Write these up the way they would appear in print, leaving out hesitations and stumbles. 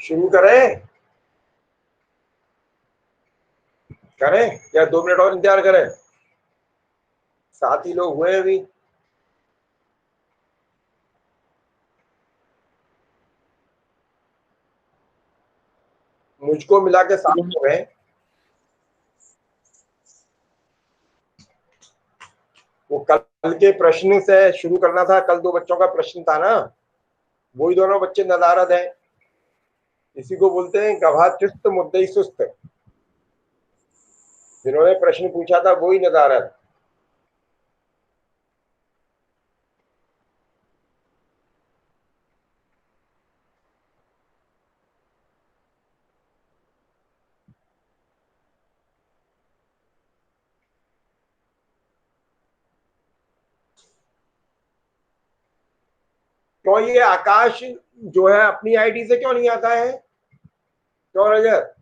शुरू करें करें या 2 मिनट और इंतजार करें? 7 ही लोग हुए हैं अभी। मुझको मिला के 7 लोग हैं। वो कल के प्रश्न से शुरू करना था। कल 2 बच्चों का प्रश्न था ना, वही दोनों बच्चे नदारद हैं। इसी को बोलते हैं गवाह चुस्त मुद्दई सुस्त। जिन्होंने प्रश्न पूछा था वही नदारद। क्यों ये आकाश जो है अपनी आईडी से क्यों नहीं आता है? क्यों रजत?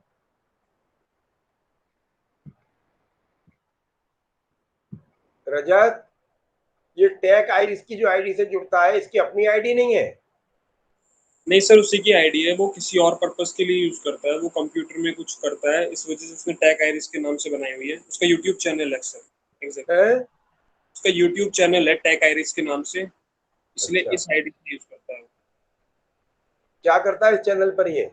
रजत, ये टैग आईडी की जो आईडी से जुड़ता है, इसकी अपनी आईडी नहीं है? नहीं सर, उसी की आईडी है, वो किसी और पर्पस के लिए यूज करता है, वो कंप्यूटर में कुछ करता है, इस वजह से उसने टैग आइरिस के नाम से बनाई हुई है। उसका यूट्यूब चैनल है सर। एग्जैक्टली, है? उसका यूट्यूब चैनल है टैग आइरिस के नाम से, इसलिए अच्छा, इस आईडी से यूज करता है। क्या करता है इस चैनल पर ये?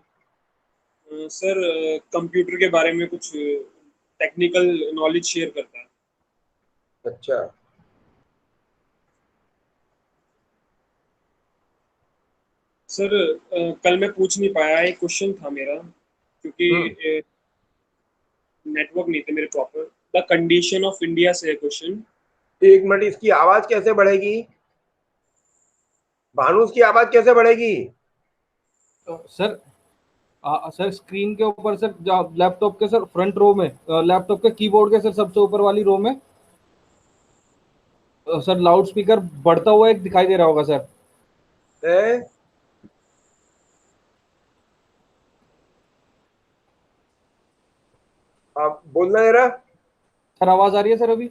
सर, कंप्यूटर के बारे में कुछ टेक्निकल नॉलेज शेयर करता है। अच्छा। सर, कल मैं पूछ नहीं पाया, एक क्वेश्चन था मेरा, हम्म। क्योंकि नेटवर्क नहीं थे मेरे proper. The condition of India से है क्वेश्चन। 1 मिनट, इसकी आवाज कैसे बढ़ेगी? भानु, की आवाज कैसे बढ़ेगी? सर सर स्क्रीन के ऊपर सर, लैपटॉप के सर फ्रंट रो में, लैपटॉप के कीबोर्ड के सर सबसे ऊपर वाली रो में सर लाउड स्पीकर बढ़ता हुआ एक दिखाई दे रहा होगा सर। है? आप बोलना जरा। सर आवाज आ रही है सर अभी?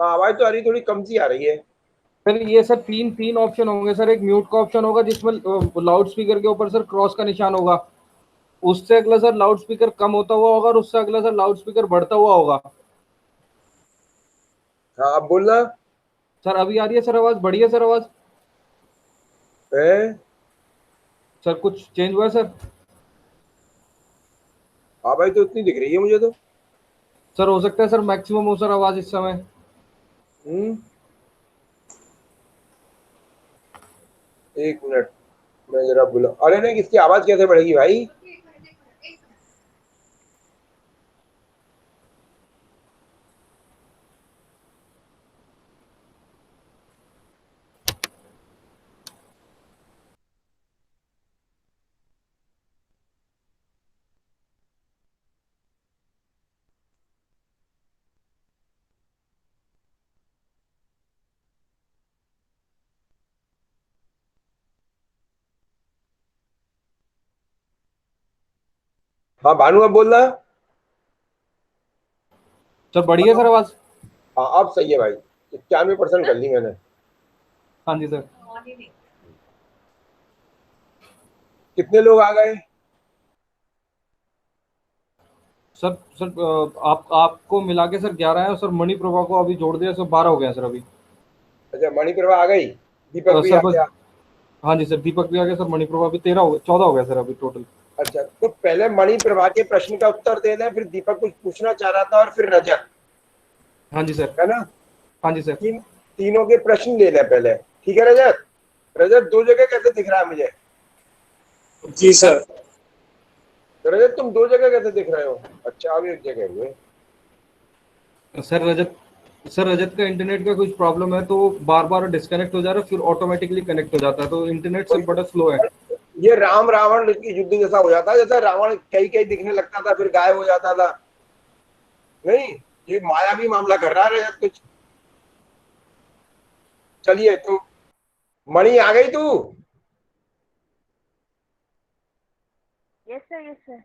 हाँ, आवाज तो आ रही, थोड़ी कम सी आ रही है। सर ये सर तीन तीन ऑप्शन होंगे सर। एक म्यूट का ऑप्शन होगा जिसमें लाउड स्पीकर के ऊपर सर क्रॉस का निशान होगा। उससे अगला सर लाउड स्पीकर कम होता हुआ होगा और उससे अगला सर लाउड स्पीकर बढ़ता हुआ होगा। हाँ, आप बोलना। सर अभी आ रही है सर आवाज? बढ़ी है सर आवाज? है? सर कुछ चेंज हुआ है सर? आवाज तो उतनी दिख रही है मुझे तो। सर हो सकता है सर मैक्सिमम हो सर आवाज इस समय। हम्म। 1 मिनट, मैं जरा बोला। अरे नहीं, इसकी आवाज कैसे बढ़ेगी भाई? हाँ भानु, अब बोलना। सर बढ़ी है सर आवाज? हाँ, अब सही है भाई। 91% कर ली मैंने। हाँ जी सर। कितने लोग आ गए? सर सर आप आपको मिला के सर 11 है और सर मणि प्रभा को अभी जोड़ दिया, सर 12 हो गया सर अभी। अच्छा, मणिप्रभा आ गई। दीपक भी सर आ बस। गया। हाँ जी सर, दीपक भी आ गया सर, मणि प्रभा भी 13 हो गया, 14 हो गया सर अभी टोटल। अच्छा, तो पहले मणिप्रभा के प्रश्न का उत्तर दे दें, फिर दीपक कुछ पूछना चाह रहा था, और फिर रजत। हाँ जी सर। है ना? हाँ जी सर। तीनों के प्रश्न ले लें पहले। ठीक है रजत? रजत, 2 जगह कैसे दिख रहा है मुझे? जी सर। रजत, तुम 2 जगह कैसे दिख रहे हो? अच्छा, अब एक जगह हुए। सर रजत का इंटरनेट का कुछ प्रॉब्लम है, तो बार बार डिस्कनेक्ट हो जा रहा है, फिर ऑटोमेटिकली कनेक्ट हो जाता है, तो इंटरनेट सर बड़ा स्लो है। ये राम रावण की युद्ध जैसा हो जाता है, जैसा रावण कई कई दिखने लगता था फिर गायब हो जाता था। नहीं, ये मायावी मामला कर रहा है रजत कुछ। चलिए, तो मणि आ गई तू? Yes sir, yes sir.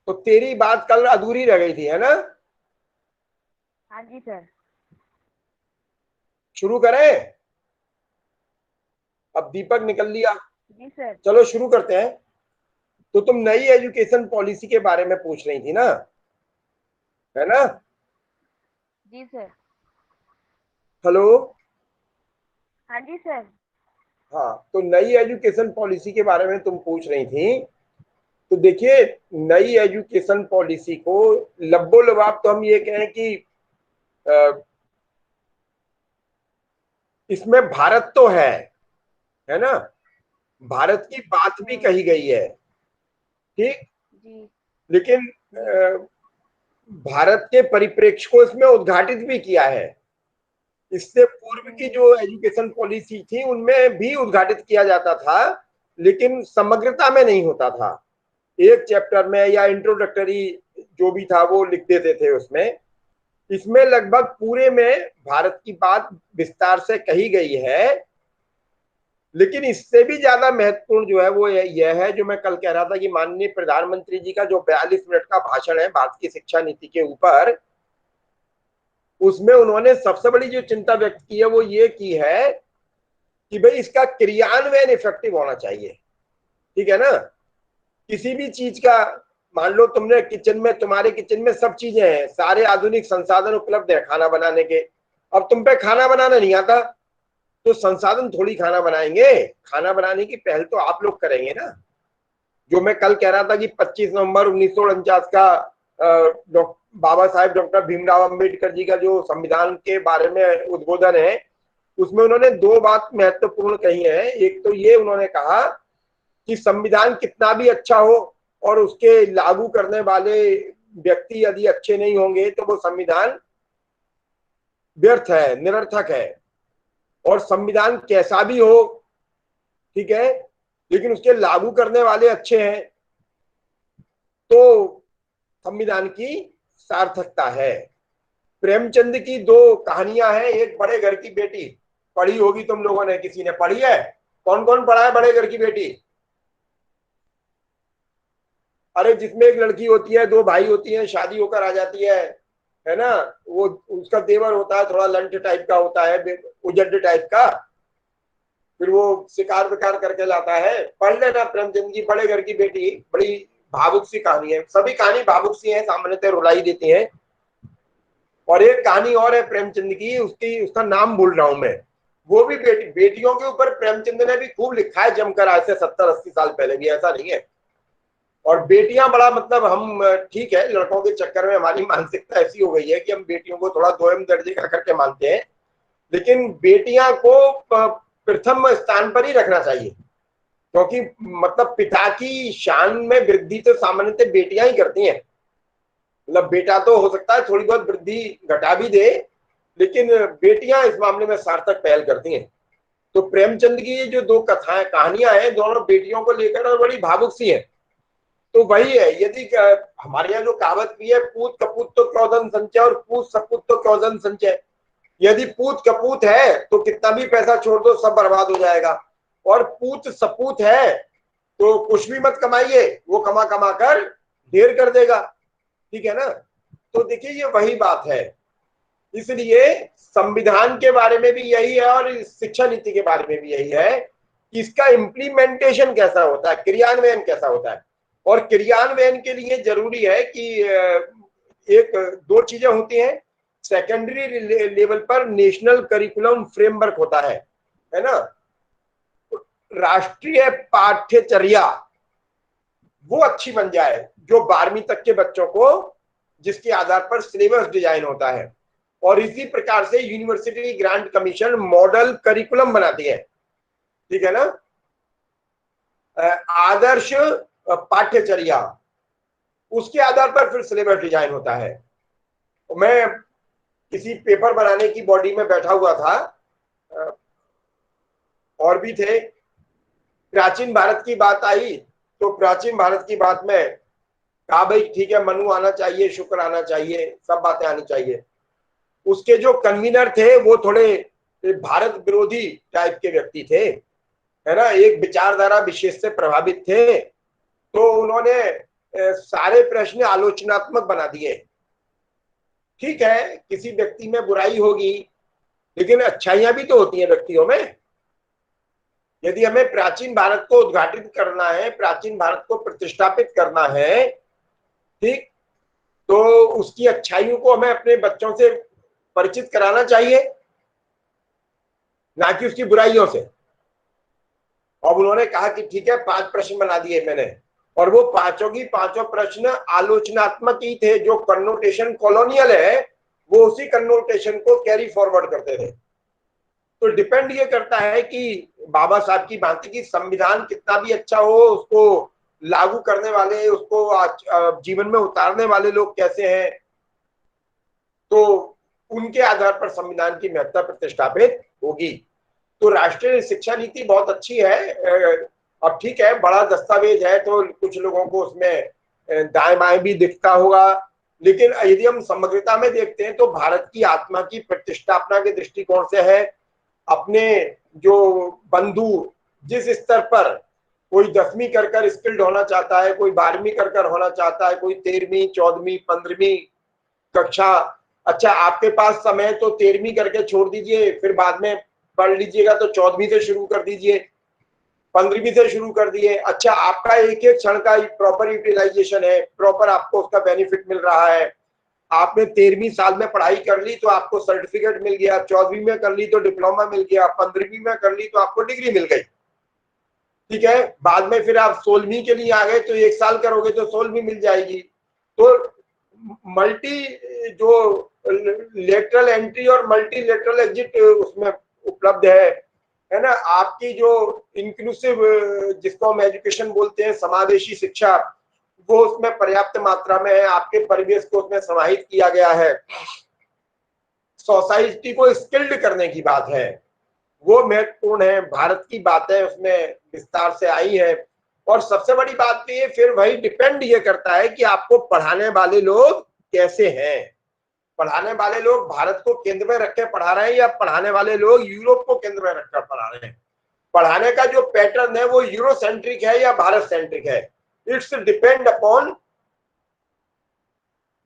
तो तेरी बात कल अधूरी रह गई थी, है ना? हाँ जी सर। शुरू करें? अब दीपक निकल लिया। जी सर। चलो शुरू करते हैं। तो तुम नई एजुकेशन पॉलिसी के बारे में पूछ रही थी ना, है ना? जी सर। हेलो। हाँ जी सर। हाँ, तो नई एजुकेशन पॉलिसी के बारे में तुम पूछ रही थी। तो देखिए, नई एजुकेशन पॉलिसी को लब्बो लबाब तो हम ये कहें कि इसमें भारत तो है ना? भारत की बात भी कही गई है, ठीक। जी। लेकिन भारत के परिप्रेक्ष्य को इसमें उद्घाटित भी किया है। इससे पूर्व की जो एजुकेशन पॉलिसी थी उनमें भी उद्घाटित किया जाता था, लेकिन समग्रता में नहीं होता था। एक चैप्टर में या इंट्रोडक्टरी जो भी था वो लिख देते थे उसमें। इसमें लगभग पूरे में भारत की बात विस्तार से कही गई है। लेकिन इससे भी ज्यादा महत्वपूर्ण जो है वो यह है, जो मैं कल कह रहा था कि माननीय प्रधानमंत्री जी का जो 42 मिनट का भाषण है भारत की शिक्षा नीति के ऊपर, उसमें उन्होंने सबसे बड़ी जो चिंता व्यक्त की है वो ये की है कि भाई इसका क्रियान्वयन इफेक्टिव होना चाहिए, ठीक है ना? किसी भी चीज का, मान लो तुमने किचन में, तुम्हारे किचन में सब चीजें हैं, सारे आधुनिक संसाधन उपलब्ध है खाना बनाने के। अब तुम पे खाना बनाना नहीं आता तो संसाधन थोड़ी खाना बनाएंगे। खाना बनाने की पहल तो आप लोग करेंगे ना। जो मैं कल कह रहा था कि 25 नवंबर 1949 का बाबा साहेब डॉक्टर भीमराव अंबेडकर जी का जो संविधान के बारे में उद्बोधन है, उसमें उन्होंने दो बात महत्वपूर्ण कही है। एक तो ये उन्होंने कहा कि संविधान कितना भी अच्छा हो और उसके लागू करने वाले व्यक्ति यदि अच्छे नहीं होंगे तो वो संविधान व्यर्थ है, निरर्थक है। और संविधान कैसा भी हो, ठीक है, लेकिन उसके लागू करने वाले अच्छे हैं तो संविधान की सार्थकता है। प्रेमचंद की दो कहानियां हैं। एक बड़े घर की बेटी, पढ़ी होगी तुम लोगों ने, किसी ने पढ़ी है? कौन कौन पढ़ा है बड़े घर की बेटी? अरे जिसमें एक लड़की होती है, दो भाई होती हैं, शादी होकर आ जाती है ना? वो उसका देवर होता है, थोड़ा लंठ टाइप का होता है, उजड टाइप का। फिर वो शिकार विकार करके लाता है। पढ़ लेना प्रेमचंद की बड़े घर की बेटी, बड़ी भावुक सी कहानी है। सभी कहानी भावुक सी है, सामान्यतः रुलाई देती है। और एक कहानी और है प्रेमचंद की, उसका नाम भूल रहा हूं मैं। वो भी बेटियों के ऊपर प्रेमचंद ने भी खूब लिखा है जमकर, आज से 70-80 साल पहले भी, ऐसा नहीं है। और बेटियां बड़ा, मतलब हम, ठीक है, लड़कों के चक्कर में हमारी मानसिकता ऐसी हो गई है कि हम बेटियों को थोड़ा दोयम दर्जे का करके मानते हैं, लेकिन बेटियां को प्रथम स्थान पर ही रखना चाहिए। क्योंकि मतलब पिता की शान में वृद्धि तो सामान्यतः बेटियां ही करती हैं। मतलब बेटा तो हो सकता है थोड़ी बहुत वृद्धि घटा भी दे, लेकिन बेटियां इस मामले में सार्थक पहल करती हैं। तो प्रेमचंद की जो दो कथाएं, कहानियां हैं, दोनों बेटियों को लेकर और बड़ी भावुक सी है। तो वही है, यदि हमारे यहाँ जो कहावत भी है, पूत कपूत तो क्यों धन संचय और पूत सपूत तो क्यों धन संचय। यदि पूत कपूत है तो कितना भी पैसा छोड़ दो सब बर्बाद हो जाएगा, और पूत सपूत है तो कुछ भी मत कमाइए, वो कमा कमा कर ढेर कर देगा, ठीक है ना? तो देखिए ये वही बात है। इसलिए संविधान के बारे में भी यही है और शिक्षा नीति के बारे में भी यही है कि इसका इम्प्लीमेंटेशन कैसा होता है, क्रियान्वयन कैसा होता है। और क्रियान्वयन के लिए जरूरी है कि एक दो चीजें होती हैं। सेकेंडरी लेवल पर नेशनल करिकुलम फ्रेमवर्क होता है ना? राष्ट्रीय पाठ्यचर्या वो अच्छी बन जाए, जो 12वीं तक के बच्चों को, जिसके आधार पर सिलेबस डिजाइन होता है। और इसी प्रकार से university grant commission model curriculum बनाती है, ठीक है ना? आदर्श पाठ्यचर्या, उसके आधार पर फिर सिलेबस डिजाइन होता है। मैं किसी पेपर बनाने की बॉडी में बैठा हुआ था, और भी थे। प्राचीन भारत की बात आई तो प्राचीन भारत की बात में कहा भाई ठीक है, मनु आना चाहिए, शुक्र आना चाहिए, सब बातें आनी चाहिए। उसके जो कन्वीनर थे वो थोड़े भारत विरोधी टाइप के व्यक्ति थे, है ना? एक विचारधारा विशेष से प्रभावित थे, तो उन्होंने सारे प्रश्न आलोचनात्मक बना दिए। ठीक है, किसी व्यक्ति में बुराई होगी, लेकिन अच्छाइयां भी तो होती हैं व्यक्तियों में। यदि हमें प्राचीन भारत को उद्घाटित करना है, प्राचीन भारत को प्रतिष्ठापित करना है, ठीक, तो उसकी अच्छाइयों को हमें अपने बच्चों से परिचित कराना चाहिए, ना कि उसकी बुराइयों से। और उन्होंने कहा कि ठीक है 5 प्रश्न बना दिए मैंने, और वो पांचों की पांचों प्रश्न आलोचनात्मक ही थे। जो कन्नोटेशन कॉलोनियल है वो उसी कन्नोटेशन को कैरी फॉरवर्ड करते थे। तो डिपेंड ये करता है कि बाबा साहब की भांति की संविधान कितना भी अच्छा हो, उसको लागू करने वाले, उसको जीवन में उतारने वाले लोग कैसे हैं, तो उनके आधार पर संविधान की महत्ता प्रतिष्ठापित होगी। तो राष्ट्रीय शिक्षा नीति बहुत अच्छी है। अब ठीक है, बड़ा दस्तावेज है तो कुछ लोगों को उसमें दाएं बाएं भी दिखता होगा, लेकिन यदि हम समग्रता में देखते हैं तो भारत की आत्मा की प्रतिष्ठापना के दृष्टिकोण से है। अपने जो बंधु जिस स्तर पर, कोई 10वीं कर स्किल्ड होना चाहता है, कोई 12वीं कर होना चाहता है, कोई 13वीं 14वीं 15वीं कक्षा, अच्छा आपके पास समय तो 13वीं करके छोड़ दीजिए, फिर बाद में पढ़ लीजिएगा तो 14वीं से शुरू कर दीजिए, 15वीं से शुरू कर दिए। अच्छा आपका एक एक क्षण का प्रॉपर यूटिलाइजेशन है, प्रॉपर आपको उसका बेनिफिट मिल रहा है। आपने 13वीं साल में पढ़ाई कर ली तो आपको सर्टिफिकेट मिल गया, 14वीं में कर ली तो डिप्लोमा मिल गया, 15वीं में कर ली तो आपको डिग्री मिल गई, ठीक है। बाद में फिर आप 16वीं के लिए आ गए तो 1 साल करोगे तो 16वीं मिल जाएगी। तो मल्टी जो लेटरल एंट्री और मल्टी लेटरल एग्जिट उसमें उपलब्ध है ना। आपकी जो इंक्लूसिव, जिसको हम एजुकेशन बोलते हैं, समावेशी शिक्षा, वो उसमें पर्याप्त मात्रा में है। आपके परिवेश को उसमें समाहित किया गया है। सोसाइटी को स्किल्ड करने की बात है, वो महत्वपूर्ण है। भारत की बातें उसमें विस्तार से आई है। और सबसे बड़ी बात तो ये, फिर वही डिपेंड ये करता है कि आपको पढ़ाने वाले लोग कैसे हैं। पढ़ाने वाले लोग भारत को केंद्र में रखकर पढ़ा रहे हैं या पढ़ाने वाले लोग यूरोप को केंद्र में रखकर पढ़ा रहे हैं। पढ़ाने का जो पैटर्न है वो यूरो सेंट्रिक है या भारत सेंट्रिक है, it's depend upon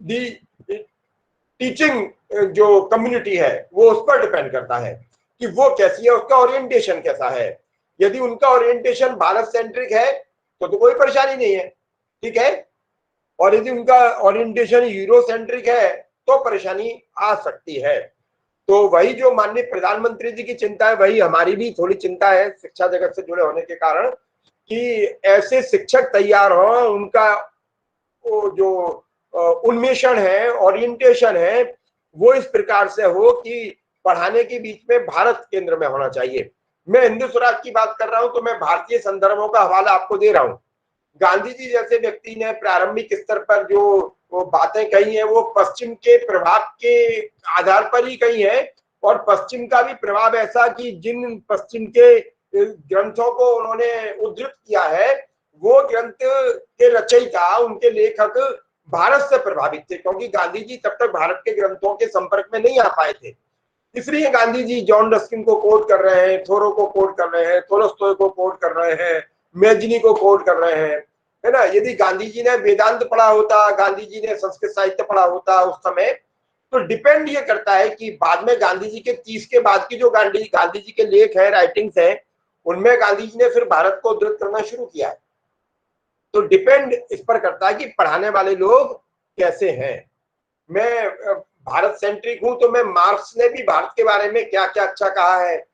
the teaching जो कम्युनिटी है, वो उस पर डिपेंड करता है कि वो कैसी है, उसका ओरिएंटेशन कैसा है। यदि उनका ओरिएंटेशन भारत सेंट्रिक है तो कोई परेशानी नहीं है, ठीक है। और यदि उनका ओरिएंटेशन यूरो सेंट्रिक है तो परेशानी आ सकती है। तो वही जो माननीय प्रधानमंत्री जी की चिंता है, वही हमारी भी थोड़ी चिंता है शिक्षा जगत से जुड़े होने के कारण, कि ऐसे शिक्षक तैयार हो, उनका वो जो उन्मेषण है, ओरिएंटेशन है, वो इस प्रकार से हो कि पढ़ाने के बीच में भारत केंद्र में होना चाहिए। मैं हिंदू स्वराज की बात कर रहा हूं तो मैं भारतीय संदर्भों का हवाला आपको दे रहा हूं। गांधी जी जैसे व्यक्ति ने प्रारंभिक स्तर पर जो वो बातें कही है, वो पश्चिम के प्रभाव के आधार पर ही कही है। और पश्चिम का भी प्रभाव ऐसा कि जिन पश्चिम के ग्रंथों को उन्होंने उद्धृत किया है, वो ग्रंथ के रचयिता, उनके लेखक भारत से प्रभावित थे, क्योंकि गांधी जी तब तक भारत के ग्रंथों के संपर्क में नहीं आ पाए थे। इसलिए गांधी जी जॉन रस्किन को कोट कर रहे हैं, थोरो को कोट कर रहे हैं, तोलस्टॉय को कोट कर रहे हैं, मेजनी को कोट कर रहे हैं, है ना। यदि गांधी जी ने वेदांत पढ़ा होता, गांधी जी ने संस्कृत साहित्य पढ़ा होता उस समय, तो डिपेंड ये करता है कि बाद में गांधी जी के 30 के बाद की जो गांधी जी के लेख है, राइटिंग्स है, उनमें गांधी जी ने फिर भारत को उद्धृत करना शुरू किया है। तो डिपेंड इस पर करता है कि पढ़ाने वाले लोग कैसे हैं। मैं भारत सेंट्रिक हूं तो मैं, मार्क्स ने भी भारत के बारे में क्या क्या अच्छा कहा है,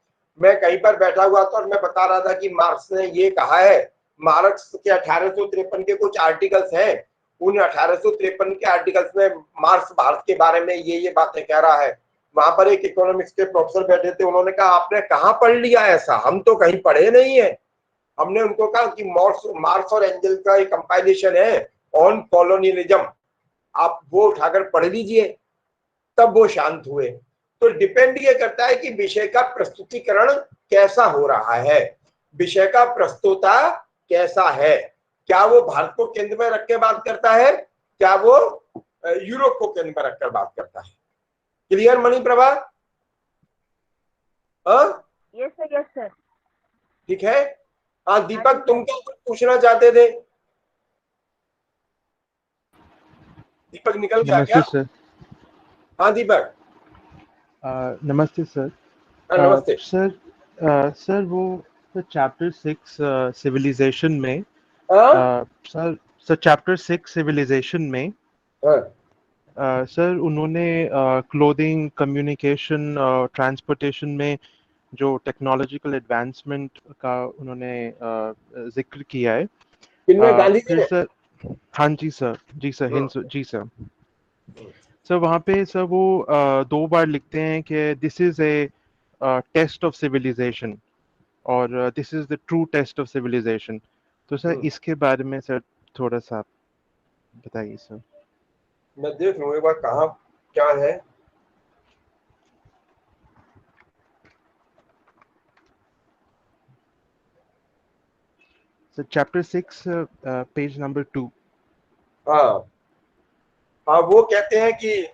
मैं कहीं पर बैठा हुआ था और मैं बता रहा था कि मार्क्स ने ये कहा है। मार्क्स के 1853 के कुछ आर्टिकल्स हैं, उन 1853 के आर्टिकल्स में मार्क्स भारत के बारे में ये बातें कह रहा है। वहां पर एक इकोनॉमिक्स के प्रोफेसर बैठे थे, उन्होंने कहा आपने कहाँ पढ़ लिया ऐसा, हम तो कहीं पढ़े नहीं है। हमने उनको कहा कि मार्क्स और एंजल का एक कंपाइलेशन है ऑन कॉलोनियलिज्म, आप वो उठाकर पढ़ लीजिए, तब वो शांत हुए। तो डिपेंड ये करता है कि विषय का प्रस्तुतिकरण कैसा हो रहा है, विषय का प्रस्तोता कैसा है। क्या वो भारत को केंद्र में रख के बात करता है, क्या वो यूरोप को केंद्र में रखकर बात करता है। Clear Maniprabha? Yes sir, yes sir. ठीक है। हाँ दीपक, तुम क्या कुछ पूछना चाहते थे? दीपक निकल गया क्या? नमस्ते सर। हाँ दीपक। नमस्ते सर। नमस्ते। सर सर वो तो चैप्टर 6 सिविलाइजेशन में हाँ सर सर चैप्टर 6 सिविलाइजेशन में सर उन्होंने क्लोथिंग कम्युनिकेशन ट्रांसपोर्टेशन में जो टेक्नोलॉजिकल एडवांसमेंट का उन्होंने जिक्र किया है। किन्ने, गांधी जी फिर ने? सर हाँ जी सर, जी सर, जी सर। सर वहाँ पे सर वो 2 बार लिखते हैं कि this is a test of civilization और this is the true test of civilization. तो सर इसके बारे में सर थोड़ा सा आप बताइए सर। मैं देख लूँ एक बार कहाँ क्या है। Sir chapter 6 page number 2। हाँ हाँ, वो कहते हैं कि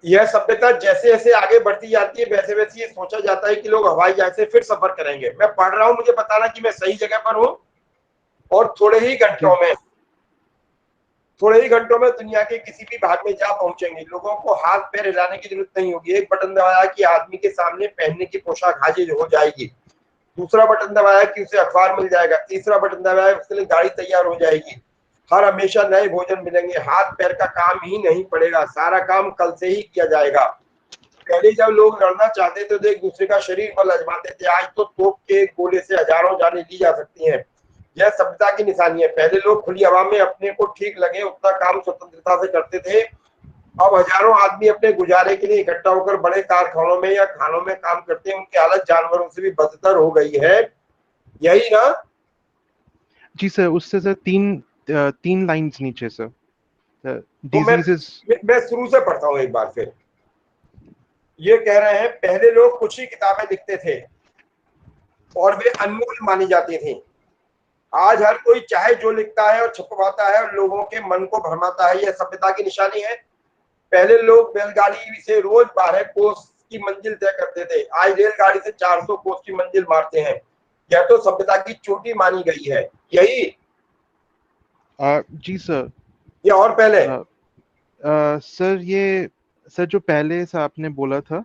यह सभ्यता जैसे जैसे आगे बढ़ती जाती है वैसे वैसे ये सोचा जाता है कि लोग हवाई जहाज से फिर सफर करेंगे। मैं पढ़ रहा हूँ, मुझे बताना कि मैं सही जगह पर हूँ। और थोड़े ही घंटों में दुनिया के किसी भी भाग में जा पहुंचेंगे। लोगों को हाथ पैर हिलाने की जरूरत नहीं होगी। एक बटन दबाया कि आदमी के सामने पहनने की पोशाक हाजिर हो जाएगी। दूसरा बटन दबाया कि उसे अखबार मिल जाएगा। तीसरा बटन दबाया उसके लिए गाड़ी तैयार हो जाएगी। हर हमेशा नए भोजन मिलेंगे। हाथ पैर का काम ही नहीं पड़ेगा, सारा काम कल से ही किया जाएगा। पहले जब लोग लड़ना चाहते थे तो एक दूसरे का शरीर बल आजमाते थे। आज तो तोप के गोले से हजारों जानें ली जा सकती हैं। यह सभ्यता की निशानी है। पहले लोग खुली हवा में अपने को ठीक लगे उतना काम स्वतंत्रता से करते थे। अब हजारों आदमी अपने गुजारे के लिए इकट्ठा होकर बड़े कारखानों में या खानों में काम करते हैं। उनकी हालत जानवरों से भी बदतर हो गई है। यही ना? जी सर, उससे सर तीन लाइंस नीचे सर, तो डिजीजेस। मैं शुरू से पढ़ता हूँ एक बार फिर। ये कह रहे हैं पहले लोग कुछ ही किताबें लिखते थे और वे अनमोल मानी जाती थी। आज हर कोई चाहे जो लिखता है और छपवाता है और लोगों के मन को भरमाता है। यह सभ्यता की निशानी है। पहले लोग बैलगाड़ी से रोज 12 कोस की मंजिल तय करते थे। आज रेलगाड़ी से 400 कोस की मंजिल मारते हैं। यह तो सभ्यता की चोटी मानी गई है। यही? जी सर। या और पहले? सर ये सर जो पहले सर आपने बोला था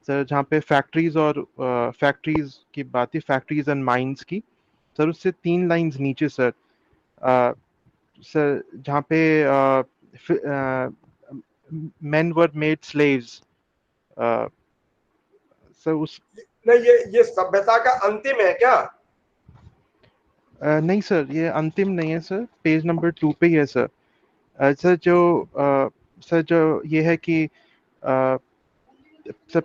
सर, जहाँ पे फैक्ट्रीज की बात थी, फैक्ट्रीज एंड माइंस की, सर उससे 3 लाइंस नीचे सर, सर जहाँ पे men were made slaves, sir उस नहीं, ये सभ्यता का अंतिम है क्या? नहीं सर, ये अंतिम नहीं है सर, पेज नंबर 2 पे ही है सर। सर जो ये है कि सर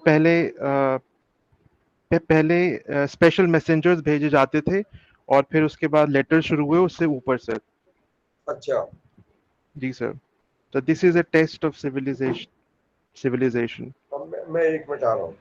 पहले स्पेशल मैसेंजर्स भेजे जाते थे और फिर उसके बाद लेटर शुरू हुए उससे ऊपर सर। अच्छा, जी सर। तो this is a test of civilisation. मैं 1 मिनट आ रहा हूँ।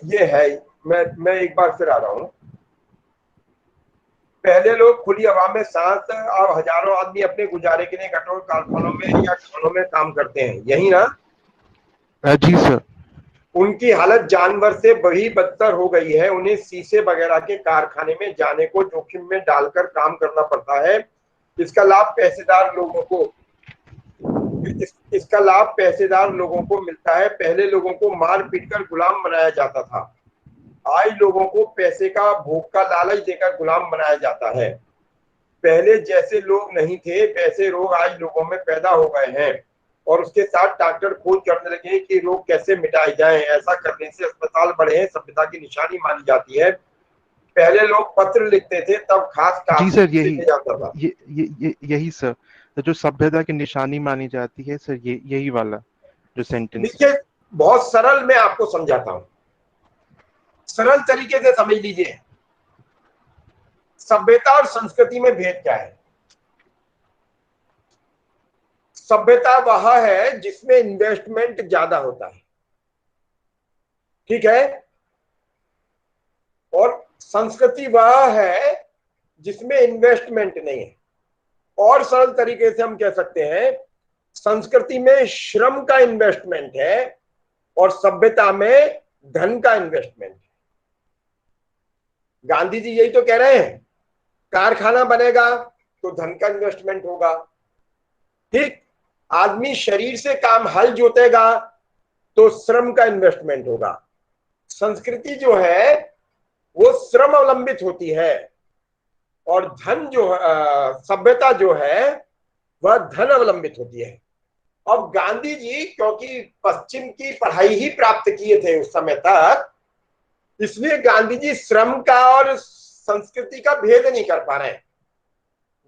ये है। मैं एक बार फिर आ रहा हूँ। पहले लोग खुली हवा में सांस और हजारों आदमी अपने गुजारे के लिए कठोर कारखानों में या खानों में काम करते हैं। यही ना? जी सर। उनकी हालत जानवर से बड़ी बदतर हो गई है। उन्हें शीशे वगैरह के कारखाने में जाने को जोखिम में डालकर काम करना पड़ता है। इसका लाभ पैसेदार लोगों को इसका लाभ पैसेदार लोगों को मिलता है। पहले लोगों को मार पीट कर गुलाम बनाया जाता था। आज लोगों को पैसे का भूख का लालच देकर गुलाम बनाया जाता है। पहले जैसे लोग नहीं थे वैसे रोग आज लोगों में पैदा हो गए हैं और उसके साथ डॉक्टर खोज करने लगे कि रोग कैसे मिटाए जाएं। ऐसा करने से अस्पताल बढ़े हैं, सभ्यता की निशानी मानी जाती है। पहले लोग पत्र लिखते थे तब खास जी कागज सर, से लिखे जाता था। यही सर, तो जो सभ्यता की निशानी मानी जाती है सर, यही वाला जो सेंटेंस है। देखिए, बहुत सरल मैं आपको समझाता हूँ, सरल तरीके से समझ लीजिए। सभ्यता और संस्कृति में भेद क्या है? सभ्यता वह है जिसमें इन्वेस्टमेंट ज्यादा होता है, ठीक है? और संस्कृति वह है जिसमें इन्वेस्टमेंट नहीं है। और सरल तरीके से हम कह सकते हैं संस्कृति में श्रम का इन्वेस्टमेंट है और सभ्यता में धन का इन्वेस्टमेंट है। गांधी जी यही तो कह रहे हैं, कारखाना बनेगा तो धन का इन्वेस्टमेंट होगा, ठीक। आदमी शरीर से काम हल जोतेगा तो श्रम का इन्वेस्टमेंट होगा। संस्कृति जो है वो श्रम अवलंबित होती है और धन जो सभ्यता जो है वह धन अवलंबित होती है। अब गांधी जी क्योंकि पश्चिम की पढ़ाई ही प्राप्त किए थे उस समय तक, इसलिए गांधी जी श्रम का और संस्कृति का भेद नहीं कर पा रहे हैं।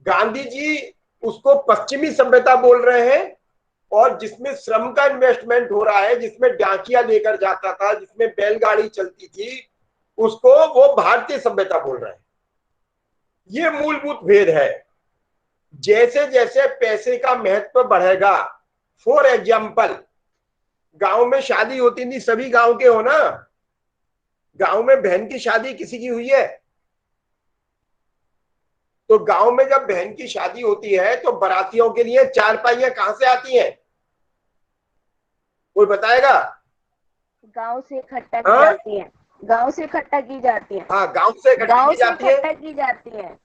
गांधी जी उसको पश्चिमी सभ्यता बोल रहे हैं और जिसमें श्रम का इन्वेस्टमेंट हो रहा है, जिसमें डाकिया लेकर जाता था, जिसमें बैलगाड़ी चलती थी, उसको वो भारतीय सभ्यता बोल रहे हैं। ये मूलभूत भेद है। जैसे जैसे पैसे का महत्व बढ़ेगा, फॉर एग्जाम्पल गांव में शादी होती नहीं, सभी गांव के हो ना, गांव में बहन की शादी किसी की हुई है? तो गांव में जब बहन की शादी होती है तो बारातियों के लिए चारपाइयां कहां से आती हैं? कोई बताएगा? गांव से इकट्ठा की हाँ? जाती है, गांव से इकट्ठा की जाती है, हाँ, गांव से इकट्ठी गांव की से जाती है। इकट्ठा की जाती है।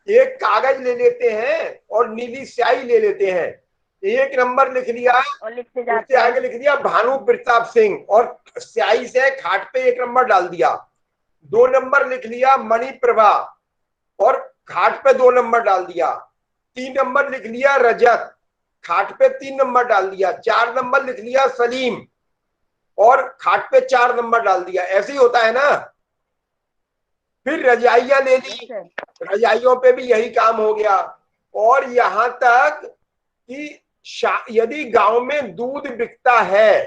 एक कागज ले लेते हैं और नीली स्याही ले लेते हैं, एक नंबर लिख लिया, और लिखते उससे जाते हैं। आगे लिख दिया भानु प्रताप सिंह और स्याही से खाट पे एक नंबर डाल दिया। 2 नंबर लिख लिया मणिप्रभा और खाट पे 2 नंबर डाल दिया। 3 नंबर लिख लिया रजत, खाट पे 3 नंबर डाल दिया। 4 नंबर लिख लिया सलीम और खाट पे 4 नंबर डाल दिया। ऐसे ही होता है ना। फिर रजाइयां ले ली, सर, रजाइयों पे भी यही काम हो गया। और यहां तक कि यदि गांव में दूध बिकता है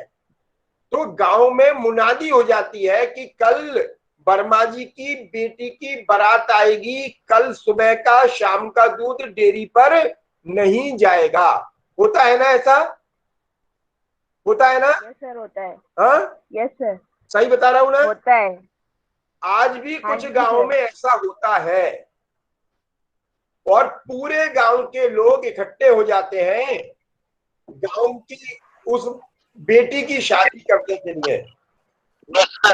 तो गांव में मुनादी हो जाती है कि कल वर्मा जी की बेटी की बारात आएगी, कल सुबह का शाम का दूध डेयरी पर नहीं जाएगा। होता है ना ऐसा? होता है ना? यस सर, होता है। हाँ, यस सर, सही बता रहा हूं ना? होता है। आज भी हाँ कुछ जी गांवों सर। में ऐसा होता है और पूरे गांव के लोग इकट्ठे हो जाते हैं गांव की उस बेटी की शादी करने के लिए,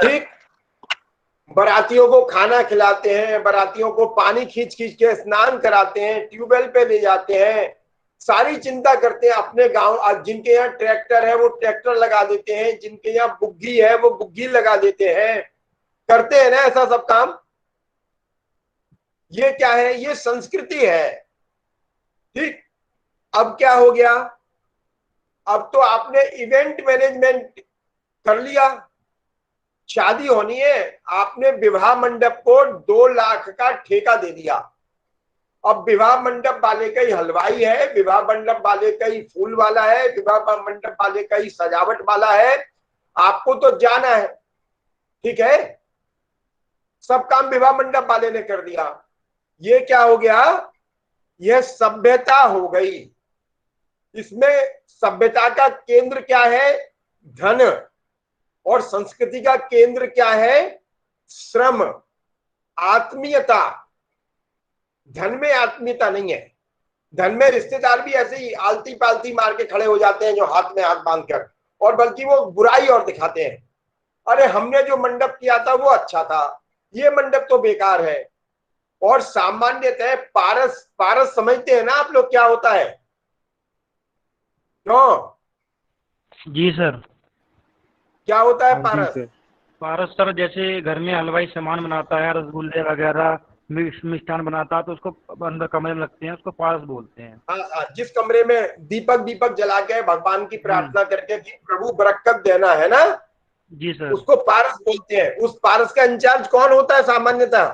ठीक। बारातियों को खाना खिलाते हैं, बारातियों को पानी खींच खींच के स्नान कराते हैं, ट्यूबवेल पे ले जाते हैं, सारी चिंता करते हैं अपने गांव। आज जिनके यहाँ ट्रैक्टर है वो ट्रैक्टर लगा देते हैं, जिनके यहाँ बुग्गी है वो बुग्गी लगा देते हैं, करते हैं ना ऐसा सब काम। ये क्या है? ये संस्कृति है, ठीक। अब क्या हो गया? अब तो आपने इवेंट मैनेजमेंट कर लिया, शादी होनी है, आपने विवाह मंडप को 2 लाख का ठेका दे दिया। अब विवाह मंडप वाले का ही हलवाई है, विवाह मंडप वाले का ही फूल वाला है, विवाह मंडप वाले का ही सजावट वाला है, आपको तो जाना है, ठीक है। सब काम विवाह मंडप वाले ने कर दिया। ये क्या हो गया? यह सभ्यता हो गई। इसमें सभ्यता का केंद्र क्या है? धन। और संस्कृति का केंद्र क्या है? श्रम, आत्मीयता। धन में आत्मीयता नहीं है। धन में रिश्तेदार भी ऐसे ही आलती पालती मार के खड़े हो जाते हैं, जो हाथ में हाथ बांध कर, और बल्कि वो बुराई और दिखाते हैं। अरे हमने जो मंडप किया था वो अच्छा था, ये मंडप तो बेकार है। और सामान्यतः पारस, पारस समझते हैं ना आप लोग क्या होता है? क्यों? जी सर। क्या होता है हाँ जी पारस? सर। पारस सर, जैसे घर में हलवाई सामान बनाता है, रसगुल्ले वगैरह मिष्ठान बनाता है, तो उसको अंदर कमरे में रखते हैं, उसको पारस बोलते हैं। हाँ हाँ, जिस कमरे में दीपक दीपक जला के भगवान की प्रार्थना करके कि प्रभु बरकत देना है ना, जी सर। उसको पारस बोलते हैं। उस पारस का इंचार्ज कौन होता है सामान्यतः?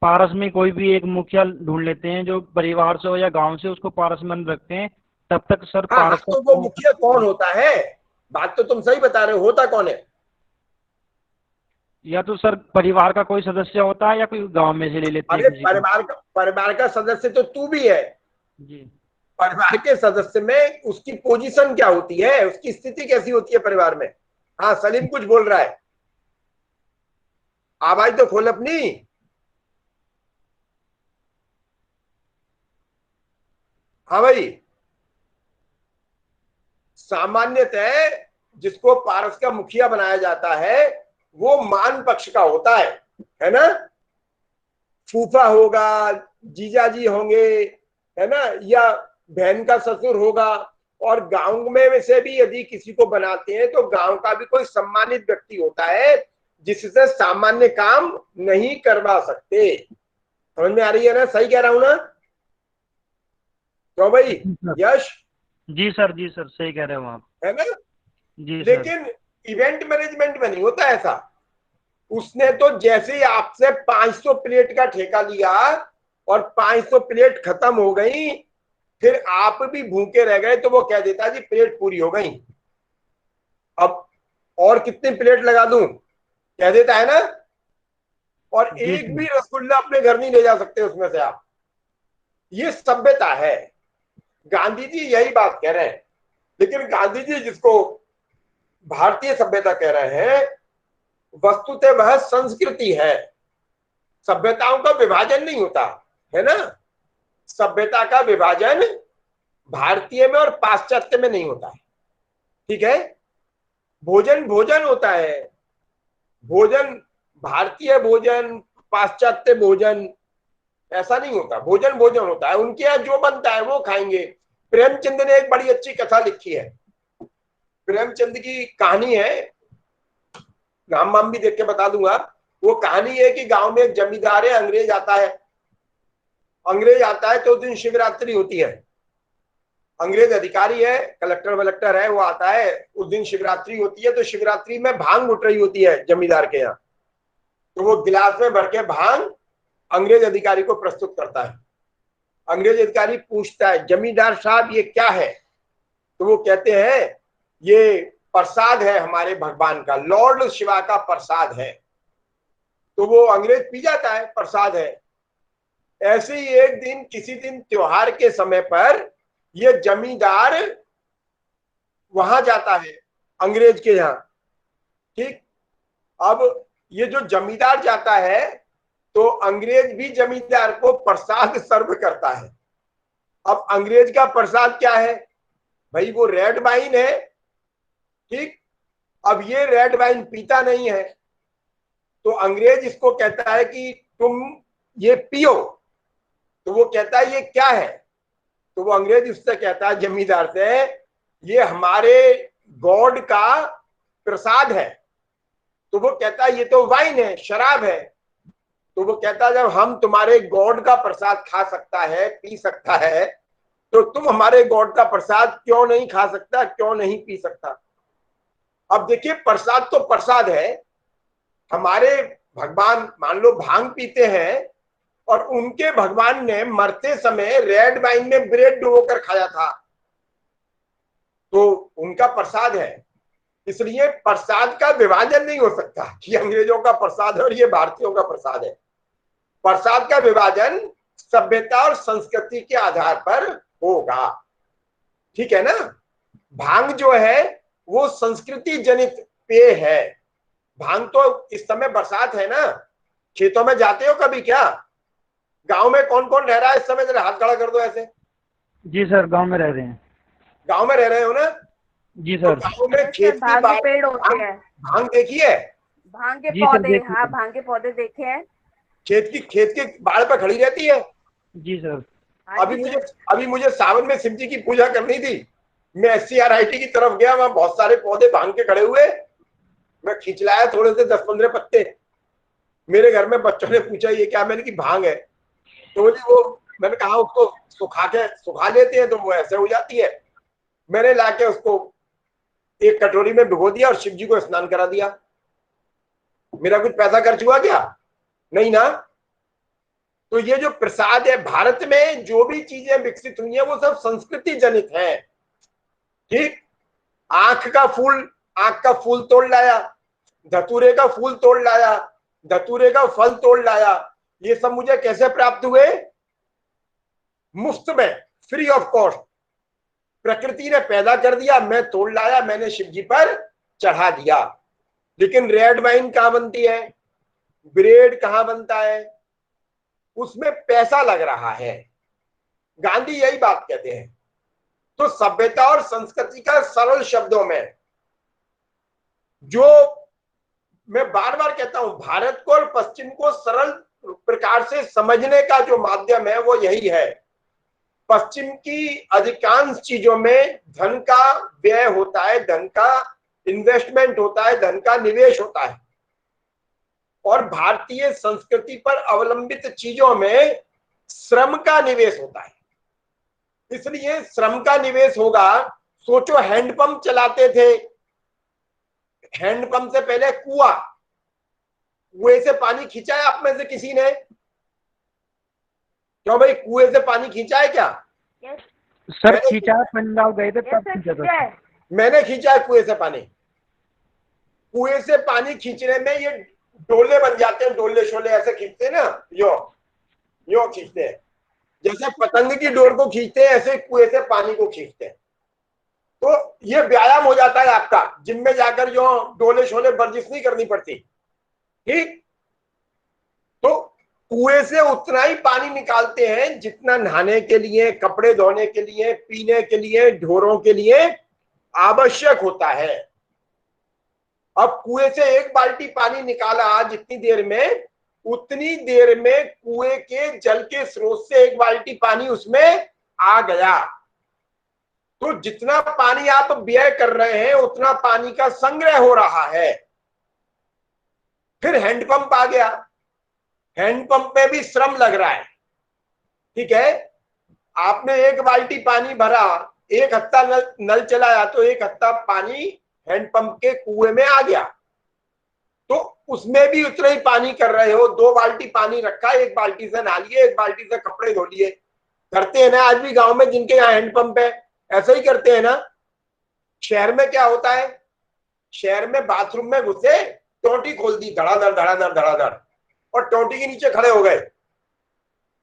पारस में कोई भी एक मुखिया ढूंढ लेते हैं जो परिवार से हो या गांव से, उसको पारस में रखते हैं। तब तक सर हाँ हाँ, पारस तो वो मुखिया का, कौन होता है? बात तो तुम सही बता रहे हो, होता कौन है? या तो सर परिवार का कोई सदस्य होता है या कोई गांव में से ले लेते हैं अरे किसी को। परिवार का सदस्य तो तू भी है। जी। परिवार के सदस्य में उसकी पोजीशन क्या होती है, उसकी स्थिति कैसी होती है परिवार में? हाँ, सलीम कुछ बोल रहा है, आवाज तो खोल अपनी। हाँ भाई, सामान्यतः जिसको पारस का मुखिया बनाया जाता है वो मान पक्ष का होता है ना। फूफा होगा, जीजाजी होंगे, है ना, या बहन का ससुर होगा। और गांव में से भी यदि किसी को बनाते हैं तो गांव का भी कोई सम्मानित व्यक्ति होता है जिससे सामान्य काम नहीं करवा सकते। समझ में आ रही है ना, सही कह रहा हूं ना? तो भाई यश, जी सर सही कह रहे हो आप, है ना। जी सर। लेकिन इवेंट मैनेजमेंट में नहीं होता ऐसा। उसने तो जैसे ही आपसे 500 प्लेट का ठेका लिया और 500 प्लेट खत्म हो गई, फिर आप भी भूखे रह गए तो वो कह देता जी प्लेट पूरी हो गई, अब और कितनी प्लेट लगा दूं, कह देता है ना। और जी एक सर। भी रसगुल्ला अपने घर नहीं ले जा सकते उसमें से आप। ये सभ्यता है। गांधी जी यही बात कह रहे हैं। लेकिन गांधी जी जिसको भारतीय सभ्यता कह रहे हैं, वस्तुतः वह संस्कृति है। सभ्यताओं का विभाजन नहीं होता है ना। सभ्यता का विभाजन भारतीय में और पाश्चात्य में नहीं होता है, ठीक है। भोजन भोजन होता है। भोजन भारतीय भोजन, पाश्चात्य भोजन, ऐसा नहीं होता। भोजन भोजन होता है। उनके यहाँ जो बनता है वो खाएंगे। प्रेमचंद ने एक बड़ी अच्छी कथा लिखी है। प्रेमचंद की कहानी है, नाम वाम भी देख के बता दूंगा। वो कहानी है कि गांव में एक जमींदार है, अंग्रेज आता है। अंग्रेज आता है तो उस दिन शिवरात्रि होती है। अंग्रेज अधिकारी है, कलेक्टर वलेक्टर है, वो आता है, उस दिन शिवरात्रि होती है। तो शिवरात्रि में भांग उठ रही होती है जमींदार के यहाँ। तो वो गिलास में भर के भांग अंग्रेज अधिकारी को प्रस्तुत करता है। अंग्रेज अधिकारी पूछता है जमींदार साहब ये क्या है? तो वो कहते हैं ये प्रसाद है हमारे भगवान का, लॉर्ड शिवा का प्रसाद है। तो वो अंग्रेज पी जाता है, प्रसाद है। ऐसे ही एक दिन किसी दिन त्योहार के समय पर ये जमींदार वहां जाता है अंग्रेज के यहाँ, ठीक। अब ये जो जमींदार जाता है तो अंग्रेज भी जमींदार को प्रसाद सर्व करता है। अब अंग्रेज का प्रसाद क्या है भाई? वो रेड वाइन है, ठीक। अब ये रेड वाइन पीता नहीं है तो अंग्रेज इसको कहता है कि तुम ये पियो। तो वो कहता है ये क्या है? तो वो अंग्रेज उससे कहता है जमींदार से, ये हमारे गॉड का प्रसाद है। तो वो कहता है ये तो वाइन है, शराब है। तो वो कहता है जब हम तुम्हारे गॉड का प्रसाद खा सकता है, पी सकता है, तो तुम हमारे गॉड का प्रसाद क्यों नहीं खा सकता, क्यों नहीं पी सकता? अब देखिए प्रसाद तो प्रसाद है। हमारे भगवान मान लो भांग पीते हैं और उनके भगवान ने मरते समय रेड वाइन में ब्रेड डुबोकर खाया था, तो उनका प्रसाद है। इसलिए प्रसाद का विभाजन नहीं हो सकता कि अंग्रेजों का प्रसाद है और ये भारतीयों का प्रसाद है। प्रसाद का विभाजन सभ्यता और संस्कृति के आधार पर होगा, ठीक है ना। भांग जो है वो संस्कृति जनित पेय है। भांग तो इस समय बरसात है ना, खेतों में जाते हो कभी क्या? गांव में कौन कौन रह रहा है इस समय? जरा हाथ खड़ा कर दो ऐसे। जी सर गांव में रह रहे हैं। गांव में रह रहे हो ना? जी तो सर। गांव में खेत की भांग के पेड़ होते हैं। भांग देखी है? भांग के जी सर, पौधे, देखिए। हाँ भांग के पौधे देखे हैं। खेत की बाड़ पर खड़ी रहती है। जी सर। हाँ अभी जी मुझे सर। अभी मुझे सावन में शिव जी की पूजा करनी थी। मैं SCRIT की तरफ गया, वहां बहुत सारे पौधे भांग के खड़े हुए। मैं खींच लाया थोड़े से 10-15 पत्ते। मेरे घर में बच्चों ने पूछा ये क्या? मैंने की भांग है। तो बोली वो, मैंने कहा उसको सुखा लेते हैं तो वो ऐसे हो जाती है। मैंने लाके उसको एक कटोरी में भिगो दिया और शिव जी को स्नान करा दिया। मेरा कुछ पैसा खर्च हुआ क्या? नहीं ना। तो ये जो प्रसाद है, भारत में जो भी चीजें विकसित हुई हैं वो सब संस्कृति जनित है, ठीक। आंख का फूल तोड़ लाया, धतूरे का फूल तोड़ लाया, धतूरे का फल तोड़ लाया। ये सब मुझे कैसे प्राप्त हुए? मुफ्त में, फ्री ऑफ कॉस्ट। प्रकृति ने पैदा कर दिया, मैं तोड़ लाया, मैंने शिव जी पर चढ़ा दिया। लेकिन रेड वाइन कहां बनती है? ब्रेड कहां बनता है? उसमें पैसा लग रहा है। गांधी यही बात कहते हैं तो सभ्यता और संस्कृति का सरल शब्दों में, जो मैं बार बार कहता हूं, भारत को और पश्चिम को सरल प्रकार से समझने का जो माध्यम है वो यही है। पश्चिम की अधिकांश चीजों में धन का व्यय होता है, धन का इन्वेस्टमेंट होता है, धन का निवेश होता है, और भारतीय संस्कृति पर अवलंबित चीजों में श्रम का निवेश होता है। इसलिए श्रम का निवेश होगा। सोचो, हैंडपंप चलाते थे, हैंडपंप से पहले कुआं, कुएं से पानी खींचा है आप में से किसी ने? क्यों भाई, कुएं से पानी खींचा है क्या? यस सर खींचा है, पंजाब गए थे तब खींचा था। है। मैंने खींचा है कुएं से पानी। कुएं से पानी खींचने में ये डोले बन जाते हैं, डोले शोले ऐसे खींचते हैं ना, यो खींचते हैं, जैसे पतंग की डोर को खींचते हैं ऐसे कुएं से पानी को खींचते हैं। तो ये व्यायाम हो जाता है आपका, जिम में जाकर जो डोले शोले वर्जिश नहीं करनी पड़ती। ठीक, तो कुएं से उतना ही पानी निकालते हैं जितना नहाने के लिए, कपड़े धोने के लिए, पीने के लिए, ढोरों के लिए आवश्यक होता है। अब कुएं से एक बाल्टी पानी निकाला जितनी देर में, उतनी देर में कुएं के जल के स्रोत से एक बाल्टी पानी उसमें आ गया। तो जितना पानी आप व्यय कर रहे हैं उतना पानी का संग्रह हो रहा है। फिर हैंडपंप आ गया, हैंडपंप में भी श्रम लग रहा है। ठीक है, आपने एक बाल्टी पानी भरा, एक हफ्ता नल चलाया तो एक हफ्ता पानी हैंडपंप के कुएं में आ गया, तो उसमें भी उतना ही पानी कर रहे हो। 2 बाल्टी पानी रखा, एक बाल्टी से नहा लिए, एक बाल्टी से कपड़े धो लिए। करते हैं ना आज भी गांव में जिनके यहाँ हैंडपंप है, ऐसा ही करते हैं ना। शहर में क्या होता है, शहर में बाथरूम में घुसे, टोटी खोल दी, धड़ाधड़ धड़ाधड़ धड़ाधड़, और टोटी के नीचे खड़े हो गए,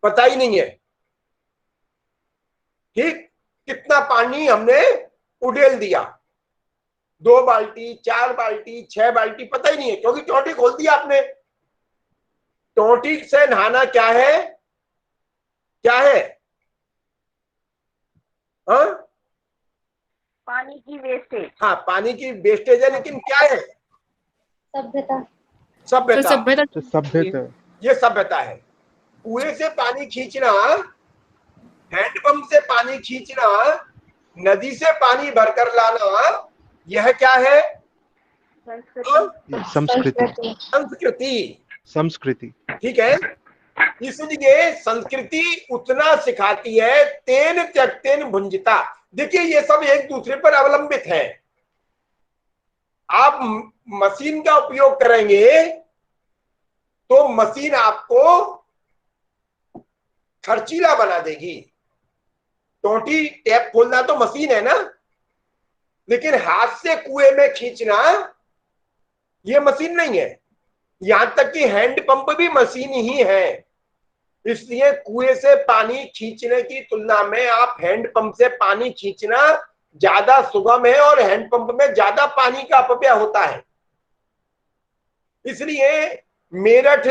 पता ही नहीं है ठीक कितना पानी हमने उड़ेल दिया। 2 बाल्टी, 4 बाल्टी, 6 बाल्टी, पता ही नहीं है, क्योंकि टोटी खोल दी आपने। टोटी से नहाना क्या है, क्या है? हाँ, पानी की वेस्टेज। हाँ, पानी की वेस्टेज है, लेकिन क्या है? सभ्यता। सभ्यता। ये सभ्यता है। कुएं से पानी खींचना, हैंडपंप से पानी खींचना, नदी से पानी भरकर लाना, यह क्या है? संस्कृति। संस्कृति। ठीक है, इसलिए संस्कृति उतना सिखाती है, तेन त्यक्तेन भुंजिता। देखिए, ये सब एक दूसरे पर अवलंबित है। आप मशीन का उपयोग करेंगे तो मशीन आपको खर्चीला बना देगी। टोटी टैप खोलना तो मशीन है ना, लेकिन हाथ से कुएं में खींचना ये मशीन नहीं है। यहां तक कि हैंडपंप भी मशीन ही है। इसलिए कुएं से पानी खींचने की तुलना में आप हैंडपंप से पानी खींचना ज्यादा सुगम है, और हैंडपंप में ज्यादा पानी का अपव्यय होता है। इसलिए मेरठ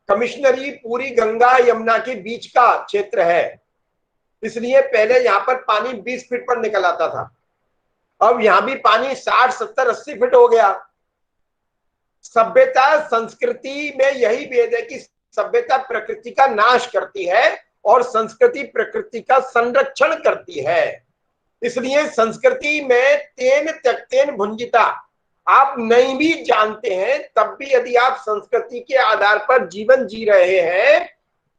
कमिश्नरी पूरी गंगा यमुना के बीच का क्षेत्र है, इसलिए पहले यहां पर पानी 20 फीट पर निकल आता था। अब यहां भी पानी 60, 70, 80 फीट हो गया। सभ्यता संस्कृति में यही भेद है कि सभ्यता प्रकृति का नाश करती है और संस्कृति प्रकृति का संरक्षण करती है। इसलिए संस्कृति में तेन त्यक्तेन भुंजिता, आप नहीं भी जानते हैं तब भी यदि आप संस्कृति के आधार पर जीवन जी रहे हैं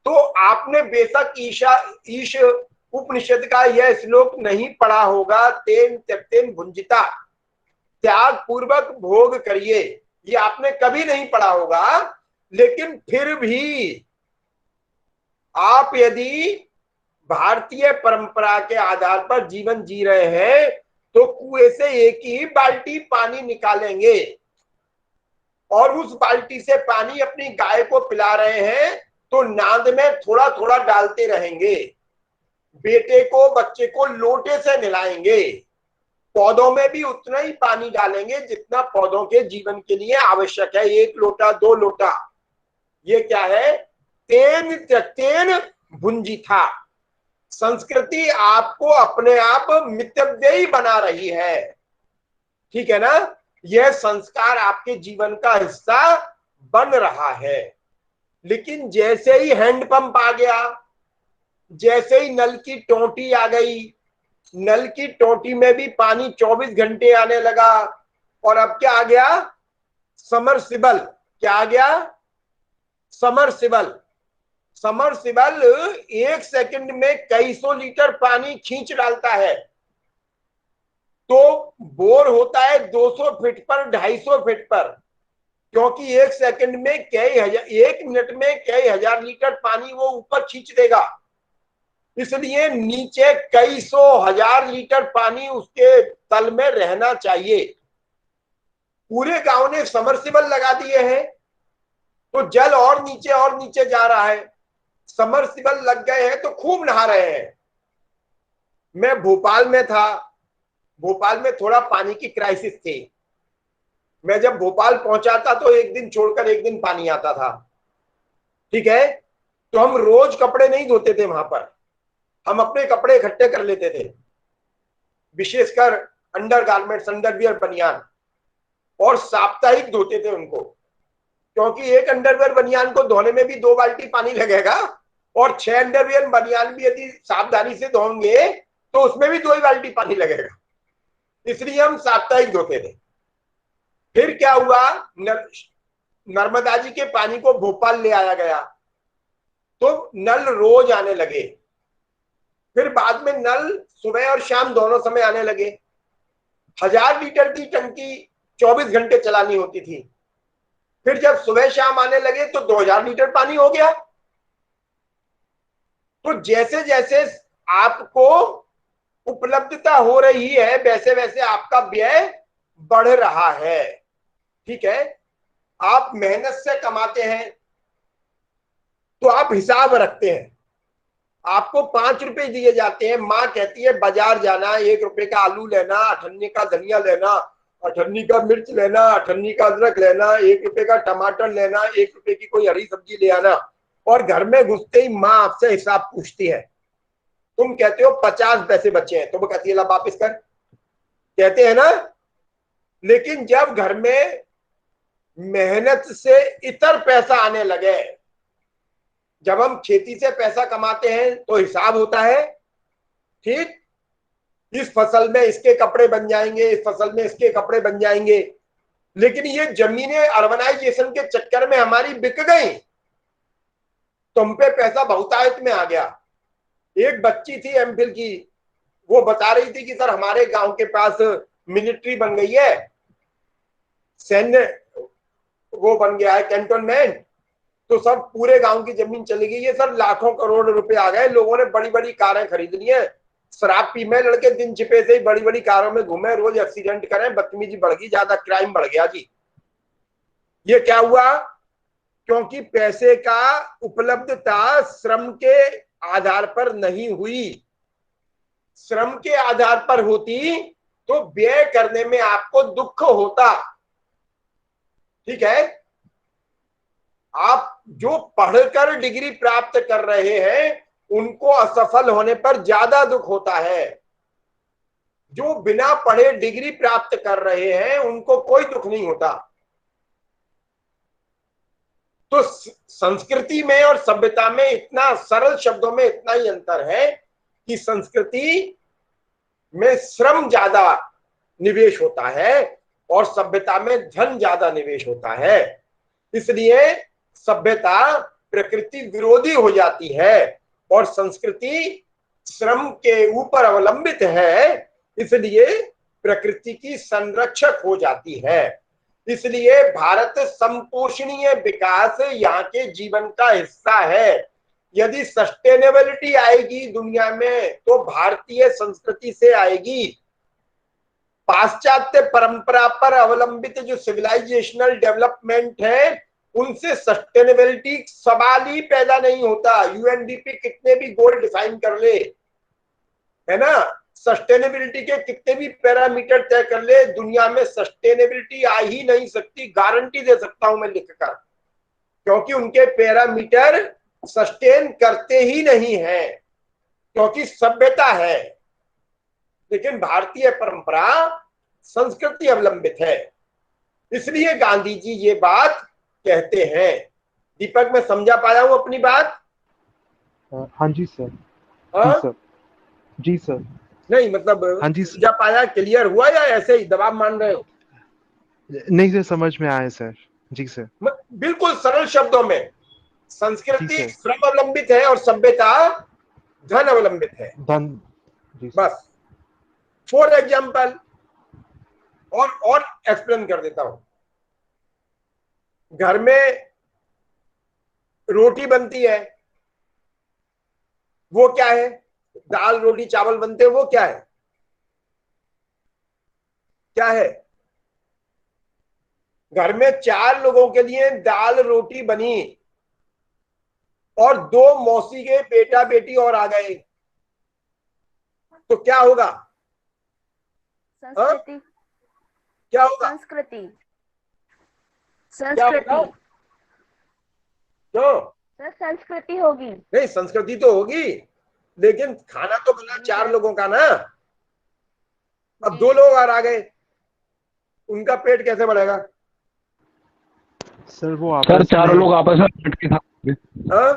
तो आपने बेशक ईश उपनिषद का यह श्लोक नहीं पढ़ा होगा, तेन त्यक्तेन भुंजिता, त्याग पूर्वक भोग करिए, ये आपने कभी नहीं पढ़ा होगा। लेकिन फिर भी आप यदि भारतीय परंपरा के आधार पर जीवन जी रहे हैं तो कुएं से एक ही बाल्टी पानी निकालेंगे और उस बाल्टी से पानी अपनी गाय को पिला रहे हैं तो नाद में थोड़ा थोड़ा डालते रहेंगे। बेटे को, बच्चे को लोटे से नहलाएंगे। पौधों में भी उतना ही पानी डालेंगे जितना पौधों के जीवन के लिए आवश्यक है, 1 लोटा 2 लोटा। ये क्या है? तेन त्यक्तेन भुंजिता, संस्कृति आपको अपने आप मितव्ययी बना रही है, ठीक है ना। यह संस्कार आपके जीवन का हिस्सा बन रहा है। लेकिन जैसे ही हैंडपंप आ गया, जैसे ही नल की टोटी आ गई, नल की टोटी में भी पानी 24 घंटे आने लगा, और अब क्या आ गया, समरसिबल। क्या आ गया, समरसिबल। समरसिबल 1 सेकंड में कई सौ लीटर पानी खींच डालता है। तो बोर होता है 200 फीट पर, 250 फीट पर, क्योंकि 1 सेकंड में कई हजार, 1 मिनट में कई हजार लीटर पानी वो ऊपर खींच देगा। इसलिए नीचे कई सौ हजार लीटर पानी उसके तल में रहना चाहिए। पूरे गांव ने समरसिबल लगा दिए हैं, तो जल और नीचे जा रहा है। समरसिबल लग गए हैं तो खूब नहा रहे हैं। मैं भोपाल में था, भोपाल में थोड़ा पानी की क्राइसिस थी। मैं जब भोपाल पहुंचा था तो एक दिन छोड़कर एक दिन पानी आता था, ठीक है। तो हम रोज कपड़े नहीं धोते थे वहां पर, हम अपने कपड़े इकट्ठे कर लेते थे, विशेषकर अंडर गारमेंट्स, अंडरवियर, बनियान, और साप्ताहिक धोते थे उनको, क्योंकि एक अंडरवियर बनियान को धोने में भी 2 बाल्टी पानी लगेगा, और 6 अंडरवियर बनियान भी यदि सावधानी से धोएंगे तो उसमें भी 2 ही बाल्टी पानी लगेगा। इसलिए हम साप्ताहिक धोते थे। फिर क्या हुआ, नर्मदा जी के पानी को भोपाल ले आया गया, तो नल रोज आने लगे। फिर बाद में नल सुबह और शाम दोनों समय आने लगे। 1000 लीटर की टंकी 24 घंटे चलानी होती थी। फिर जब सुबह शाम आने लगे तो 2000 लीटर पानी हो गया। तो जैसे जैसे आपको उपलब्धता हो रही है, वैसे वैसे आपका व्यय बढ़ रहा है, ठीक है। आप मेहनत से कमाते हैं तो आप हिसाब रखते हैं। आपको 5 रुपए दिए जाते हैं, माँ कहती है बाजार जाना, 1 रुपए का आलू लेना, 98 का धनिया लेना, 98 का मिर्च लेना, 98 का अदरक लेना, 1 रुपए का टमाटर लेना, 1 रुपए की कोई हरी सब्जी ले आना। और घर में घुसते ही माँ आपसे हिसाब पूछती है। तुम कहते हो 50 पैसे बचे हैं, तो वो कहती है ला वापिस कर, कहते हैं ना। लेकिन जब घर में मेहनत से इतर पैसा आने लगे, जब हम खेती से पैसा कमाते हैं तो हिसाब होता है, ठीक। इस फसल में इसके कपड़े बन जाएंगे, इस फसल में इसके कपड़े बन जाएंगे। लेकिन ये जमीनें अर्बनाइजेशन के चक्कर में हमारी बिक गई, तुम पे पैसा बहुतायत में आ गया। एक बच्ची थी एमफिल की, वो बता रही थी कि सर हमारे गांव के पास मिलिट्री बन गई है, सैन्य वो बन गया है कैंटोनमेंट, तो सब पूरे गांव की जमीन चली गई है सर, लाखों करोड़ रुपए आ गए, लोगों ने बड़ी बड़ी कारें खरीद ली है, शराब पी में लड़के दिन छिपे से ही बड़ी बड़ी कारों में घूमे, रोज एक्सीडेंट करें, बदतमीजी बढ़ गई, ज्यादा क्राइम बढ़ गया जी। ये क्या हुआ, क्योंकि पैसे का उपलब्धता श्रम के आधार पर नहीं हुई। श्रम के आधार पर होती तो व्यय करने में आपको दुख होता, ठीक है। आप जो पढ़कर डिग्री प्राप्त कर रहे हैं उनको असफल होने पर ज्यादा दुख होता है। जो बिना पढ़े डिग्री प्राप्त कर रहे हैं उनको कोई दुख नहीं होता। तो संस्कृति में और सभ्यता में इतना सरल शब्दों में इतना ही अंतर है कि संस्कृति में श्रम ज्यादा निवेश होता है और सभ्यता में धन ज्यादा निवेश होता है। इसलिए सभ्यता प्रकृति विरोधी हो जाती है और संस्कृति श्रम के ऊपर अवलंबित है, इसलिए प्रकृति की संरक्षक हो जाती है। इसलिए भारत संपोषणीय विकास यहाँ के जीवन का हिस्सा है। यदि सस्टेनेबिलिटी आएगी दुनिया में तो भारतीय संस्कृति से आएगी। पाश्चात्य परंपरा पर अवलंबित जो सिविलाइजेशनल डेवलपमेंट है उनसे सस्टेनेबिलिटी सवाल ही पैदा नहीं होता। यूएनडीपी कितने भी गोल डिफाइन कर ले, है ना, सस्टेनेबिलिटी के कितने भी पैरामीटर तय कर ले, दुनिया में सस्टेनेबिलिटी आ ही नहीं सकती, गारंटी दे सकता हूं मैं लिखकर, क्योंकि उनके पैरामीटर सस्टेन करते ही नहीं है। क्योंकि सभ्यता है, लेकिन भारतीय परंपरा संस्कृति अवलंबित है। इसलिए गांधी जी ये बात कहते हैं। दीपक, मैं समझा पाया हूं अपनी बात? हाँ जी सर। हाँ? जी सर। जी सर। नहीं मतलब हाँ जी सर। समझा पाया, क्लियर हुआ, या ऐसे ही दबाव मान रहे हो? नहीं सर, समझ में आया सर। जी सर। बिल्कुल सरल शब्दों में, जी संस्कृति सर। श्रम अवलंबित है और सभ्यता धन अवलंबित है। धन। जी सर। बस फॉर एग्जाम्पल, और एक्सप्लेन कर देता हूं। घर में रोटी बनती है, वो क्या है? दाल रोटी चावल बनते हैं, वो क्या है? क्या है? घर में 4 लोगों के लिए दाल रोटी बनी और 2 मौसी के बेटा बेटी और आ गए, तो क्या होगा? संस्कृति। क्या होगा? संस्कृति। क्या होगा? संस्कृति। क्यों? सर संस्कृति होगी। नहीं, संस्कृति तो होगी, लेकिन खाना तो बना जी 4 सर। लोगों का ना। अब जी। 2 लोग और आ गए, उनका पेट कैसे बढ़ेगा? सर वो सर चारों लोग आपस में बांट के खा लेंगे। हाँ?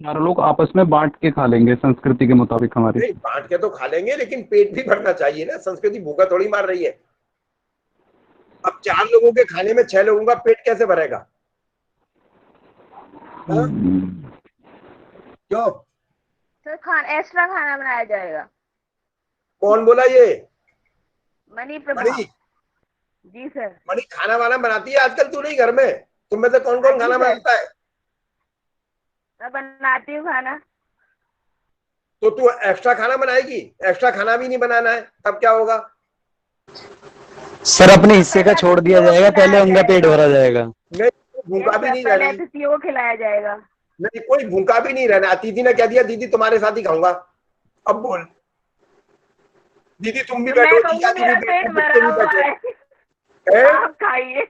चारों लोग आपस में बांट के खा लेंगे संस्कृति के मुताबिक हमारी। नहीं, बांट के तो खा लेंगे, लेकिन पेट भी भरना चाहिए ना। संस्कृति भूखा थोड़ी मार रही है। अब 4 लोगों के खाने में 6 लोगों का पेट कैसे भरेगा? हाँ? क्यों? सर एक्स्ट्रा खाना बनाया जाएगा। कौन बोला ये? मनी प्रभा। मणि? जी सर। मणि खाना वाना बनाती है आजकल? तू नहीं घर में? तुम में से कौन कौन हाँ जी खाना सर। बनाता है? मैं बनाती हूँ खाना। तो तू एक्स्ट्रा खाना बनाएगी? एक्स्ट्रा खाना भी नहीं बनाना है, तब क्या होगा? सर अपने हिस्से का छोड़ दिया जाएगा, पहले उनका पेट भरा जाएगा। नहीं, भूखा भी नहीं पहले रहना। अतिथियों को खिलाया जाएगा। नहीं, कोई भूखा भी नहीं रहना। दीदी ने कह दिया दीदी तुम्हारे साथ ही खाऊंगा, अब बोल दीदी तुम भी तो मैं बैठो, कहूँगी जीजा जी भी मेरा बैठो, पेट बच्चे भरा भी हुआ है, बैठो। आप खाइए।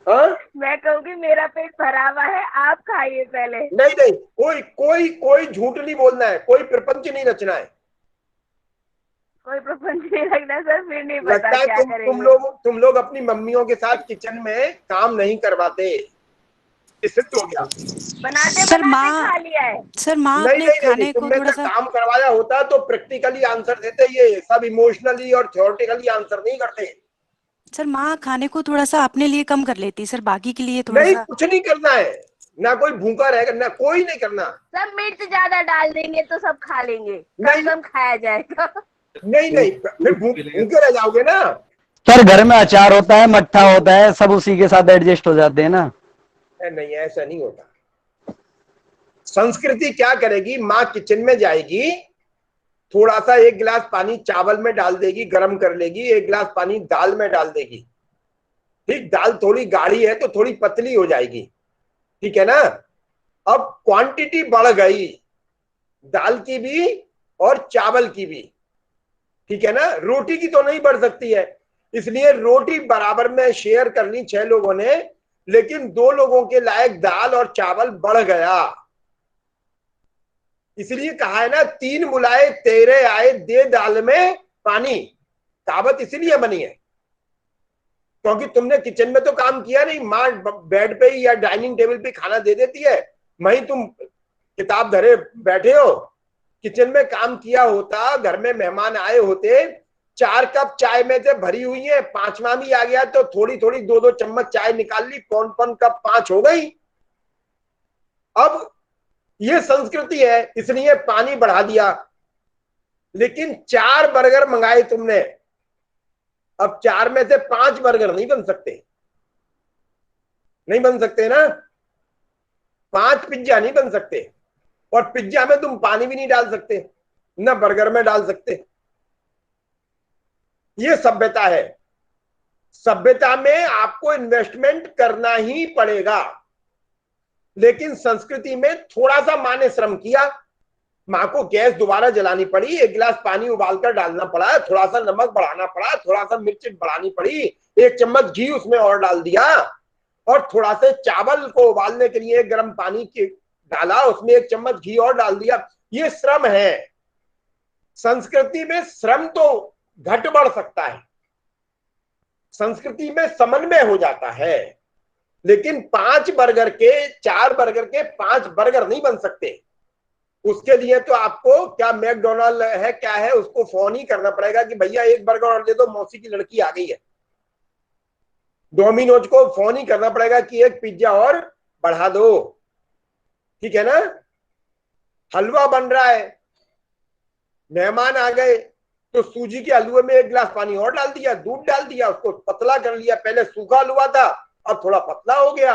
हाँ? मैं कहूँगी मेरा पेट भरा हुआ है, आप खाइए पहले। नहीं नहीं, कोई कोई कोई झूठ नहीं बोलना है, कोई प्रपंच नहीं रचना है। कोई प्रपंच नहीं रखना सर, फिर नहीं लगता पता है क्या करेंगे। तुम लोग अपनी मम्मियों के साथ किचन में काम नहीं करवाते, ये सिद्ध हो गया। बनाते सर बनाते माँ खा लिया है। सर माँ नहीं अपने नहीं नहीं, खाने तुम को में थोड़ा से सा काम करवाया होता तो प्रैक्टिकली आंसर देते, ये सब इमोशनली और थ्योरेटिकली आंसर नहीं करते। सर माँ खाने को थोड़ा सा अपने लिए कम कर लेती सर, बाकी के लिए थोड़ा नहीं, सा। कुछ नहीं करना है, ना कोई भूखा रहेगा, ना कोई नहीं करना। सब मिर्च ज्यादा डाल देंगे तो सब खा लेंगे, नहीं। कम कम खाया जाएगा। नहीं नहीं, फिर भूखे रह जाओगे ना। सर घर में अचार होता है, मट्ठा होता है, सब उसी के साथ एडजस्ट हो जाते हैं ना। नहीं, ऐसा नहीं होता। संस्कृति क्या करेगी? माँ किचन में जाएगी, थोड़ा सा 1 गिलास पानी चावल में डाल देगी, गर्म कर लेगी, 1 गिलास पानी दाल में डाल देगी। ठीक, दाल थोड़ी गाढ़ी है तो थोड़ी पतली हो जाएगी, ठीक है ना? अब क्वांटिटी बढ़ गई, दाल की भी और चावल की भी, ठीक है ना? रोटी की तो नहीं बढ़ सकती है, इसलिए रोटी बराबर में शेयर कर ली 6 लोगों ने, लेकिन 2 लोगों के लायक दाल और चावल बढ़ गया। इसलिए कहा है ना, 3 बुलाए तेरे आए, दे दाल में पानी। कहावत इसलिए बनी है क्योंकि तुमने किचन में तो काम किया नहीं। माँ बेड पे ही या डाइनिंग टेबल पे खाना दे देती है, वहीं तुम किताब धरे बैठे हो। किचन में काम किया होता, घर में मेहमान आए होते, 4 कप चाय में से भरी हुई है, 5वां भी आ गया तो थोड़ी थोड़ी 2-2 चम्मच चाय निकाल ली, पौन कप 5 हो गई। अब ये संस्कृति है, इसलिए पानी बढ़ा दिया। लेकिन 4 बर्गर मंगाए तुमने, अब 4 में से 5 बर्गर नहीं बन सकते, नहीं बन सकते ना। 5 पिज्जा नहीं बन सकते, और पिज्जा में तुम पानी भी नहीं डाल सकते, ना बर्गर में डाल सकते। ये सभ्यता है। सभ्यता में आपको इन्वेस्टमेंट करना ही पड़ेगा, लेकिन संस्कृति में थोड़ा सा माँ ने श्रम किया, माँ को गैस दोबारा जलानी पड़ी, 1 गिलास पानी उबालकर डालना पड़ा, थोड़ा सा नमक बढ़ाना पड़ा, थोड़ा सा मिर्च बढ़ानी पड़ी, 1 चम्मच घी उसमें और डाल दिया, और थोड़ा से चावल को उबालने के लिए गर्म पानी के डाला, उसमें 1 चम्मच घी और डाल दिया। ये श्रम है। संस्कृति में श्रम तो घट बढ़ सकता है, संस्कृति में समन्वय हो जाता है, लेकिन 5 बर्गर के 4 बर्गर के 5 बर्गर नहीं बन सकते। उसके लिए तो आपको क्या मैकडोनाल्ड है क्या है, उसको फोन ही करना पड़ेगा कि भैया 1 बर्गर और दे दो, मौसी की लड़की आ गई है। डोमिनोज को फोन ही करना पड़ेगा कि 1 पिज्जा और बढ़ा दो, ठीक है ना। हलवा बन रहा है, मेहमान आ गए तो सूजी के हलवे में 1 गिलास पानी और डाल दिया, दूध डाल दिया, उसको पतला कर लिया। पहले सूखा हलवा था, अब थोड़ा पतला हो गया।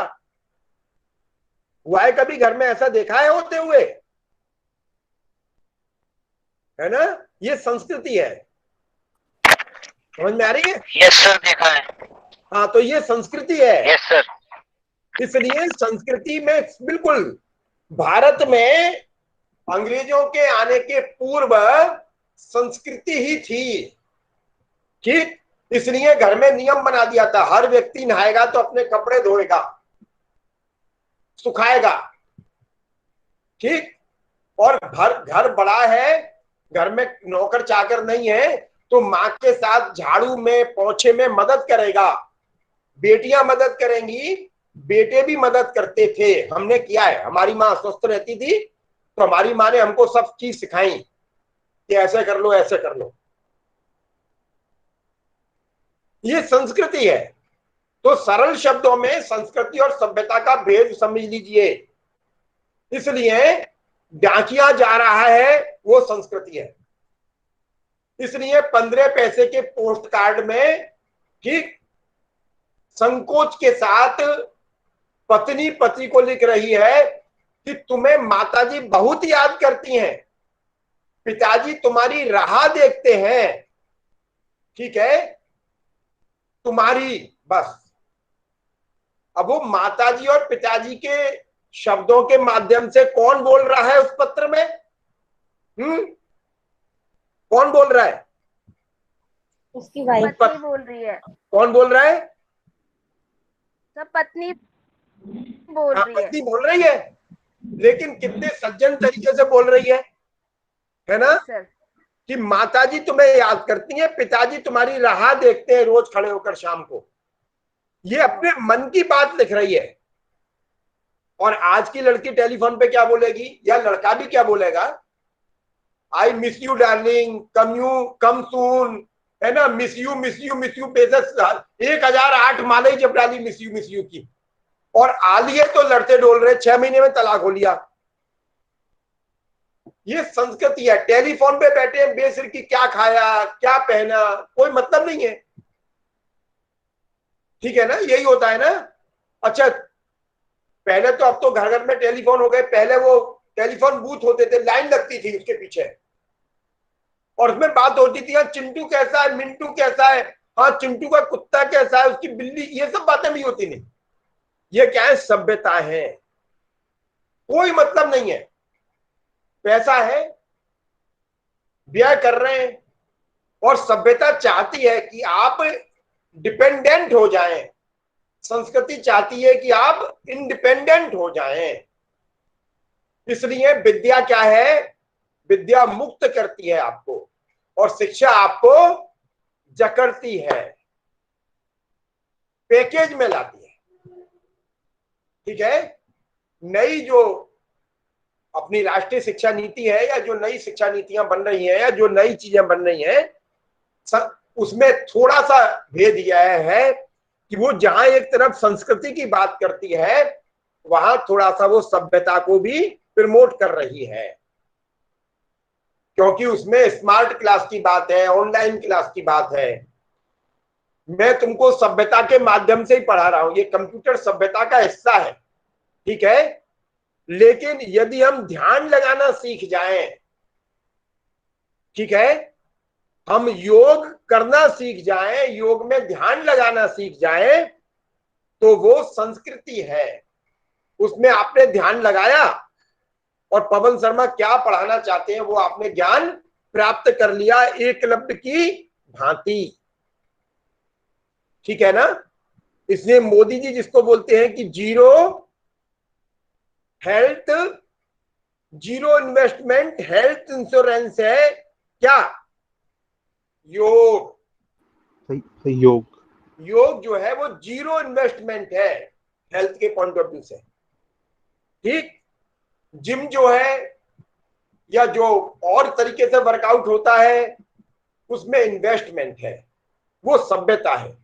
हुआ है कभी घर में ऐसा देखा है होते हुए? है ना, ये संस्कृति है। समझ में आ रही है? यस सर, देखा है। हाँ, तो ये संस्कृति है। Yes sir. इसलिए संस्कृति में बिल्कुल, भारत में अंग्रेजों के आने के पूर्व संस्कृति ही थी, ठीक। इसलिए घर में नियम बना दिया था, हर व्यक्ति नहाएगा तो अपने कपड़े धोएगा, सुखाएगा, ठीक। और घर बड़ा है, घर में नौकर चाकर नहीं है, तो माँ के साथ झाड़ू में पोछे में मदद करेगा। बेटियां मदद करेंगी, बेटे भी मदद करते थे, हमने किया है। हमारी माँ स्वस्थ रहती थी तो हमारी माँ ने हमको सब चीज सिखाई कि ऐसे कर लो, ऐसे कर लो। ये संस्कृति है। तो सरल शब्दों में संस्कृति और सभ्यता का भेद समझ लीजिए। इसलिए डाकिया जा रहा है वो संस्कृति है। इसलिए 15 पैसे के पोस्ट कार्ड में, ठीक, संकोच के साथ पत्नी पति को लिख रही है कि तुम्हें माताजी बहुत याद करती हैं, पिताजी तुम्हारी राह देखते हैं, ठीक है, तुम्हारी बस। अब वो माताजी और पिताजी के शब्दों के माध्यम से कौन बोल रहा है उस पत्र में? कौन बोल रहा है? उसकी वाइफ पत्नी बोल रही है। कौन बोल रहा है? सब पत्नी बोल रही है। पत्नी बोल रही है, लेकिन कितने सज्जन तरीके से बोल रही है ना, सर कि माताजी तुम्हें याद करती हैं, पिताजी तुम्हारी राह देखते हैं रोज खड़े होकर शाम को। ये अपने मन की बात लिख रही है। और आज की लड़की टेलीफोन पे क्या बोलेगी, या लड़का भी क्या बोलेगा? आई मिस यू डार्लिंग, कम सून, है ना, miss you miss you miss you. 1008 माले जब डाली मिस यू की, और आलिए तो लड़ते डोल रहे, 6 महीने में तलाक हो लिया। ये संस्कृति है। टेलीफोन पे बैठे बेसिर की क्या खाया क्या पहना, कोई मतलब नहीं है, ठीक है ना, यही होता है ना। अच्छा, पहले तो, अब तो घर घर में टेलीफोन हो गए, पहले वो टेलीफोन बूथ होते थे, लाइन लगती थी उसके पीछे, और उसमें बात होती थी, हाँ चिंटू कैसा है, मिंटू कैसा है, हाँ चिंटू का कुत्ता कैसा है, उसकी बिल्ली, ये सब बातें भी होती नहीं। ये क्या है? सभ्यता है, कोई मतलब नहीं है। पैसा है, व्यय कर रहे हैं, और सभ्यता चाहती है कि आप डिपेंडेंट हो जाएं, संस्कृति चाहती है कि आप इंडिपेंडेंट हो जाएं। इसलिए विद्या क्या है? विद्या मुक्त करती है आपको, और शिक्षा आपको जकड़ती है, पैकेज में लाती है, ठीक है। नई जो अपनी राष्ट्रीय शिक्षा नीति है, या जो नई शिक्षा नीतियां बन रही हैं, या जो नई चीजें बन रही हैं, उसमें थोड़ा सा भेद यह है कि वो जहां एक तरफ संस्कृति की बात करती है, वहां थोड़ा सा वो सभ्यता को भी प्रमोट कर रही है, क्योंकि उसमें स्मार्ट क्लास की बात है, ऑनलाइन क्लास की बात है। मैं तुमको सभ्यता के माध्यम से ही पढ़ा रहा हूं, ये कंप्यूटर सभ्यता का हिस्सा है, ठीक है। लेकिन यदि हम ध्यान लगाना सीख जाएं, ठीक है, हम योग करना सीख जाएं, योग में ध्यान लगाना सीख जाएं, तो वो संस्कृति है। उसमें आपने ध्यान लगाया, और पवन शर्मा क्या पढ़ाना चाहते हैं वो आपने ज्ञान प्राप्त कर लिया, एकलव्य की भांति, ठीक है ना। इसलिए मोदी जी जिसको बोलते हैं कि zero health zero investment health insurance है क्या? योग। सही, योग। योग जो है वो जीरो इन्वेस्टमेंट है हेल्थ के पॉइंट ऑफ व्यू से। ठीक। जिम जो है या जो और तरीके से वर्कआउट होता है उसमें इन्वेस्टमेंट है, वो सभ्यता है।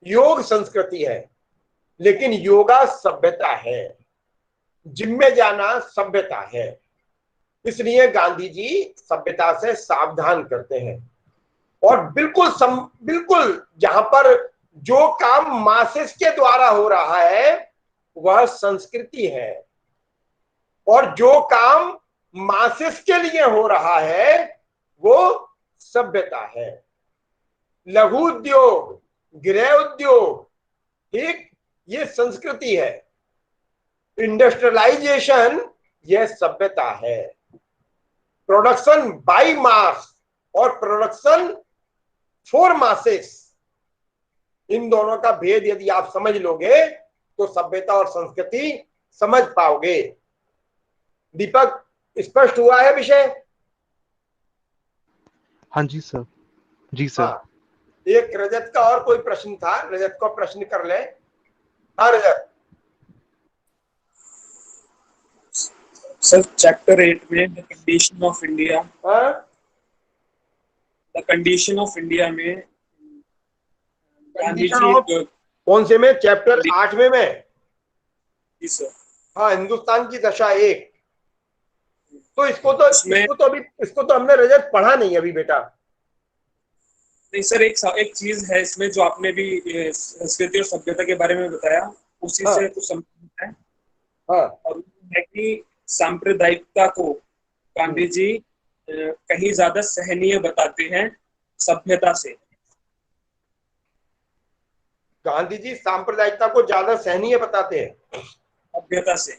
योग संस्कृति है, लेकिन योगा सभ्यता है। जिम में जाना सभ्यता है। इसलिए गांधी जी सभ्यता से सावधान करते हैं। और बिल्कुल जहां पर जो काम मासेस के द्वारा हो रहा है वह संस्कृति है, और जो काम मासेस के लिए हो रहा है वो सभ्यता है। लघु उद्योग, गृह उद्योग, ठीक, ये संस्कृति है। इंडस्ट्रियलाइजेशन यह सभ्यता है। प्रोडक्शन बाय मास और प्रोडक्शन फॉर मासेस, इन दोनों का भेद यदि आप समझ लोगे तो सभ्यता और संस्कृति समझ पाओगे। दीपक, स्पष्ट हुआ है विषय? हाँ जी सर, जी सर। हाँ, एक रजत का और कोई प्रश्न था, रजत को प्रश्न कर ले। हाँ रजत। सर चैप्टर 8 में द कंडीशन ऑफ इंडिया, हाँ, द कंडीशन ऑफ इंडिया में गांधी कंडीशन जी ऑफ कौन से में? चैप्टर 8 में? जी सर। हाँ, हिंदुस्तान की दशा 1। तो इसको तो हमने रजत पढ़ा नहीं अभी बेटा। नहीं सर, एक चीज है इसमें जो आपने भी संस्कृति और सभ्यता के बारे में बताया, उसी हाँ, से कुछ समझना है। हाँ, और वो है कि सांप्रदायिकता को गांधी जी कहीं ज्यादा सहनीय बताते हैं सभ्यता से। गांधी जी सांप्रदायिकता को ज्यादा सहनीय बताते हैं सभ्यता से।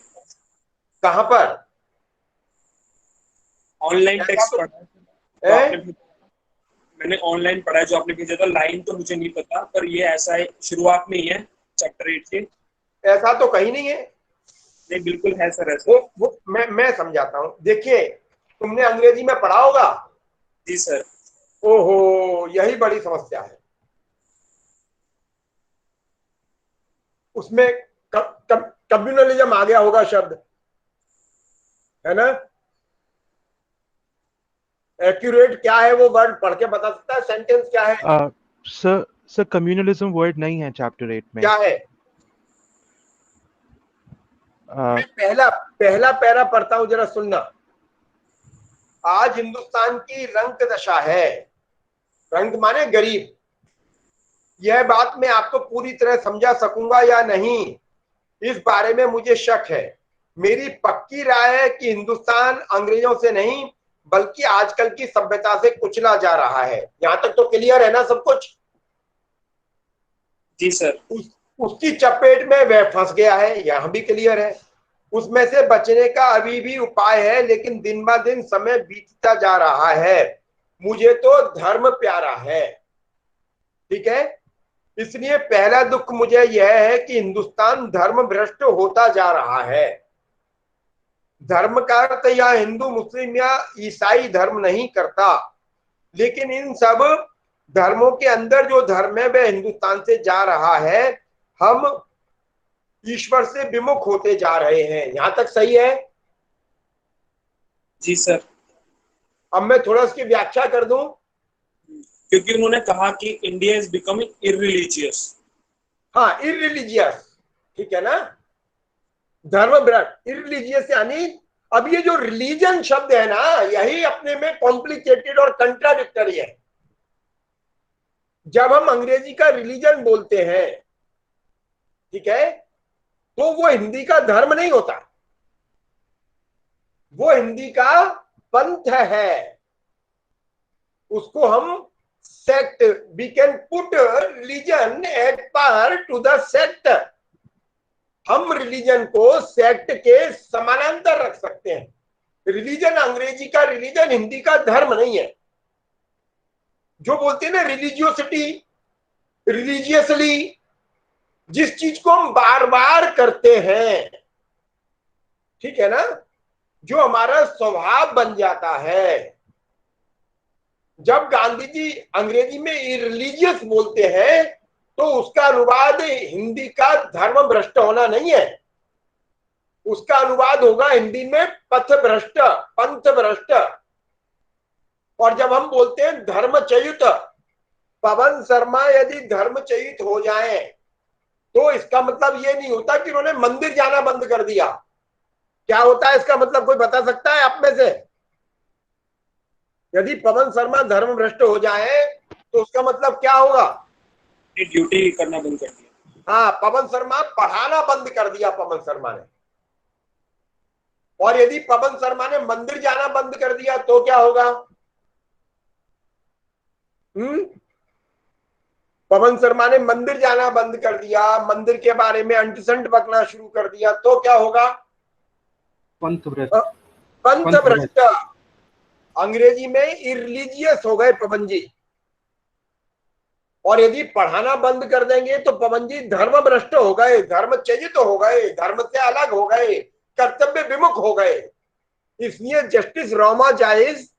कहां पर? ऑनलाइन टेक्स्ट पढ़ा जो है? आपने भेजा, मैंने ऑनलाइन पढ़ा है जो आपने भेजा था। लाइन तो मुझे नहीं पता, पर ये ऐसा है, शुरुआत में ही है चैप्टर 8 के। ऐसा तो कहीं नहीं है। नहीं बिल्कुल है सर ऐसा। वो मैं समझाता हूँ। देखिए, तुमने अंग्रेजी में पढ़ा होगा। जी सर। ओहो, यही बड़ी समस्या है। उसमें कम्युनलिज्म आ गया होगा शब्द, है ना? एक्यूरेट क्या है वो वर्ड पढ़ के बता सकता है? सेंटेंस क्या है? सर कम्युनलिज्म वर्ड नहीं है चैप्टर 8 में। क्या है? मैं पहला पैरा पढ़ता हूं, जरा सुनना। आज हिंदुस्तान की रंक दशा है। रंक माने गरीब। यह बात मैं आपको पूरी तरह समझा सकूंगा या नहीं, इस बारे में मुझे शक है। मेरी पक्की राय है कि हिंदुस्तान अंग्रेजों से नहीं बल्कि आजकल की सभ्यता से कुचला जा रहा है। यहां तक तो क्लियर है ना सब कुछ? जी सर। उसकी चपेट में वह फंस गया है, यहां भी क्लियर है। उसमें से बचने का अभी भी उपाय है, लेकिन दिन ब दिन समय बीतता जा रहा है। मुझे तो धर्म प्यारा है, ठीक है? इसलिए पहला दुख मुझे यह है कि हिंदुस्तान धर्म भ्रष्ट होता जा रहा है। धर्म का अर्थ या हिंदू, मुस्लिम या ईसाई धर्म नहीं करता, लेकिन इन सब धर्मों के अंदर जो धर्म है वह हिंदुस्तान से जा रहा है। हम ईश्वर से विमुख होते जा रहे हैं। यहां तक सही है? जी सर। अब मैं थोड़ा इसकी व्याख्या कर दूं, क्योंकि उन्होंने कहा कि इंडिया इज बिकमिंग इररिलीजियस। हाँ, इररिलीजियस, ठीक है ना? धर्म भ्रष्ट, इररिलीजियस यानी, अब ये जो रिलीजन शब्द है ना, यही अपने में कॉम्प्लिकेटेड और कंट्राडिक्टरी है। जब हम अंग्रेजी का रिलीजन बोलते हैं, ठीक है, तो वो हिंदी का धर्म नहीं होता, वो हिंदी का पंथ है। उसको हम sect, we can put religion at par to the sect. हम रिलीजन को सेक्ट के समानांतर रख सकते हैं। रिलीजन, अंग्रेजी का रिलीजन हिंदी का धर्म नहीं है। जो बोलते हैं ना रिलीजियोसिटी, रिलीजियसली, जिस चीज को हम बार बार करते हैं, ठीक है ना, जो हमारा स्वभाव बन जाता है। जब गांधी जी अंग्रेजी में इरिलीजियस बोलते हैं तो उसका अनुवाद हिंदी का धर्म भ्रष्ट होना नहीं है, उसका अनुवाद होगा हिंदी में पथ भ्रष्ट, पंथ भ्रष्ट। और जब हम बोलते हैं धर्मच्युत, पवन शर्मा यदि धर्मच्युत हो जाएं तो इसका मतलब ये नहीं होता कि उन्होंने मंदिर जाना बंद कर दिया। क्या होता है इसका मतलब, कोई बता सकता है आप में से? यदि पवन शर्मा धर्म भ्रष्ट हो जाए तो उसका मतलब क्या होगा? ड्यूटी करना बंद कर दिया। हाँ, पवन शर्मा पढ़ाना बंद कर दिया पवन शर्मा ने। और यदि पवन शर्मा ने मंदिर जाना बंद कर दिया तो क्या होगा? पवन शर्मा ने मंदिर जाना बंद कर दिया, मंदिर के बारे में अंटसंट बकना शुरू कर दिया तो क्या होगा? पंथ भ्रष्ट। पंथ भ्रष्ट। अंग्रेजी में इरिलीजियस हो गए पवन जी। और यदि पढ़ाना बंद कर देंगे तो पवन जी धर्म भ्रष्ट हो गए, धर्मच्युत हो गए, धर्म से अलग हो गए, कर्तव्य विमुख हो गए। इसलिए जस्टिस रोमा जायज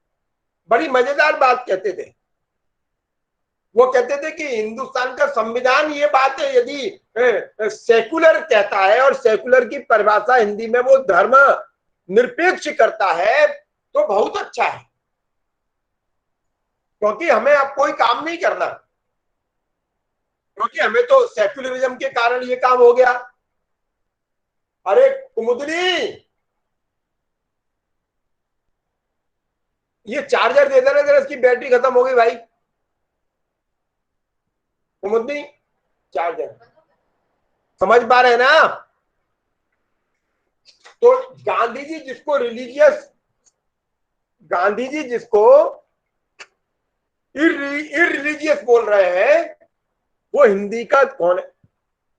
बड़ी मजेदार बात कहते थे। वो कहते थे कि हिंदुस्तान का संविधान ये बात है, यदि सेकुलर कहता है और सेकुलर की परिभाषा हिंदी में वो धर्म निरपेक्ष करता है तो बहुत अच्छा है, क्योंकि हमें अब कोई काम नहीं करना, क्योंकि हमें तो सेकुलरिज्म के कारण ये काम हो गया। अरे कुमुदनी, ये चार्जर दे देना जरा, इसकी बैटरी खत्म हो गई भाई। कुमुदनी, चार्जर समझ पा रहे हैं ना? तो गांधी जी जिसको रिलीजियस, गांधी जी जिसको इरिलीजियस बोल रहे हैं वो हिंदी का कौन है?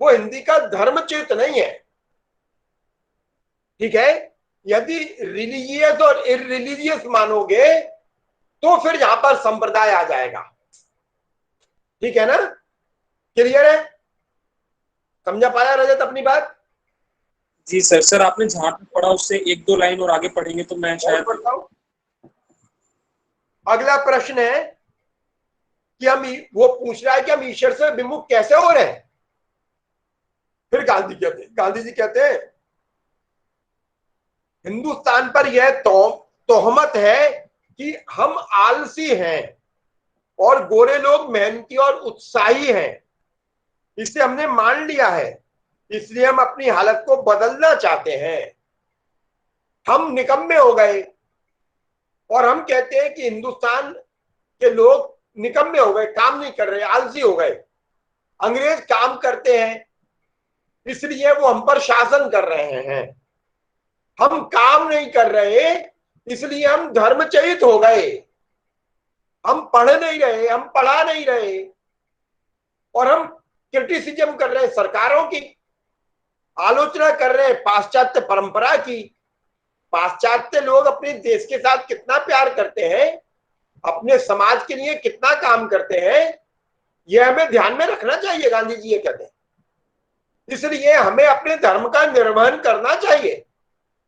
वो हिंदी का धर्मच्युत नहीं है, ठीक है? यदि रिलीजियस और इरिलीजियस मानोगे तो फिर यहां पर संप्रदाय आ जाएगा, ठीक है ना? क्लियर है? समझा पाया रजत अपनी बात? जी सर। सर आपने जहां तक पढ़ा उससे एक दो लाइन और आगे पढ़ेंगे तो मैं शायद पढ़ता हूं। अगला प्रश्न है कि हम, वो पूछ रहा है कि हम ईश्वर से विमुख कैसे हो रहे हैं। फिर गांधी जी कहते हैं हिंदुस्तान पर यह तोहमत है कि हम आलसी हैं और गोरे लोग मेहनती और उत्साही हैं, इसे हमने मान लिया है, इसलिए हम अपनी हालत को बदलना चाहते हैं। हम निकम्मे हो गए और हम कहते हैं कि हिंदुस्तान के लोग निकम्मे हो गए, काम नहीं कर रहे, आलसी हो गए। अंग्रेज काम करते हैं इसलिए वो हम पर शासन कर रहे हैं। हम काम नहीं कर रहे इसलिए हम धर्मच्युत हो गए। हम पढ़ नहीं रहे, हम पढ़ा नहीं रहे और हम क्रिटिसिज्म कर रहे हैं सरकारों की, आलोचना कर रहे हैं पाश्चात्य परंपरा की। पाश्चात्य लोग अपने देश के साथ कितना प्यार करते हैं, अपने समाज के लिए कितना काम करते हैं, यह हमें ध्यान में रखना चाहिए। गांधी जी ये कहते हैं, इसलिए हमें अपने धर्म का निर्वहन करना चाहिए,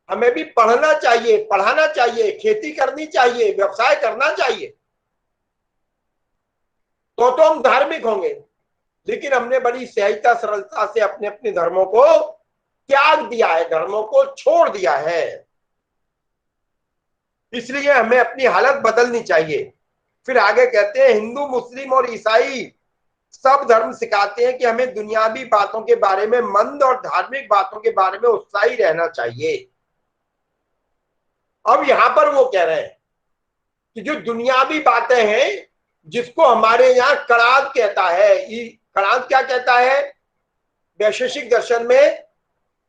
हमें भी पढ़ना चाहिए, पढ़ाना चाहिए, खेती करनी चाहिए, व्यवसाय करना चाहिए, तो हम धार्मिक होंगे। लेकिन हमने बड़ी सहजता सरलता से अपने अपने धर्मों को त्याग दिया है, धर्मों को छोड़ दिया है। इसलिए हमें अपनी हालत बदलनी चाहिए। फिर आगे कहते हैं हिंदू, मुस्लिम और ईसाई सब धर्म सिखाते हैं कि हमें दुनियावी बातों के बारे में मंद और धार्मिक बातों के बारे में उत्साही रहना चाहिए। अब यहां पर वो कह रहे हैं कि जो दुनियावी बातें हैं, जिसको हमारे यहाँ कणाद कहता है, कणाद क्या कहता है वैशेषिक दर्शन में?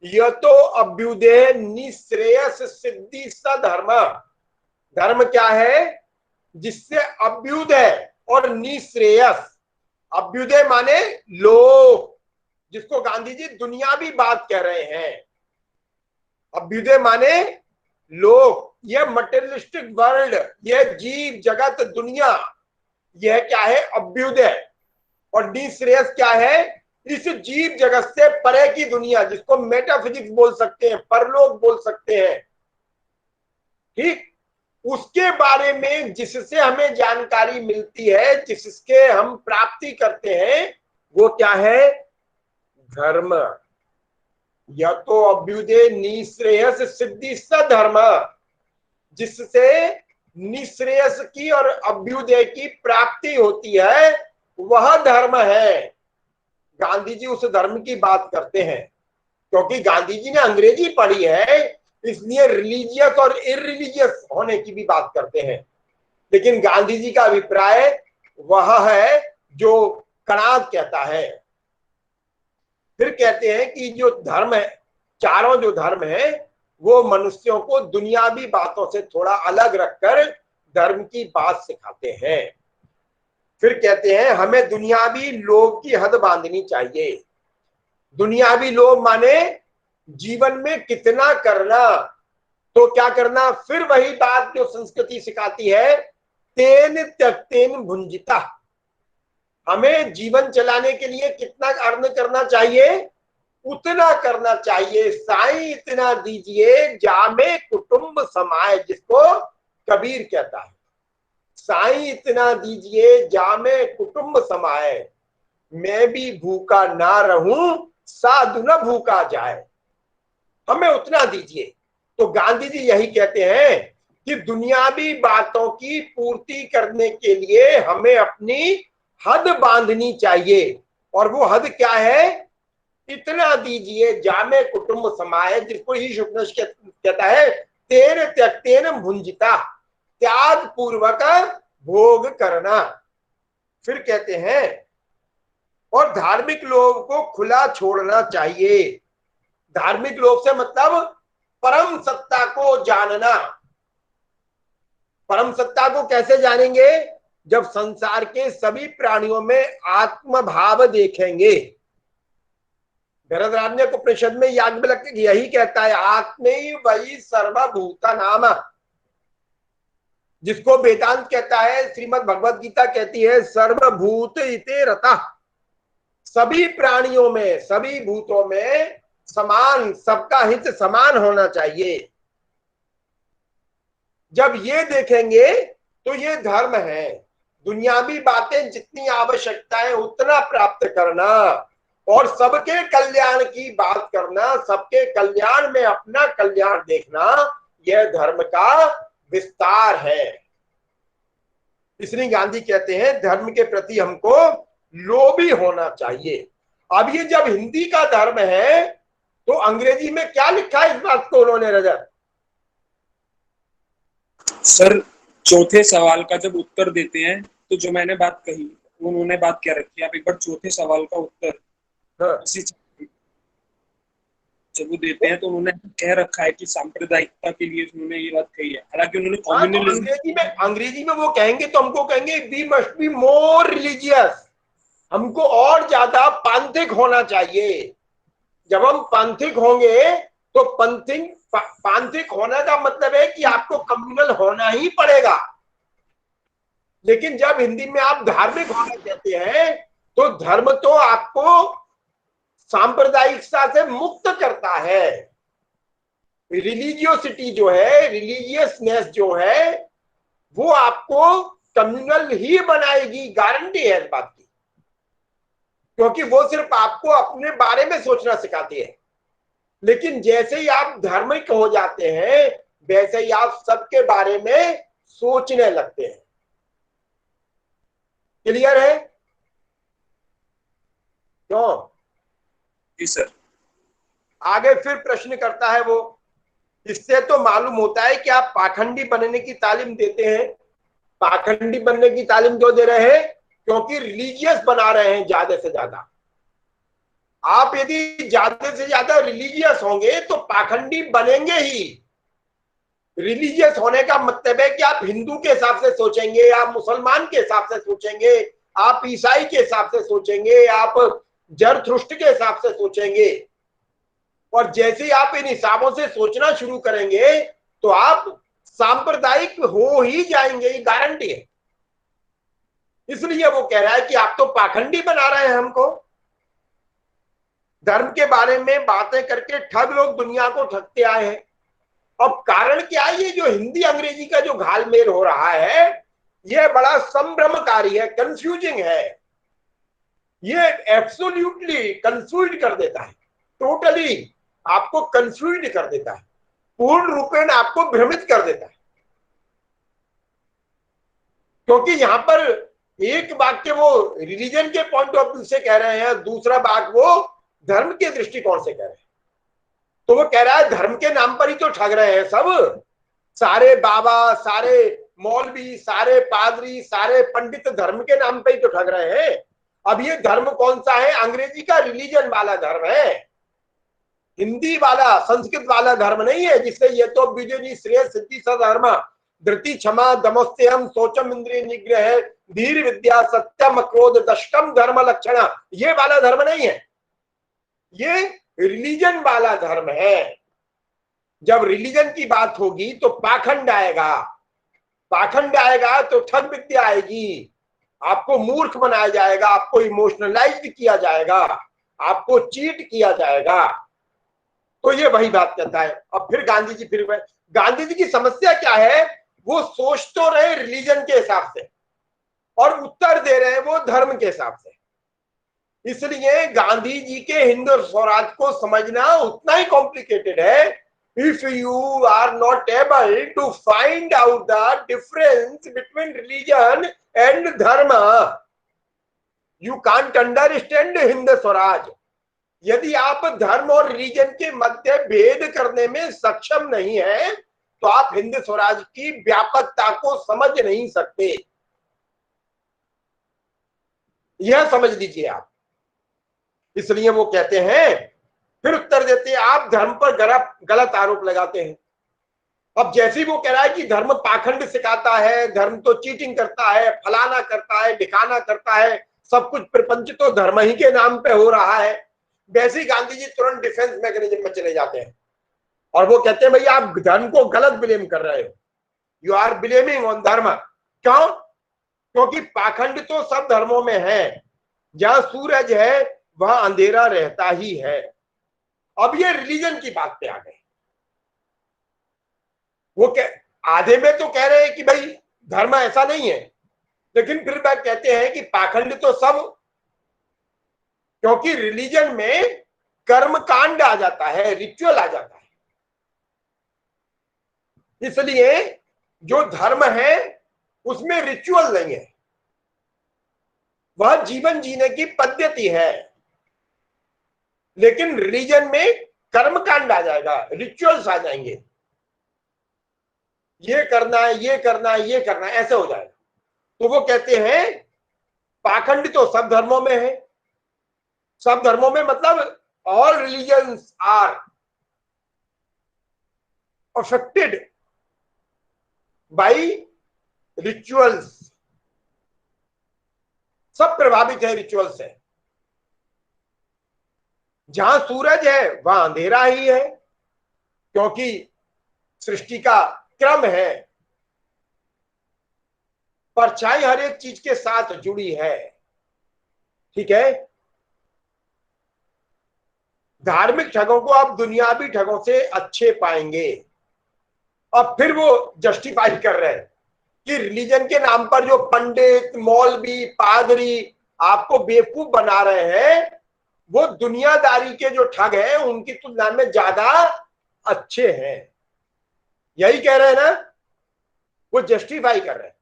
यह तो अभ्युदय निश्रेयस सिद्धि स धर्म। धर्म क्या है? जिससे अभ्युदय और निश्रेयस, अभ्युदय माने लोग, जिसको गांधी जी दुनियावी बात कह रहे हैं। अभ्युदय माने लोग, यह मटेरियलिस्टिक वर्ल्ड, यह जीव जगत दुनिया, यह क्या है? अभ्युदय। और निश्रेयस क्या है? इस जीव जगत से परे की दुनिया, जिसको मेटाफिजिक्स बोल सकते हैं, परलोक बोल सकते हैं, ठीक, उसके बारे में जिससे हमें जानकारी मिलती है, जिसके हम प्राप्ति करते हैं, वो क्या है? धर्म। या तो अभ्युदय निश्रेयस सिद्धि सधर्म, जिससे निश्रेयस की और अभ्युदय की प्राप्ति होती है, वह धर्म है। गांधी जी उस धर्म की बात करते हैं, क्योंकि गांधी जी ने अंग्रेजी पढ़ी है, इसलिए रिलीजियस और इररिलीजियस होने की भी बात करते हैं। लेकिन गांधी जी का अभिप्राय वह है जो कणाद कहता है। फिर कहते हैं कि जो धर्म है, चारों जो धर्म है, वो मनुष्यों को दुनियावी बातों से थोड़ा अलग रखकर धर्म की बात सिखाते हैं। फिर कहते हैं हमें दुनियावी लोभ की हद बांधनी चाहिए। दुनियावी लोभ माने जीवन में कितना करना, तो क्या करना? फिर वही बात जो संस्कृति सिखाती है, तेन त्यक्तेन भुंजिता। हमें जीवन चलाने के लिए कितना अर्न करना चाहिए? उतना करना चाहिए। साईं इतना दीजिए जामे कुटुंब समाए, जिसको कबीर कहता है। साईं इतना दीजिए जामे कुटुंब समाए, मैं भी भूखा ना रहूं साधु न भूखा जाए। हमें उतना दीजिए। तो गांधी जी यही कहते हैं कि दुनियावी बातों की पूर्ति करने के लिए हमें अपनी हद बांधनी चाहिए। और वो हद क्या है? इतना दीजिए जामे कुटुंब समाए, जिसको ही उपनिषद कहता है तेन त्यक्तेन भुंजिता, त्याग पूर्वक भोग करना। फिर कहते हैं और धार्मिक लोभ को खुला छोड़ना चाहिए। धार्मिक लोभ से मतलब परम सत्ता को जानना। परम सत्ता को कैसे जानेंगे? जब संसार के सभी प्राणियों में आत्म भाव देखेंगे। बृहदारण्यक उपनिषद में याज्ञवल्क्य यही कहता है, आत्मैव वही सर्वभूता नाम, जिसको वेदांत कहता है, श्रीमद् भगवद गीता कहती है सर्वभूत इते रतः। सभी प्राणियों में, सभी भूतों में समान, सबका हित समान होना चाहिए। जब ये देखेंगे तो ये धर्म है। दुनियावी बातें जितनी आवश्यकता है उतना प्राप्त करना, और सबके कल्याण की बात करना, सबके कल्याण में अपना कल्याण देखना, यह धर्म का विस्तार है। इसलिए गांधी कहते हैं धर्म के प्रति हमको लोभी होना चाहिए। अब ये जब हिंदी का धर्म है तो अंग्रेजी में क्या लिखा है इस बात को उन्होंने? रजत सर, चौथे सवाल का जब उत्तर देते हैं तो जो मैंने बात कही, उन्होंने बात क्या रखी, आप एक बार चौथे सवाल का उत्तर इसी जब वो देते हैं तो उन्होंने कह रखा है कि सांप्रदायिकता के लिए उन्होंने ये बात कही है। हालांकि उन्होंने तो अंग्रेजी में वो कहेंगे तो हमको कहेंगे we must be more religious, हमको और ज्यादा पांथिक होना चाहिए। जब हम पांथिक होंगे तो पांथिक होने का मतलब है कि आपको कम्युनल होना ही पड़ेगा। लेकिन जब हिंदी में आप धार्मिक होना कहते हैं तो धर्म तो आपको सांप्रदायिकता से मुक्त करता है। रिलीजियोसिटी जो है, रिलीजियसनेस जो है, वो आपको कम्युनल ही बनाएगी, गारंटी है इस बात की। क्योंकि वो सिर्फ आपको अपने बारे में सोचना सिखाती है। लेकिन जैसे ही आप धार्मिक हो जाते हैं वैसे ही आप सबके बारे में सोचने लगते हैं। क्लियर है? क्यों? जी सर। आगे फिर प्रश्न करता है वो, इससे तो मालूम होता है कि आप पाखंडी बनने की तालीम देते हैं। पाखंडी बनने की तालीम क्यों दे रहे हैं? क्योंकि रिलीजियस बना रहे हैं ज्यादा से ज्यादा। आप यदि ज्यादा से ज्यादा रिलीजियस होंगे तो पाखंडी बनेंगे ही। रिलीजियस होने का मतलब है कि आप हिंदू के हिसाब से सोचेंगे, आप मुसलमान के हिसाब से सोचेंगे, आप ईसाई के हिसाब से सोचेंगे, आप जरथुस्ट्र के हिसाब से सोचेंगे। और जैसे ही आप इन हिसाबों से सोचना शुरू करेंगे तो आप सांप्रदायिक हो ही जाएंगे, ये गारंटी है। इसलिए वो कह रहा है कि आप तो पाखंडी बना रहे हैं हमको। धर्म के बारे में बातें करके ठग लोग दुनिया को ठगते आए हैं। अब कारण क्या है, ये जो हिंदी अंग्रेजी का जो घालमेल हो रहा है ये बड़ा संभ्रमकारी है, कंफ्यूजिंग है, ये एब्सोल्युटली कंफ्यूज कर देता है, टोटली आपको कंफ्यूज कर देता है, पूर्ण रूपेण आपको भ्रमित कर देता है। क्योंकि यहां पर एक वाक्य वो रिलीजन के पॉइंट ऑफ व्यू से कह रहे हैं, दूसरा वाक्य वो धर्म के दृष्टिकोण से कह रहे हैं। तो वो कह रहा है धर्म के नाम पर ही तो ठग रहे हैं सब, सारे बाबा, सारे मौलवी, सारे पादरी, सारे पंडित धर्म के नाम पे ही तो ठग रहे हैं। अब ये धर्म कौन सा है? अंग्रेजी का रिलीजन वाला धर्म है, हिंदी वाला, संस्कृत वाला धर्म नहीं है, जिससे ये तो बीजनी श्रेय सिद्धि सधर्म धृति क्षमा दमोस्त्यम शोचम इंद्रिय निग्रह धीर विद्या सत्यम क्रोध दशकम धर्म लक्षण, ये वाला धर्म नहीं है, ये रिलीजन वाला धर्म है। जब रिलीजन की बात होगी तो पाखंड आएगा, पाखंड आएगा तो ठग विद्या आएगी, आपको मूर्ख बनाया जाएगा, आपको इमोशनलाइज्ड किया जाएगा, आपको चीट किया जाएगा। तो ये वही बात कहता है। अब फिर गांधी जी की समस्या क्या है? वो सोच तो रहे रिलीजन के हिसाब से और उत्तर दे रहे हैं वो धर्म के हिसाब से। इसलिए गांधी जी के हिंदू स्वराज को समझना उतना ही कॉम्प्लिकेटेड है। If you are not able to find out the difference between religion and dharma, you can't understand Hind Swaraj. यदि आप धर्म और रिलीजन के मध्य भेद करने में सक्षम नहीं है तो आप हिंद स्वराज की व्यापकता को समझ नहीं सकते, यह समझ लीजिए आप। इसलिए वो कहते हैं, फिर उत्तर देते हैं, आप धर्म पर गलत आरोप लगाते हैं। अब जैसे ही वो कह रहा है कि धर्म पाखंड सिखाता है, धर्म तो चीटिंग करता है, फलाना करता है, ढिकाना करता है, सब कुछ प्रपंच तो धर्म ही के नाम पे हो रहा है, वैसे ही गांधी जी तुरंत डिफेंस मैकेनिज्म में चले जाते हैं और वो कहते हैं भैया आप धर्म को गलत ब्लेम कर रहे हो, यू आर ब्लेमिंग ऑन धर्म। क्यों? क्योंकि पाखंड तो सब धर्मों में है, जहां सूरज है वहां अंधेरा रहता ही है। अब ये रिलीजन की बात पे आ गए। वो आधे में तो कह रहे हैं कि भाई धर्म ऐसा नहीं है, लेकिन फिर बात कहते हैं कि पाखंड तो सब, क्योंकि रिलीजन में कर्म कांड आ जाता है, रिचुअल आ जाता है। इसलिए जो धर्म है उसमें रिचुअल नहीं है, वह जीवन जीने की पद्धति है। लेकिन रिलीजन में कर्म कांड आ जाएगा, रिचुअल्स आ जाएंगे, ये करना है, ये करना है, ये करना है, ऐसे हो जाएगा। तो वो कहते हैं पाखंड तो सब धर्मों में है, सब धर्मों में मतलब all religions are affected by rituals, सब प्रभावित है रिचुअल से। जहां सूरज है वहां अंधेरा ही है, क्योंकि सृष्टि का क्रम है, परछाई हर एक चीज के साथ जुड़ी है। ठीक है, धार्मिक ठगों को आप दुनियावी ठगों से अच्छे पाएंगे। अब फिर वो जस्टिफाई कर रहे हैं कि रिलीजन के नाम पर जो पंडित, मौलवी, पादरी आपको बेवकूफ बना रहे हैं, वो दुनियादारी के जो ठग हैं उनकी तुलना में ज्यादा अच्छे हैं। यही कह रहे हैं ना, वो जस्टिफाई कर रहे हैं।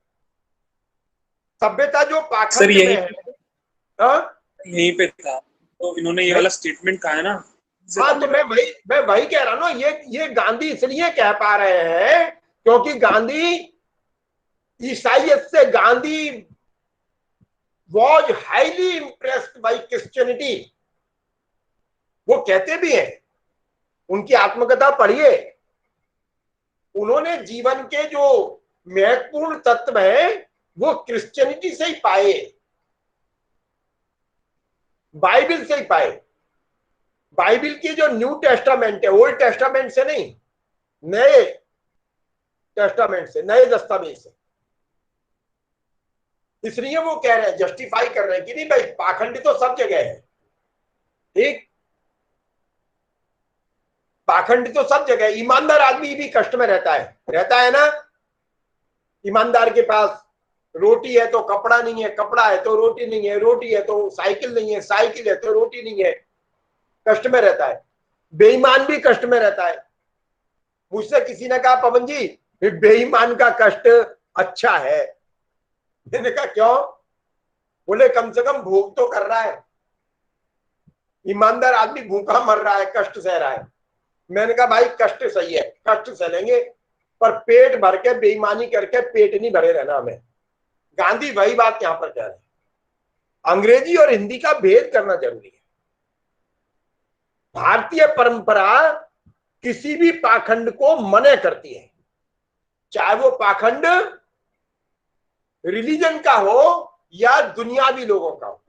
सभ्यता जो पाखंड में है, यहीं पे था तो इन्होंने ये वाला स्टेटमेंट कहा है ना। हाँ, तो मैं वही कह रहा हूं ना, ये गांधी इसलिए कह पा रहे हैं क्योंकि गांधी ईसाइयत से, Gandhi was highly impressed by Christianity. वो कहते भी हैं, उनकी आत्मकथा पढ़िए, उन्होंने जीवन के जो महत्वपूर्ण तत्व हैं वो क्रिश्चियनिटी से ही पाए, बाइबल से ही पाए। बाइबल की जो न्यू टेस्टामेंट है, ओल्ड टेस्टामेंट से नहीं, नए टेस्टामेंट से, नए दस्तावेज से। इसलिए वो कह रहे हैं, जस्टिफाई कर रहे हैं कि नहीं भाई पाखंड तो सब जगह है। ठीक, पाखंड तो सब जगह, ईमानदार आदमी भी कष्ट में रहता है ना। ईमानदार के पास रोटी है तो कपड़ा नहीं है, कपड़ा है तो रोटी नहीं है, रोटी है तो साइकिल नहीं है, साइकिल है तो रोटी नहीं है, कष्ट में रहता है। बेईमान भी कष्ट में रहता है। मुझसे किसी ने कहा पवन जी बेईमान का कष्ट अच्छा है। मैंने कहा क्यों? बोले कम से कम भूख तो कर रहा है, ईमानदार आदमी भूखा मर रहा है, कष्ट सह रहा है। मैंने कहा भाई कष्ट सही है, कष्ट सह पर पेट भर के बेईमानी करके पेट नहीं भरे रहना हमें। गांधी वही बात यहां पर कह रहे हैं, अंग्रेजी और हिंदी का भेद करना जरूरी है। भारतीय परंपरा किसी भी पाखंड को मना करती है, चाहे वो पाखंड रिलीजन का हो या दुनियावी लोगों का हो।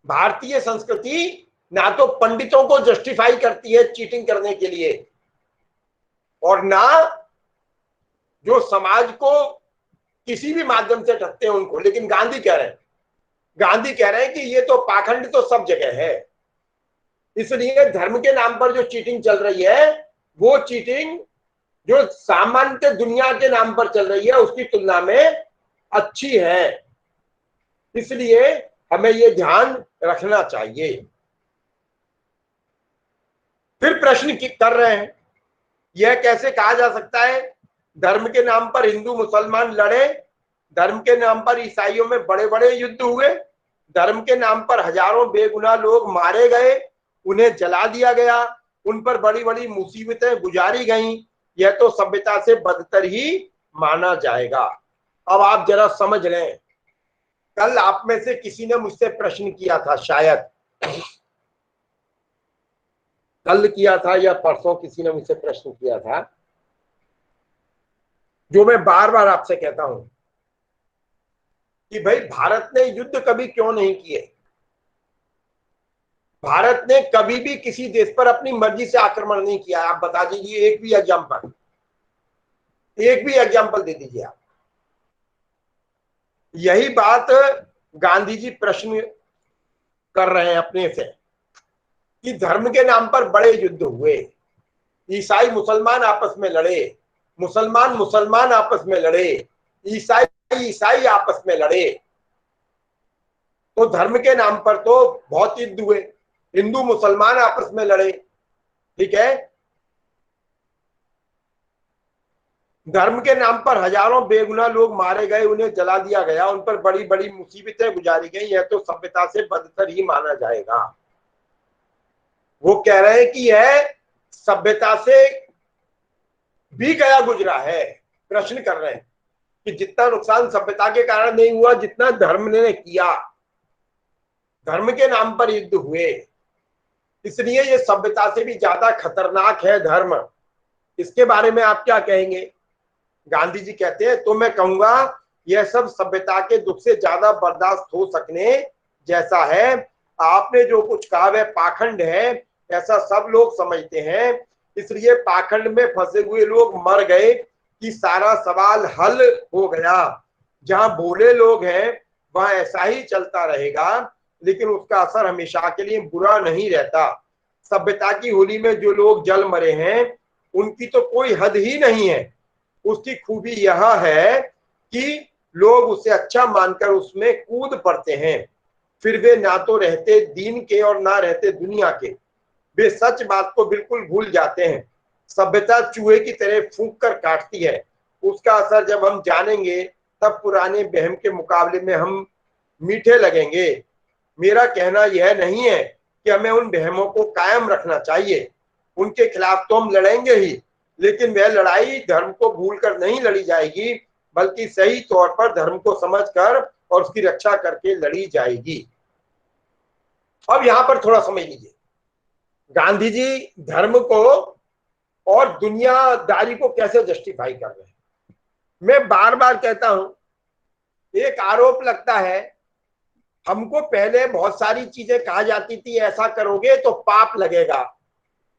भारतीय संस्कृति ना तो पंडितों को जस्टिफाई करती है चीटिंग करने के लिए, और ना जो समाज को किसी भी माध्यम से ठगते हैं उनको। लेकिन गांधी कह रहे हैं कि ये तो पाखंड तो सब जगह है, इसलिए धर्म के नाम पर जो चीटिंग चल रही है वो चीटिंग जो सामान्य दुनिया के नाम पर चल रही है उसकी तुलना में अच्छी है। इसलिए हमें ये ध्यान रखना चाहिए। फिर प्रश्न कर रहे हैं, यह कैसे कहा जा सकता है धर्म के नाम पर हिंदू मुसलमान लड़े, धर्म के नाम पर ईसाइयों में बड़े बड़े युद्ध हुए, धर्म के नाम पर हजारों बेगुनाह लोग मारे गए, उन्हें जला दिया गया, उन पर बड़ी बड़ी मुसीबतें गुजारी गईं, यह तो सभ्यता से बदतर ही माना जाएगा। अब आप जरा समझ लें, कल आप में से किसी ने मुझसे प्रश्न किया था, शायद कल किया था या परसों किसी ने मुझसे प्रश्न किया था, जो मैं बार बार आपसे कहता हूं कि भाई भारत ने युद्ध कभी क्यों नहीं किए। भारत ने कभी भी किसी देश पर अपनी मर्जी से आक्रमण नहीं किया। आप बता दीजिए एक भी एग्जाम्पल दे दीजिए आप। यही बात गांधी जी प्रश्न कर रहे हैं अपने से कि धर्म के नाम पर बड़े युद्ध हुए, ईसाई मुसलमान आपस में लड़े, मुसलमान आपस में लड़े, ईसाई आपस में लड़े, तो धर्म के नाम पर तो बहुत युद्ध हुए, हिंदू मुसलमान आपस में लड़े, ठीक है, धर्म के नाम पर हजारों बेगुनाह लोग मारे गए, उन्हें जला दिया गया, उन पर बड़ी बड़ी मुसीबतें गुजारी गई, यह तो सभ्यता से बदतर ही माना जाएगा। वो कह रहे हैं कि यह सभ्यता से भी गया गुजरा है। प्रश्न कर रहे हैं कि जितना नुकसान सभ्यता के कारण नहीं हुआ जितना धर्म ने किया, धर्म के नाम पर युद्ध हुए, इसलिए ये सभ्यता से भी ज्यादा खतरनाक है धर्म। इसके बारे में आप क्या कहेंगे? गांधी जी कहते हैं तो मैं कहूंगा यह सब सभ्यता के दुख से ज्यादा बर्दाश्त हो सकने जैसा है। आपने जो कुछ कहा वह पाखंड है, ऐसा सब लोग समझते हैं, इसलिए पाखंड में फंसे हुए लोग मर गए कि सारा सवाल हल हो गया। जहां भोले लोग हैं वहां ऐसा ही चलता रहेगा, लेकिन उसका असर हमेशा के लिए बुरा नहीं रहता। सभ्यता की होली में जो लोग जल मरे हैं उनकी तो कोई हद ही नहीं है। उसकी खूबी यह है कि लोग उसे अच्छा मानकर उसमें कूद पड़ते हैं, फिर वे ना तो रहते दीन के और ना रहते दुनिया के, वे सच बात को बिल्कुल भूल जाते हैं। सभ्यता चूहे की तरह फूंक कर काटती है, उसका असर जब हम जानेंगे तब पुराने बहम के मुकाबले में हम मीठे लगेंगे। मेरा कहना यह नहीं है कि हमें उन बहमों को कायम रखना चाहिए, उनके खिलाफ तो हम लड़ेंगे ही, लेकिन वह लड़ाई धर्म को भूलकर नहीं लड़ी जाएगी, बल्कि सही तौर पर धर्म को समझकर और उसकी रक्षा करके लड़ी जाएगी। अब यहां पर थोड़ा समझ लीजिए, गांधी जी धर्म को और दुनियादारी को कैसे जस्टिफाई कर रहे हैं। मैं बार बार कहता हूं, एक आरोप लगता है हमको, पहले बहुत सारी चीजें कहा जाती थी, ऐसा करोगे तो पाप लगेगा,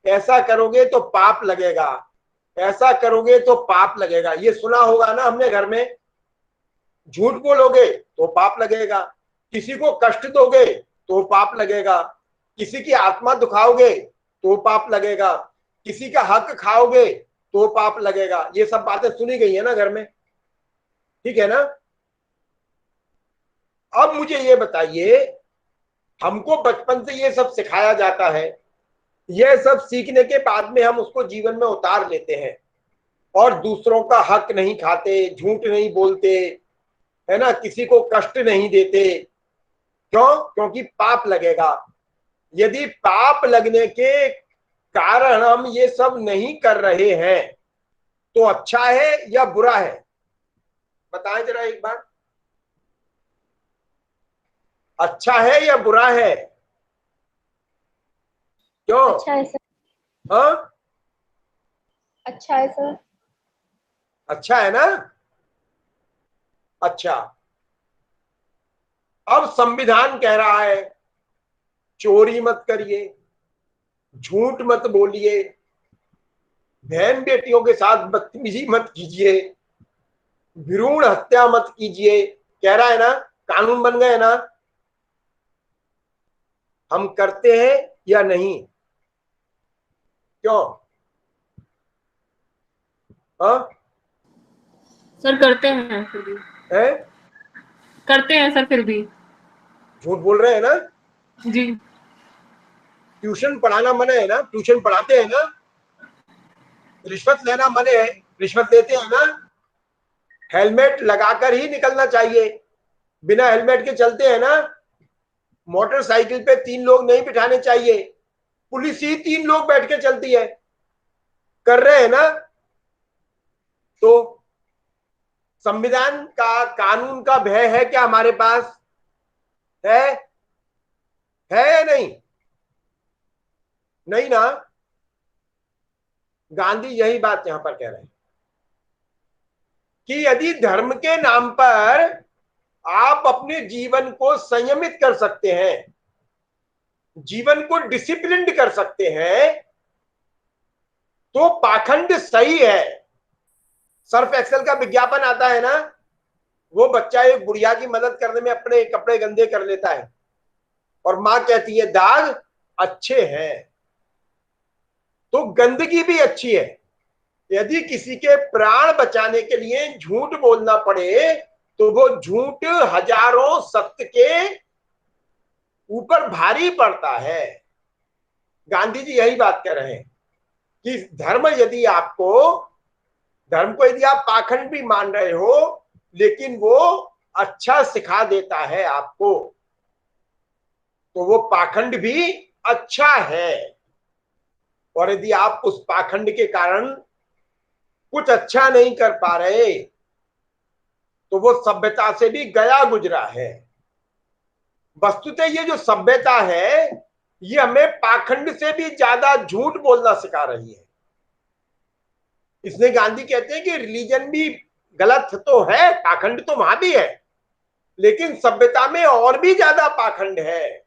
ऐसा करोगे तो पाप लगेगा, ऐसा करोगे तो पाप लगेगा। ये सुना होगा ना हमने घर में, झूठ बोलोगे तो पाप लगेगा, किसी को कष्ट दोगे तो पाप लगेगा, किसी की आत्मा दुखाओगे तो पाप लगेगा, किसी का हक खाओगे तो पाप लगेगा। ये सब बातें सुनी गई है ना घर में, ठीक है ना। अब मुझे ये बताइए, हमको बचपन से ये सब सिखाया जाता है, ये सब सीखने के बाद में हम उसको जीवन में उतार लेते हैं और दूसरों का हक नहीं खाते, झूठ नहीं बोलते, है ना, किसी को कष्ट नहीं देते। क्यों? क्योंकि पाप लगेगा। यदि पाप लगने के कारण हम ये सब नहीं कर रहे हैं तो अच्छा है या बुरा है? बताएं जरा एक बार, अच्छा है या बुरा है? क्यों? अच्छा है सर। हाँ, अच्छा है सर। अच्छा है ना। अच्छा, अब संविधान कह रहा है चोरी मत करिए, झूठ मत बोलिए, बहन बेटियों के साथ बदतमीजी मत कीजिए, भ्रूण हत्या मत कीजिए, कह रहा है ना, कानून बन गए ना। हम करते हैं या नहीं? क्यों? हाँ सर करते हैं फिर भी। है? करते हैं सर फिर भी। झूठ बोल रहे हैं ना। जी। ट्यूशन पढ़ाना मने है ना, ट्यूशन पढ़ाते हैं ना। रिश्वत लेना मने है, रिश्वत लेते हैं ना। हेलमेट लगाकर ही निकलना चाहिए, बिना हेलमेट के चलते हैं ना। मोटरसाइकिल पे 3 लोग नहीं बिठाने चाहिए, पुलिस ही 3 लोग बैठ के चलती है, कर रहे हैं ना। तो संविधान का, कानून का भय है क्या हमारे पास? है या नहीं? नहीं ना। गांधी यही बात यहां पर कह रहे हैं कि यदि धर्म के नाम पर आप अपने जीवन को संयमित कर सकते हैं, जीवन को डिसिप्लिन्ड कर सकते हैं, तो पाखंड सही है। सर्फ एक्सेल का विज्ञापन आता है ना, वो बच्चा एक बुढ़िया की मदद करने में अपने कपड़े गंदे कर लेता है और मां कहती है दाग अच्छे हैं। तो गंदगी भी अच्छी है। यदि किसी के प्राण बचाने के लिए झूठ बोलना पड़े तो वो झूठ हजारों सत्य के ऊपर भारी पड़ता है। गांधी जी यही बात कह रहे हैं कि धर्म यदि आप पाखंड भी मान रहे हो, लेकिन वो अच्छा सिखा देता है आपको, तो वो पाखंड भी अच्छा है। और यदि आप उस पाखंड के कारण कुछ अच्छा नहीं कर पा रहे तो वो सभ्यता से भी गया गुजरा है। वस्तुतः ये जो सभ्यता है ये हमें पाखंड से भी ज्यादा झूठ बोलना सिखा रही है। इसलिए गांधी कहते हैं कि रिलीजन भी गलत तो है, पाखंड तो वहां भी है, लेकिन सभ्यता में और भी ज्यादा पाखंड है।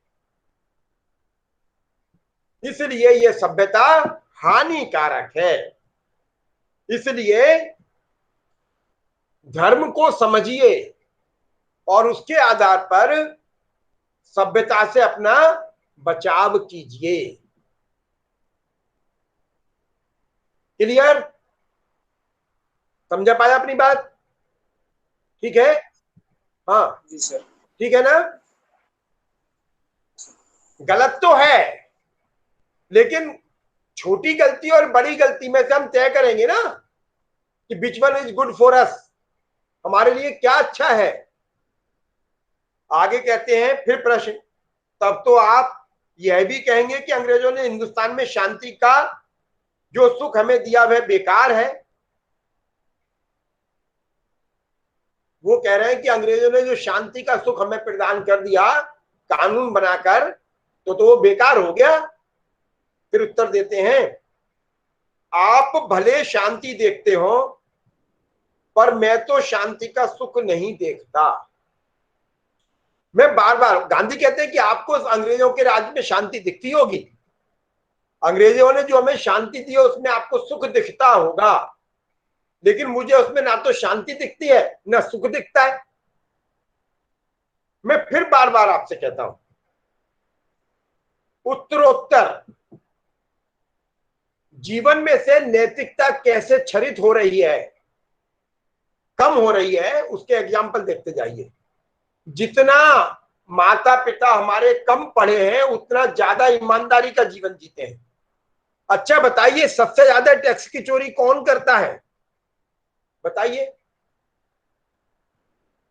इसलिए ये सभ्यता हानिकारक है। इसलिए धर्म को समझिए और उसके आधार पर सभ्यता से अपना बचाव कीजिए। क्लियर? समझा पाया अपनी बात? ठीक है। हाँ जी सर। ठीक है ना। गलत तो है, लेकिन छोटी गलती और बड़ी गलती में से हम तय करेंगे ना कि which one is good for us, हमारे लिए क्या अच्छा है। आगे कहते हैं फिर प्रश्न, तब तो आप यह भी कहेंगे कि अंग्रेजों ने हिंदुस्तान में शांति का जो सुख हमें दिया वह बेकार है। वो कह रहे हैं कि अंग्रेजों ने जो शांति का सुख हमें प्रदान कर दिया कानून बनाकर, तो वो बेकार हो गया। फिर उत्तर देते हैं, आप भले शांति देखते हो पर मैं तो शांति का सुख नहीं देखता। मैं बार बार, गांधी कहते हैं कि आपको अंग्रेजों के राज में शांति दिखती होगी, अंग्रेजों ने जो हमें शांति दी है उसमें आपको सुख दिखता होगा, लेकिन मुझे उसमें ना तो शांति दिखती है ना सुख दिखता है। मैं फिर बार बार आपसे कहता हूं, उत्तरोत्तर जीवन में से नैतिकता कैसे क्षरित हो रही है, कम हो रही है, उसके एग्जाम्पल देखते जाइए। जितना माता पिता हमारे कम पढ़े हैं उतना ज्यादा ईमानदारी का जीवन जीते हैं। अच्छा बताइए, सबसे ज्यादा टैक्स की चोरी कौन करता है? बताइए।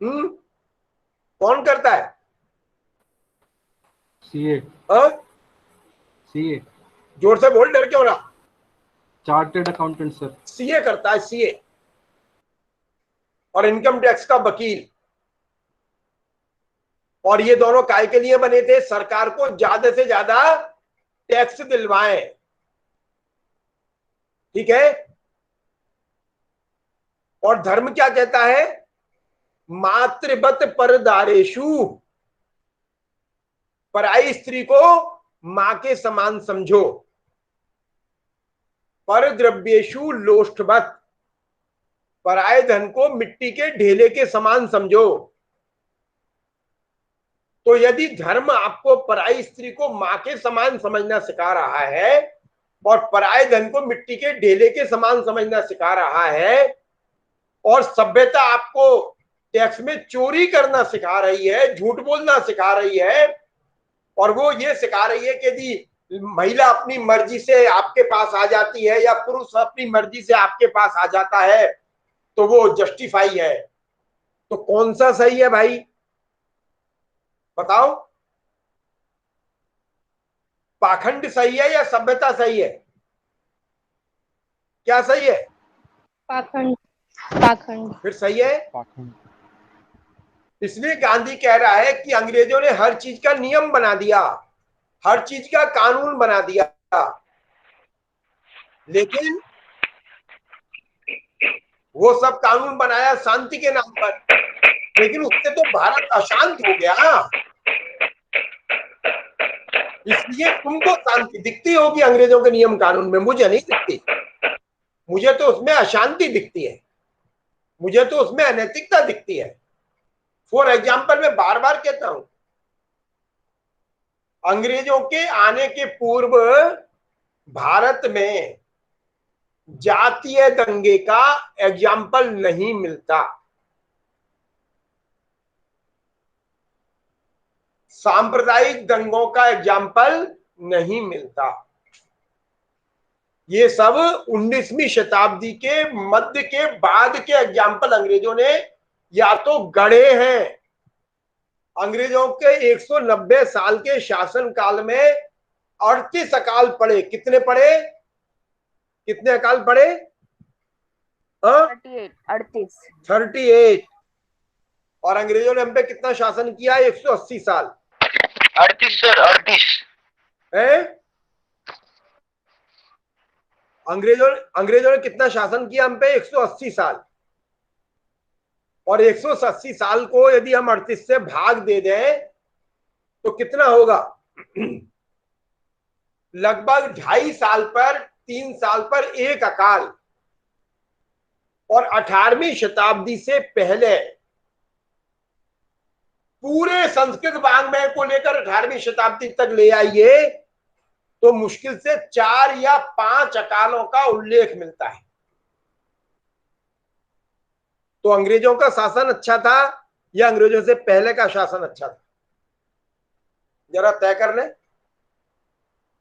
कौन करता है? सीए। हाँ? सीए। जोर से बोल, डर क्यों रहा? Chartered accountant sir. सीए करता है, सीए और इनकम टैक्स का वकील। और ये दोनों काय के लिए बने थे? सरकार को ज्यादा से ज्यादा टैक्स दिलवाएं, ठीक है। और धर्म क्या कहता है? मातृवत परदारेषु, पराई स्त्री को मां के समान समझो। परद्रव्येषु लोष्टवत, पराये धन को मिट्टी के ढेले के समान समझो। तो यदि धर्म आपको पराई स्त्री को मां के समान समझना सिखा रहा है और पराये धन को मिट्टी के ढेले के समान समझना सिखा रहा है, और सभ्यता आपको टैक्स में चोरी करना सिखा रही है, झूठ बोलना सिखा रही है, और वो ये सिखा रही है कि यदि महिला अपनी मर्जी से आपके पास आ जाती है या पुरुष अपनी मर्जी से आपके पास आ जाता है तो वो जस्टिफाई है, तो कौन सा सही है भाई? बताओ, पाखंड सही है या सभ्यता सही है? क्या सही है? पाखंड। पाखंड। फिर सही है। पाखंड। इसलिए गांधी कह रहा है कि अंग्रेजों ने हर चीज का नियम बना दिया, हर चीज का कानून बना दिया, लेकिन वो सब कानून बनाया शांति के नाम पर, लेकिन उससे तो भारत अशांत हो गया। इसलिए तुमको शांति दिखती होगी अंग्रेजों के नियम कानून में, मुझे नहीं दिखती। मुझे तो उसमें अशांति दिखती है, मुझे तो उसमें अनैतिकता दिखती है। फॉर एग्जाम्पल, मैं बार बार कहता हूं, अंग्रेजों के आने के पूर्व भारत में जातीय दंगे का एग्जाम्पल नहीं मिलता, सांप्रदायिक दंगों का एग्जाम्पल नहीं मिलता। ये सब 19वीं शताब्दी के मध्य के बाद के एग्जाम्पल अंग्रेजों ने या तो गढ़े हैं। अंग्रेजों के 190 साल के शासन काल में 38 अकाल पड़े। कितने पड़े? कितने अकाल पड़े? 38। 38। और अंग्रेजों ने हम पे कितना शासन किया? 180 साल। 38 सर, 38 है। अंग्रेजों ने कितना शासन किया हम पे? 180 साल। और 180 साल को यदि हम 38 से भाग दे दें तो कितना होगा? लगभग 2.5 साल पर, 3 साल पर एक अकाल। और 18वीं शताब्दी से पहले पूरे संस्कृत वाङ्मय को लेकर 18वीं शताब्दी तक ले आइए तो मुश्किल से 4 या 5 अकालों का उल्लेख मिलता है। तो अंग्रेजों का शासन अच्छा था या अंग्रेजों से पहले का शासन अच्छा था? जरा तय कर ले।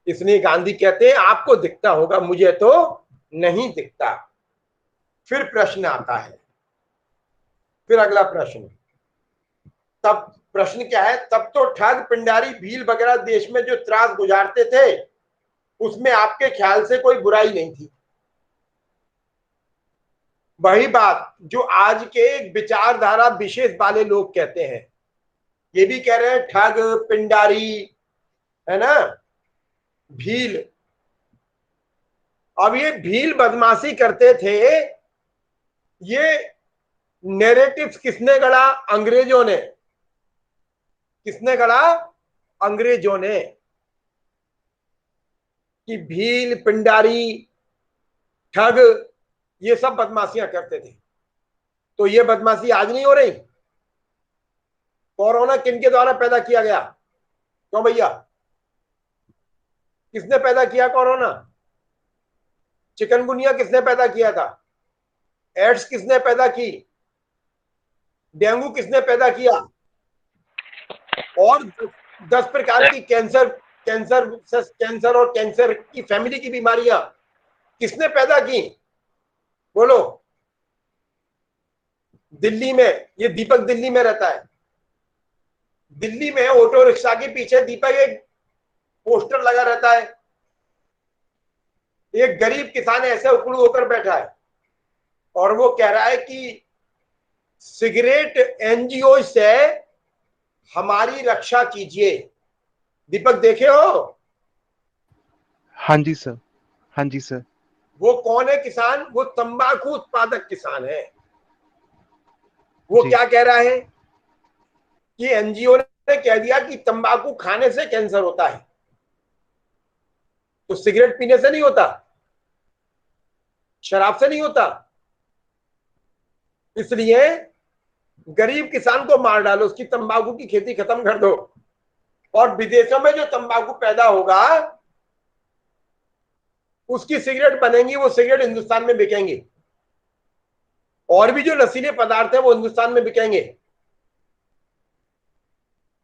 इसलिए गांधी कहते हैं आपको दिखता होगा, मुझे तो नहीं दिखता। फिर प्रश्न आता है, फिर अगला प्रश्न। तब प्रश्न क्या है? तब तो ठग, पिंडारी, भील वगैरह देश में जो त्रास गुजारते थे उसमें आपके ख्याल से कोई बुराई नहीं थी। वही बात जो आज के एक विचारधारा विशेष वाले लोग कहते हैं, ये भी कह रहे हैं ठग, पिंडारी, है ना, भील। अब ये भील बदमाशी करते थे, ये नैरेटिव्स किसने गढ़ा? अंग्रेजों ने। किसने गढ़ा? अंग्रेजों ने। कि भील, पिंडारी, ठग, ये सब बदमाशियां करते थे। तो ये बदमाशी आज नहीं हो रही? कोरोना किनके द्वारा पैदा किया गया? क्यों भैया, किसने पैदा किया कोरोना? चिकनगुनिया किसने पैदा किया था? एड्स किसने पैदा की? डेंगू किसने पैदा किया? और 10 प्रकार की कैंसर और कैंसर की फैमिली की बीमारियां किसने पैदा की? बोलो। दिल्ली में, ये दीपक दिल्ली में रहता है, दिल्ली में ऑटो रिक्शा के पीछे दीपक एक पोस्टर लगा रहता है। एक गरीब किसान ऐसे उकड़ू होकर बैठा है और वो कह रहा है कि सिगरेट एनजीओ से हमारी रक्षा कीजिए। दीपक देखे हो? हाँ जी सर, हाँ जी सर। वो कौन है किसान? वो तंबाकू उत्पादक किसान है। वो क्या कह रहा है कि एनजीओ ने कह दिया कि तंबाकू खाने से कैंसर होता है, तो सिगरेट पीने से नहीं होता, शराब से नहीं होता। इसलिए गरीब किसान को मार डालो, उसकी तंबाकू की खेती खत्म कर दो, और विदेशों में जो तंबाकू पैदा होगा उसकी सिगरेट बनेंगी, वो सिगरेट हिंदुस्तान में बिकेंगी, और भी जो नशीले पदार्थ है वो हिंदुस्तान में बिकेंगे।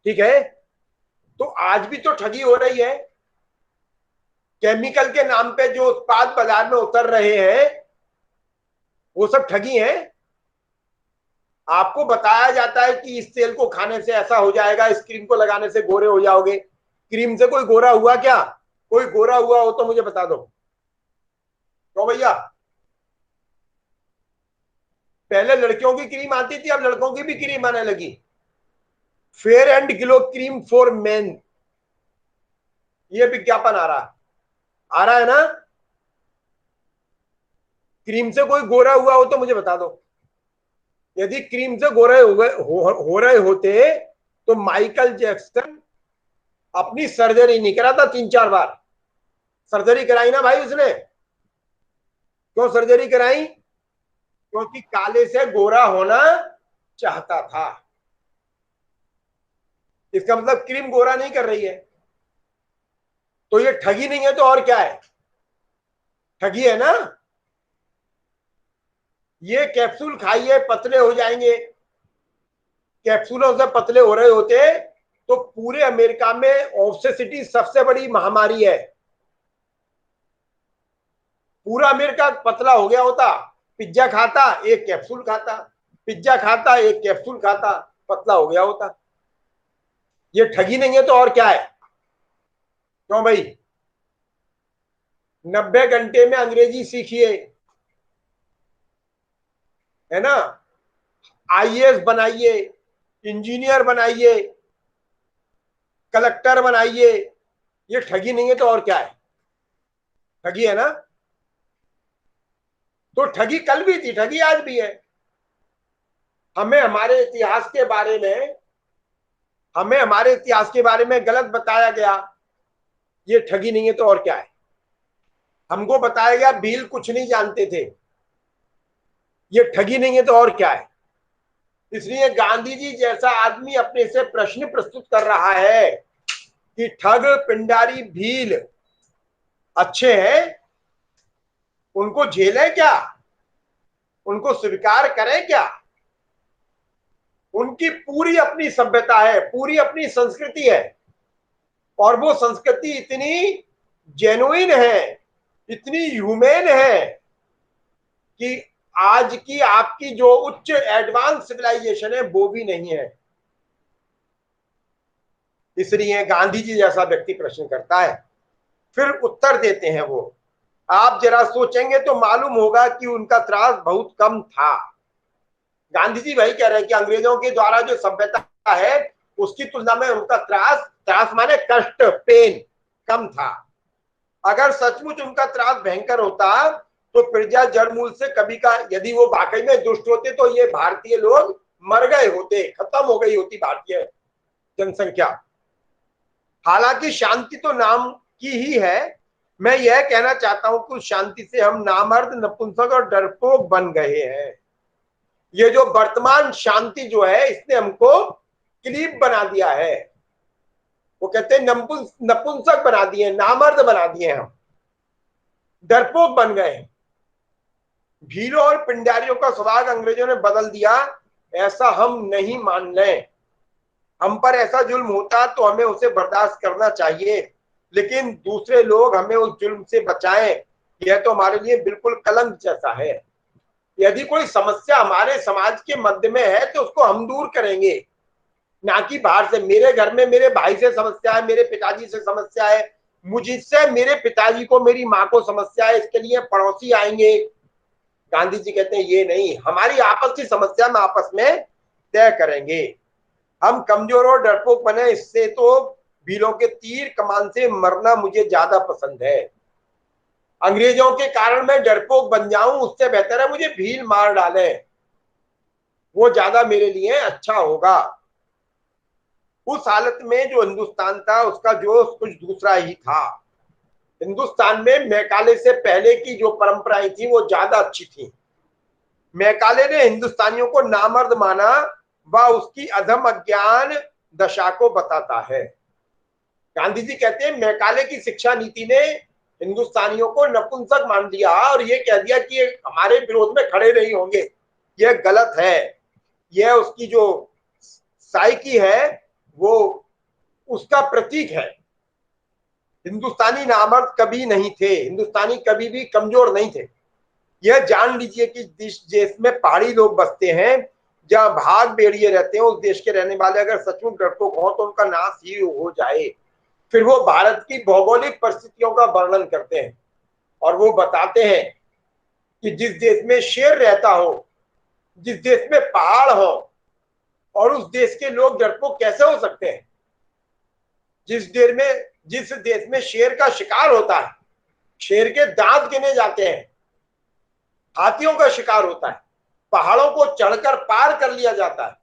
ठीक है? तो आज भी तो ठगी हो रही है। केमिकल के नाम पे जो उत्पाद बाजार में उतर रहे हैं वो सब ठगी हैं। आपको बताया जाता है कि इस तेल को खाने से ऐसा हो जाएगा, इस क्रीम को लगाने से गोरे हो जाओगे। क्रीम से कोई गोरा हुआ क्या? कोई गोरा हुआ हो तो मुझे बता दो। तो भैया, पहले लड़कियों की क्रीम आती थी, अब लड़कों की भी क्रीम आने लगी, fair and glow cream for main. ये विज्ञापन आ रहा है ना? क्रीम से कोई गोरा हुआ हो तो मुझे बता दो। यदि क्रीम से गोरे हो रहे होते तो माइकल जैक्सन अपनी सर्जरी नहीं कराता 3-4 बार। सर्जरी कराई ना भाई उसने। क्यों सर्जरी कराई? क्योंकि काले से गोरा होना चाहता था। इसका मतलब क्रीम गोरा नहीं कर रही है। तो ये ठगी नहीं है तो और क्या है? ठगी है ना? ये कैप्सूल खाइए पतले हो जाएंगे। कैप्सूलों से पतले हो रहे होते तो पूरे अमेरिका में ओबेसिटी सबसे बड़ी महामारी है, पूरा अमेरिका पतला हो गया होता। पिज्जा खाता, एक कैप्सूल खाता, पिज्जा खाता, एक कैप्सूल खाता, पतला हो गया होता। ये ठगी नहीं है तो और क्या है? क्यों भाई? 90 घंटे में अंग्रेजी सीखिए, है ना? आईएएस बनाइए, इंजीनियर बनाइए, कलेक्टर बनाइए। ये ठगी नहीं है तो और क्या है? ठगी है ना? तो ठगी कल भी थी, ठगी आज भी है। हमें हमारे इतिहास के बारे में गलत बताया गया, ये ठगी नहीं है तो और क्या है? हमको बताया गया भील कुछ नहीं जानते थे, ये ठगी नहीं है तो और क्या है? इसलिए गांधी जी जैसा आदमी अपने से प्रश्न प्रस्तुत कर रहा है कि ठग पिंडारी भील अच्छे हैं, उनको झेले क्या, उनको स्वीकार करें क्या? उनकी पूरी अपनी सभ्यता है, पूरी अपनी संस्कृति है, और वो संस्कृति इतनी जेन्युइन है, इतनी ह्यूमेन है कि आज की आपकी जो उच्च एडवांस सिविलाइजेशन है वो भी नहीं है। इसलिए गांधी जी जैसा व्यक्ति प्रश्न करता है, फिर उत्तर देते हैं वो। आप जरा सोचेंगे तो मालूम होगा कि उनका त्रास बहुत कम था। गांधी जी वही कह रहे हैं कि अंग्रेजों के द्वारा जो सभ्यता है उसकी तुलना में उनका त्रास माने कष्ट, पेन कम था। अगर सचमुच उनका त्रास भयंकर होता तो प्रजा जड़ मूल से कभी का, यदि वो वाकई में दुष्ट होते तो ये भारतीय लोग मर गए होते, खत्म हो गई होती भारतीय जनसंख्या। हालांकि शांति तो नाम की ही है। मैं यह कहना चाहता हूं कि शांति से हम नामर्द, नपुंसक और डरपोक बन गए हैं। ये जो वर्तमान शांति जो है इसने हमको क्लीब बना दिया है। वो कहते हैं नपुंसक बना दिए, नामर्द बना दिए हम। डरपोक बन गए हैं। भीलों और पिंडारियों का स्वभाव अंग्रेजों ने बदल दिया, ऐसा हम नहीं मान लें। हम पर ऐसा जुल्म होता तो हमें उसे बर्दाश्त करना चाहिए, लेकिन दूसरे लोग हमें उस जुल्म से बचाएं, यह तो हमारे लिए बिल्कुल कलंक जैसा है। यदि कोई समस्या हमारे समाज के मध्य में है तो उसको हम दूर करेंगे, ना कि बाहर से। मेरे घर में मेरे भाई से समस्या है, मेरे पिताजी से समस्या है, मुझसे मेरे पिताजी को मेरी माँ को समस्या है, इसके लिए पड़ोसी आएंगे। गांधी जी कहते हैं ये नहीं, हमारी आपस की समस्या में आपस में तय करेंगे। हम कमजोर और डरपोक बने, इससे तो भीलों के तीर कमान से मरना मुझे ज्यादा पसंद है। अंग्रेजों के कारण मैं डरपोक बन जाऊं, उससे बेहतर है मुझे भील मार डाले, वो ज्यादा मेरे लिए अच्छा होगा। उस हालत में जो हिंदुस्तान था उसका जोश कुछ दूसरा ही था। हिंदुस्तान में मैकाले से पहले की जो परंपराएं थी वो ज्यादा अच्छी थी। मैकाले ने हिंदुस्तानियों को नामर्द माना, वह उसकी अधम अज्ञान दशा को बताता है। गांधी जी कहते हैं मैकाले की शिक्षा नीति ने हिंदुस्तानियों को नपुंसक मान लिया और ये कह दिया कि ये हमारे विरोध में खड़े नहीं होंगे, यह गलत है। यह उसकी जो साइकी है वो उसका प्रतीक है। हिंदुस्तानी नामर्द कभी नहीं थे, हिंदुस्तानी कभी भी कमजोर नहीं थे। यह जान लीजिए कि जिस देश में पहाड़ी लोग बसते हैं, जहां भाग बेड़िए रहते हैं, उस देश के रहने वाले अगर सचमुच डरपोक हो तो उनका नाश ही हो जाए। फिर वो भारत की भौगोलिक परिस्थितियों का वर्णन करते हैं और वो बताते हैं कि जिस देश में शेर रहता हो, जिस देश में पहाड़ हो, और उस देश के लोग डरपोक कैसे हो सकते हैं। जिस देश में शेर का शिकार होता है, शेर के दांत गिने जाते हैं, हाथियों का शिकार होता है, पहाड़ों को चढ़कर पार कर लिया जाता है,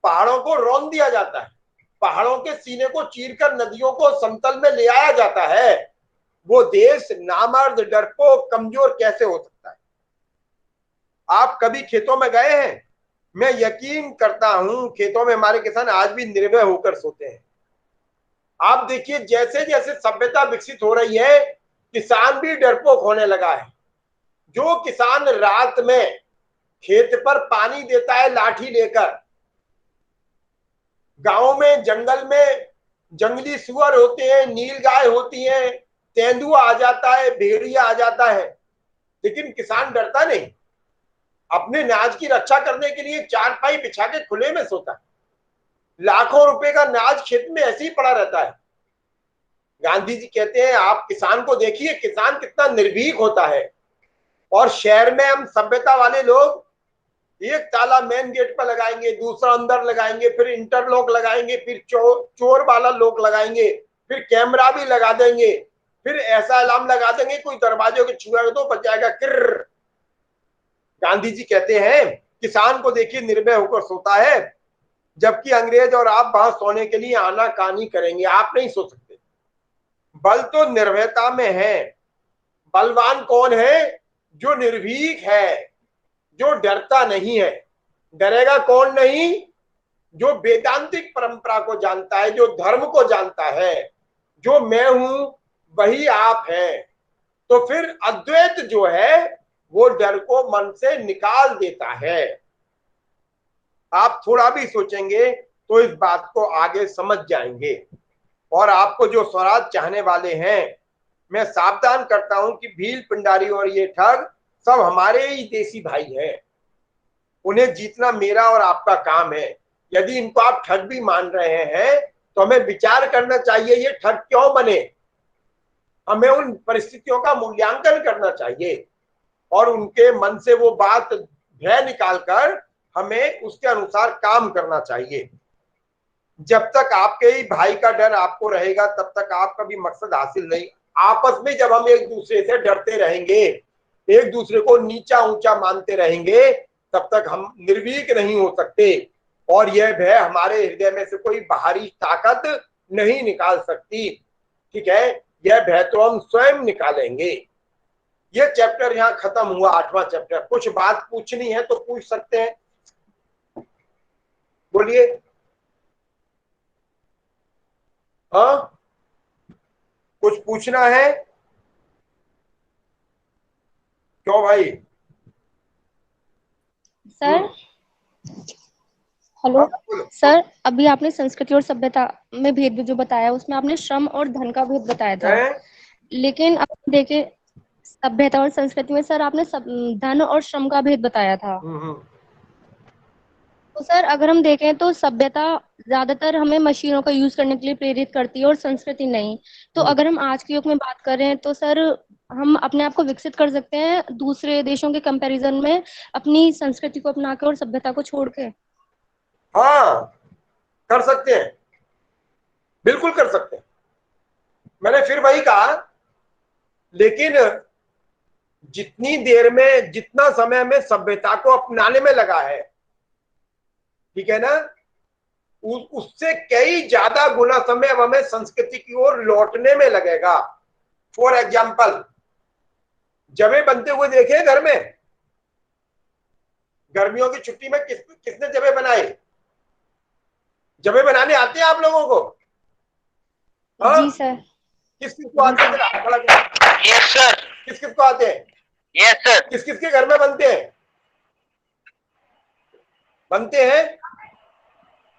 पहाड़ों को रौंद दिया जाता है, पहाड़ों के सीने को चीरकर नदियों को समतल में ले आया जाता है, वो देश नामर्द डरपोक कमजोर कैसे हो सकता है। आप कभी खेतों में गए हैं? मैं यकीन करता हूं खेतों में हमारे किसान आज भी निर्भय होकर सोते हैं। आप देखिए जैसे जैसे सभ्यता विकसित हो रही है, किसान भी डरपोक होने लगा है। जो किसान रात में खेत पर पानी देता है लाठी लेकर, गांव में जंगल में जंगली सुअर होते हैं, नीलगाय होती है, तेंदुआ आ जाता है, भेड़िया आ जाता है, लेकिन किसान डरता नहीं। अपने नाज की रक्षा करने के लिए चारपाई बिछा के खुले में सोता है। लाखों रुपए का नाज खेत में ऐसे ही पड़ा रहता है। गांधी जी कहते हैं आप किसान को देखिए, किसान कितना निर्भीक होता है। और शहर में हम सभ्यता वाले लोग एक ताला मेन गेट पर लगाएंगे, दूसरा अंदर लगाएंगे, फिर इंटरलॉक लगाएंगे, फिर चोर वाला लॉक लगाएंगे, फिर कैमरा भी लगा देंगे, फिर ऐसा अलार्म लगा देंगे कोई दरवाजे को छुएगा तो बच जाएगा किर्र। गांधी जी कहते हैं किसान को देखिए निर्भय होकर सोता है, जबकि अंग्रेज और आप वहां सोने के लिए आनाकानी करेंगे। आप नहीं सो सकते। बल तो निर्भयता में है। बलवान कौन है? जो निर्भीक है, जो डरता नहीं है। डरेगा कौन नहीं? जो वेदांतिक परंपरा को जानता है, जो धर्म को जानता है, जो मैं हूं वही आप हैं। तो फिर अद्वैत जो है वो डर को मन से निकाल देता है। आप थोड़ा भी सोचेंगे तो इस बात को आगे समझ जाएंगे। और आपको जो स्वराज चाहने वाले हैं, मैं सावधान करता हूं कि भील पिंडारी और ये ठग सब हमारे ही देसी भाई हैं। उन्हें जीतना मेरा और आपका काम है। यदि इनको आप ठग भी मान रहे हैं तो हमें विचार करना चाहिए ये ठग क्यों बने। हमें उन परिस्थितियों का मूल्यांकन करना चाहिए और उनके मन से वो बात भय निकालकर हमें उसके अनुसार काम करना चाहिए। जब तक आपके ही भाई का डर आपको रहेगा तब तक आप कभी मकसद हासिल नहीं। आपस में जब हम एक दूसरे से डरते रहेंगे, एक दूसरे को नीचा ऊंचा मानते रहेंगे, तब तक हम निर्भीक नहीं हो सकते। और यह भय हमारे हृदय में से कोई बाहरी ताकत नहीं निकाल सकती। ठीक है, यह भय तो हम स्वयं निकालेंगे। यह चैप्टर यहाँ खत्म हुआ, 8वां चैप्टर। कुछ बात पूछनी है तो पूछ सकते हैं, बोलिए। हाँ, कुछ पूछना है? क्यों भाई? सर हेलो सर, अभी आपने संस्कृति और सभ्यता में भेद जो बताया उसमें आपने श्रम और धन का भेद बताया था, लेकिन अब देखे सभ्यता और संस्कृति में सर आपने धन और श्रम का भेद बताया था। तो सर अगर हम देखें तो सभ्यता ज्यादातर हमें मशीनों का यूज करने के लिए प्रेरित करती है और संस्कृति नहीं। तो अगर हम आज के युग में बात करें तो सर हम अपने आप को विकसित कर सकते हैं दूसरे देशों के कंपैरिजन में अपनी संस्कृति को अपना के और सभ्यता को छोड़ के। हाँ, कर सकते हैं, बिल्कुल कर सकते हैं। मैंने फिर वही कहा, लेकिन जितनी देर में, जितना समय में सभ्यता को अपनाने में लगा है, ठीक है ना, उससे कई ज्यादा गुना समय अब हमें संस्कृति की ओर लौटने में लगेगा। फॉर एग्जाम्पल, जबे बनते हुए देखे घर में, गर्मियों की छुट्टी में किसने जबे बनाए? जबे बनाने आते हैं आप लोगों को? जी सर। किस किस को आते हैं? Yes sir. किस किस को आते हैं? Yes sir. किस किस के घर में बनते हैं? बनते हैं।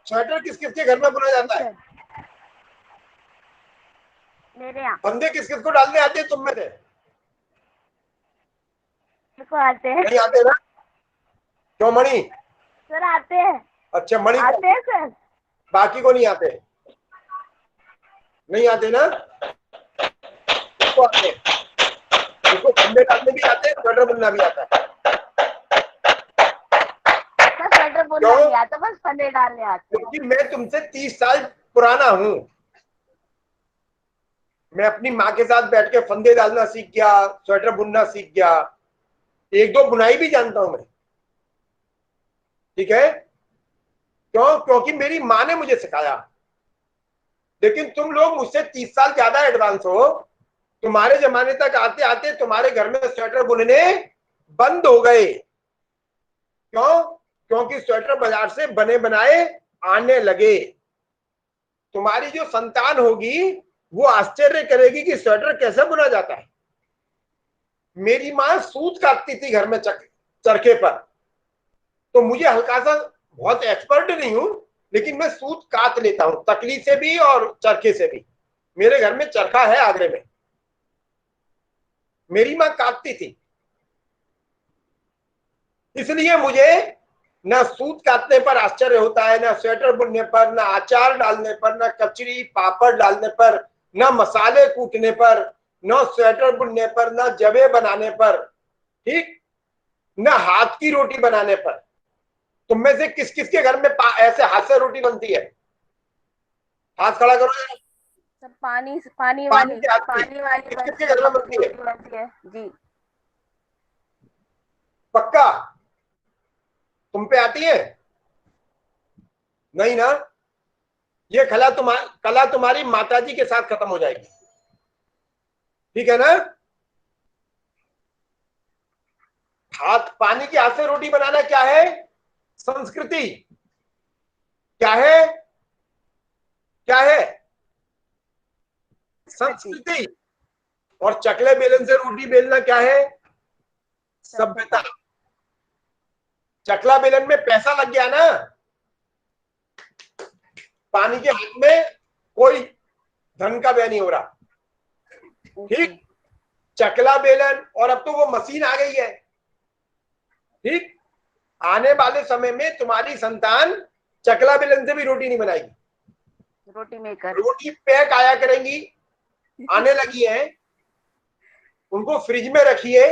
स्वेटर किस किस के घर में बुना जाता है? मेरे यहाँ। फंदे किस किस को डालने आते हैं तुम में से? किसको आते हैं? नहीं आते ना? क्यों मणि? सर आते हैं। अच्छा मणि आते हैं सर। बाकी को नहीं आते? नहीं आते ना? किसको आते हैं? किसको फंदे डालने भी आते हैं, स्वेटर बुनना भी आता है? स्वेटर बुनना नहीं आता, बस फंदे डालने आते हैं। क्योंकि मैं तुमसे 30 साल पुराना हूं। मैं अपनी माँ के साथ बैठ के फंदे डालना सीख गया, स्वेटर बुनना सीख गया, एक दो बुनाई भी जानता हूं मैं, ठीक है? क्यों? क्योंकि मेरी माँ ने मुझे सिखाया। लेकिन तुम लोग मुझसे 30 साल ज्यादा एडवांस हो। तुम्हारे जमाने तक आते आते तुम्हारे घर में स्वेटर बुनने बंद हो गए। क्यों? क्योंकि स्वेटर बाजार से बने बनाए आने लगे। तुम्हारी जो संतान होगी वो आश्चर्य करेगी कि स्वेटर कैसे बुना जाता है। मेरी माँ सूत काटती थी घर में चरखे पर, तो मुझे हल्का सा, बहुत एक्सपर्ट नहीं हूं, लेकिन मैं सूत काट लेता हूं, तकली से भी और चरखे से भी। मेरे घर में चरखा है आगरे में, मेरी माँ काटती थी। इसलिए मुझे ना सूत काटने पर आश्चर्य होता है, ना स्वेटर बुनने पर, ना अचार डालने पर, ना कचरी पापड़ डालने पर, ना मसाले कूटने पर, ना स्वेटर बुनने पर, ना जबे बनाने पर, ठीक, ना हाथ की रोटी बनाने पर। तुम में से किस किस के घर में ऐसे हाथ से रोटी बनती है? हाथ खड़ा करो। सब पानी पानी वाली किसके घर में बनती है जी। पक्का? तुम पे आती है? नहीं ना? ये कला तुम्हारी माताजी के साथ खत्म हो जाएगी, ठीक है ना? हाथ, पानी के हाथ से रोटी बनाना क्या है? संस्कृति। क्या है? क्या है? संस्कृति। और चकले बेलन से रोटी बेलना क्या है? सभ्यता। चकला बेलन में पैसा लग गया ना, पानी के हाथ में कोई धन का व्यय नहीं हो रहा, ठीक? चकला बेलन, और अब तो वो मशीन आ गई है, ठीक? आने वाले समय में तुम्हारी संतान चकला बेलन से भी रोटी नहीं बनाएगी, रोटी मेकर, रोटी पैक आया करेंगी, आने लगी है। उनको फ्रिज में रखिए,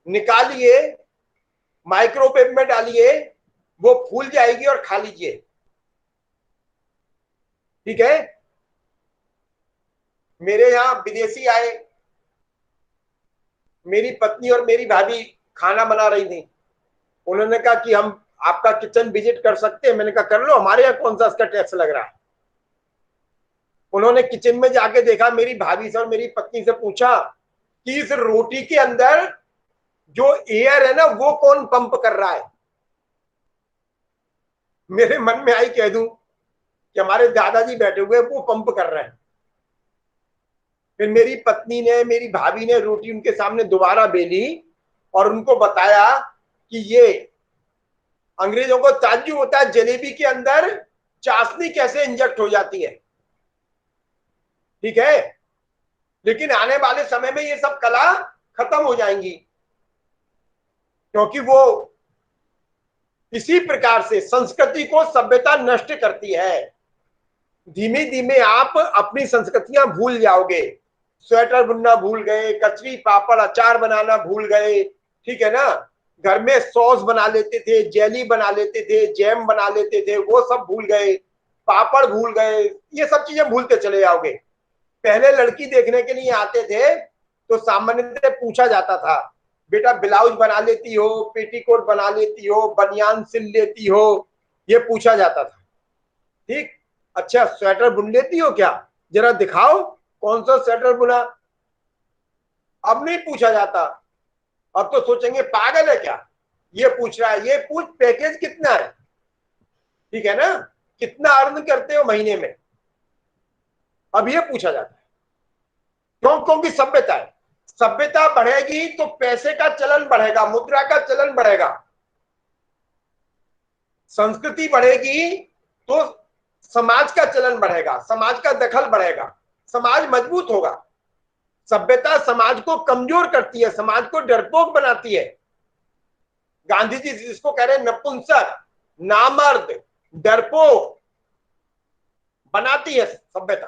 निकालिए, माइक्रोवेव में डालिए, वो फूल जाएगी और खा लीजिए, ठीक है? मेरे यहां विदेशी आए, मेरी पत्नी और मेरी भाभी खाना बना रही थी। उन्होंने कहा कि हम आपका किचन विजिट कर सकते हैं? मैंने कहा कर लो, हमारे यहाँ कौन सा इसका टैक्स लग रहा है। उन्होंने किचन में जाके देखा, मेरी भाभी से और मेरी पत्नी से पूछा कि इस रोटी के अंदर जो एयर है ना वो कौन पंप कर रहा है? मेरे मन में आई कह दूं कि हमारे दादाजी बैठे हुए वो पंप कर रहे हैं। फिर मेरी पत्नी ने, मेरी भाभी ने रोटी उनके सामने दोबारा बेली और उनको बताया कि ये अंग्रेजों को ताज्जुब होता है जलेबी के अंदर चाशनी कैसे इंजेक्ट हो जाती है, ठीक है, लेकिन आने वाले समय में ये सब कला खत्म हो जाएंगी, क्योंकि वो इसी प्रकार से संस्कृति को सभ्यता नष्ट करती है। धीमे धीमे आप अपनी संस्कृतियां भूल जाओगे, स्वेटर बुनना भूल गए, कचरी पापड़ अचार बनाना भूल गए, ठीक है ना, घर में सॉस बना लेते थे, जेली बना लेते थे, जैम बना लेते थे, वो सब भूल गए, पापड़ भूल गए, ये सब चीजें भूलते चले जाओगे। पहले लड़की देखने के लिए आते थे तो सामान्यतः पूछा जाता था, बेटा ब्लाउज बना लेती हो, पेटीकोट बना लेती हो, बनियान सिल लेती हो, ये पूछा जाता था, ठीक। अच्छा स्वेटर बुन लेती हो क्या, जरा दिखाओ कौन सा स्वेटर बुना। अब नहीं पूछा जाता, अब तो सोचेंगे पागल है क्या ये पूछ रहा है, ये पूछ पैकेज कितना है, ठीक है ना, कितना अर्न करते हो महीने में, अब ये पूछा जाता है। क्यों? क्योंकि सभ्यता है, सभ्यता बढ़ेगी तो पैसे का चलन बढ़ेगा, मुद्रा का चलन बढ़ेगा, संस्कृति बढ़ेगी तो समाज का चलन बढ़ेगा, समाज का दखल बढ़ेगा, समाज मजबूत होगा। सभ्यता समाज को कमजोर करती है, समाज को डरपोक बनाती है। गांधी जी जिसको कह रहे हैं नपुंसक, नामर्द, डरपोक बनाती है सभ्यता,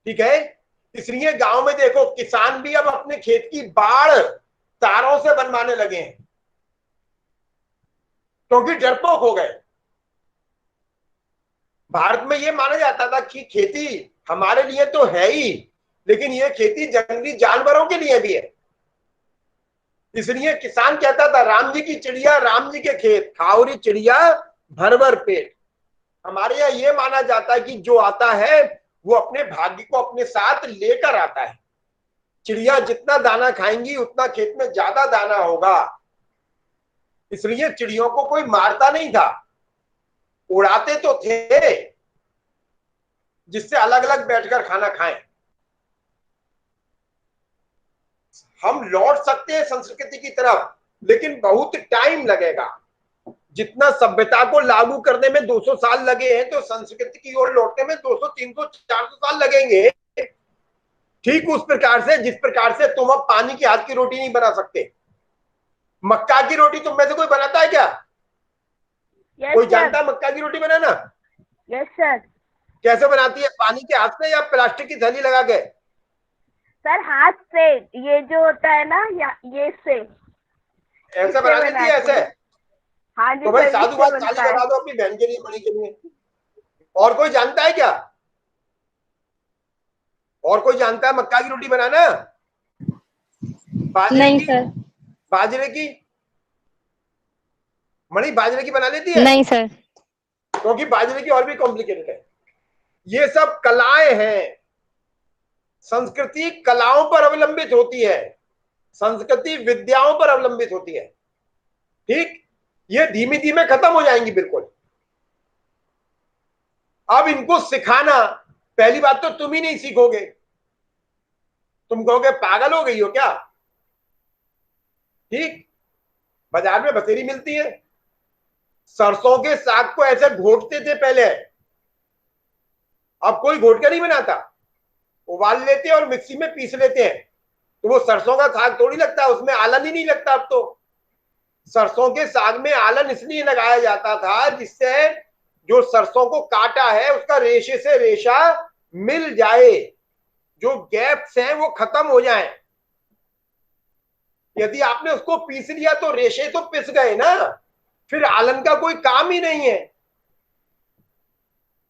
ठीक है। इसलिए गांव में देखो किसान भी अब अपने खेत की बाढ़ तारों से बनवाने लगे हैं, क्योंकि डरपोक हो गए। भारत में यह माना जाता था कि खेती हमारे लिए तो है ही, लेकिन यह खेती जंगली जानवरों के लिए भी है। इसलिए किसान कहता था राम जी की चिड़िया राम जी के खेत, खाओरी चिड़िया भर भर पेट। हमारे यहाँ यह माना जाता है कि जो आता है वो अपने भाग्य को अपने साथ लेकर आता है। चिड़िया जितना दाना खाएंगी उतना खेत में ज्यादा दाना होगा, इसलिए चिड़ियों को कोई मारता नहीं था, उड़ाते तो थे जिससे अलग अलग बैठकर खाना खाएं। हम लौट सकते हैं संस्कृति की तरफ, लेकिन बहुत टाइम लगेगा। जितना सभ्यता को लागू करने में 200 साल लगे हैं, तो संस्कृति की ओर लौटने में 200, 300, 400 साल लगेंगे। ठीक उस प्रकार से जिस प्रकार से तुम अब पानी के हाथ की रोटी नहीं बना सकते। मक्का की रोटी तुम में से कोई बनाता है क्या? कोई जानता है मक्का की रोटी बनाना? Yes sir. कैसे बनाती है, पानी के हाथ से या प्लास्टिक की थैली लगा के? सर हाथ से, ये जो होता है ना ये से ऐसे बना लेती है ऐसे? हाँ जी। तो भाई साधुवाद ताली बना दो अपनी बहन के लिए, बड़ी के लिए। और कोई जानता है क्या? और कोई जानता है मक्का की रोटी बनाना? नहीं सर। बाजरे की? मणि बाजरे की बना लेती है? नहीं सर। क्योंकि बाजरे की और भी कॉम्प्लिकेटेड है। ये सब कलाएं हैं। संस्कृति कलाओं पर अवलंबित होती है, संस्कृति विद्याओं पर अवलंबित होती है, ठीक। ये धीमे धीमे खत्म हो जाएंगी बिल्कुल। अब इनको सिखाना, पहली बात तो तुम ही नहीं सीखोगे, तुम कहोगे पागल हो गई हो क्या, ठीक। बाजार में बसेरी मिलती है, सरसों के साग को ऐसे घोटते थे पहले, अब कोई घोट कर नहीं बनाता, उबाल लेते हैं और मिक्सी में पीस लेते हैं, तो वो सरसों का साग थोड़ी लगता है, उसमें आलन ही नहीं लगता। अब तो सरसों के साग में आलन इसलिए लगाया जाता था जिससे जो सरसों को काटा है उसका रेशे से रेशा मिल जाए, जो गैप्स हैं वो खत्म हो जाएं। यदि आपने उसको पीस लिया तो रेशे तो पिस गए ना, फिर आलन का कोई काम ही नहीं है।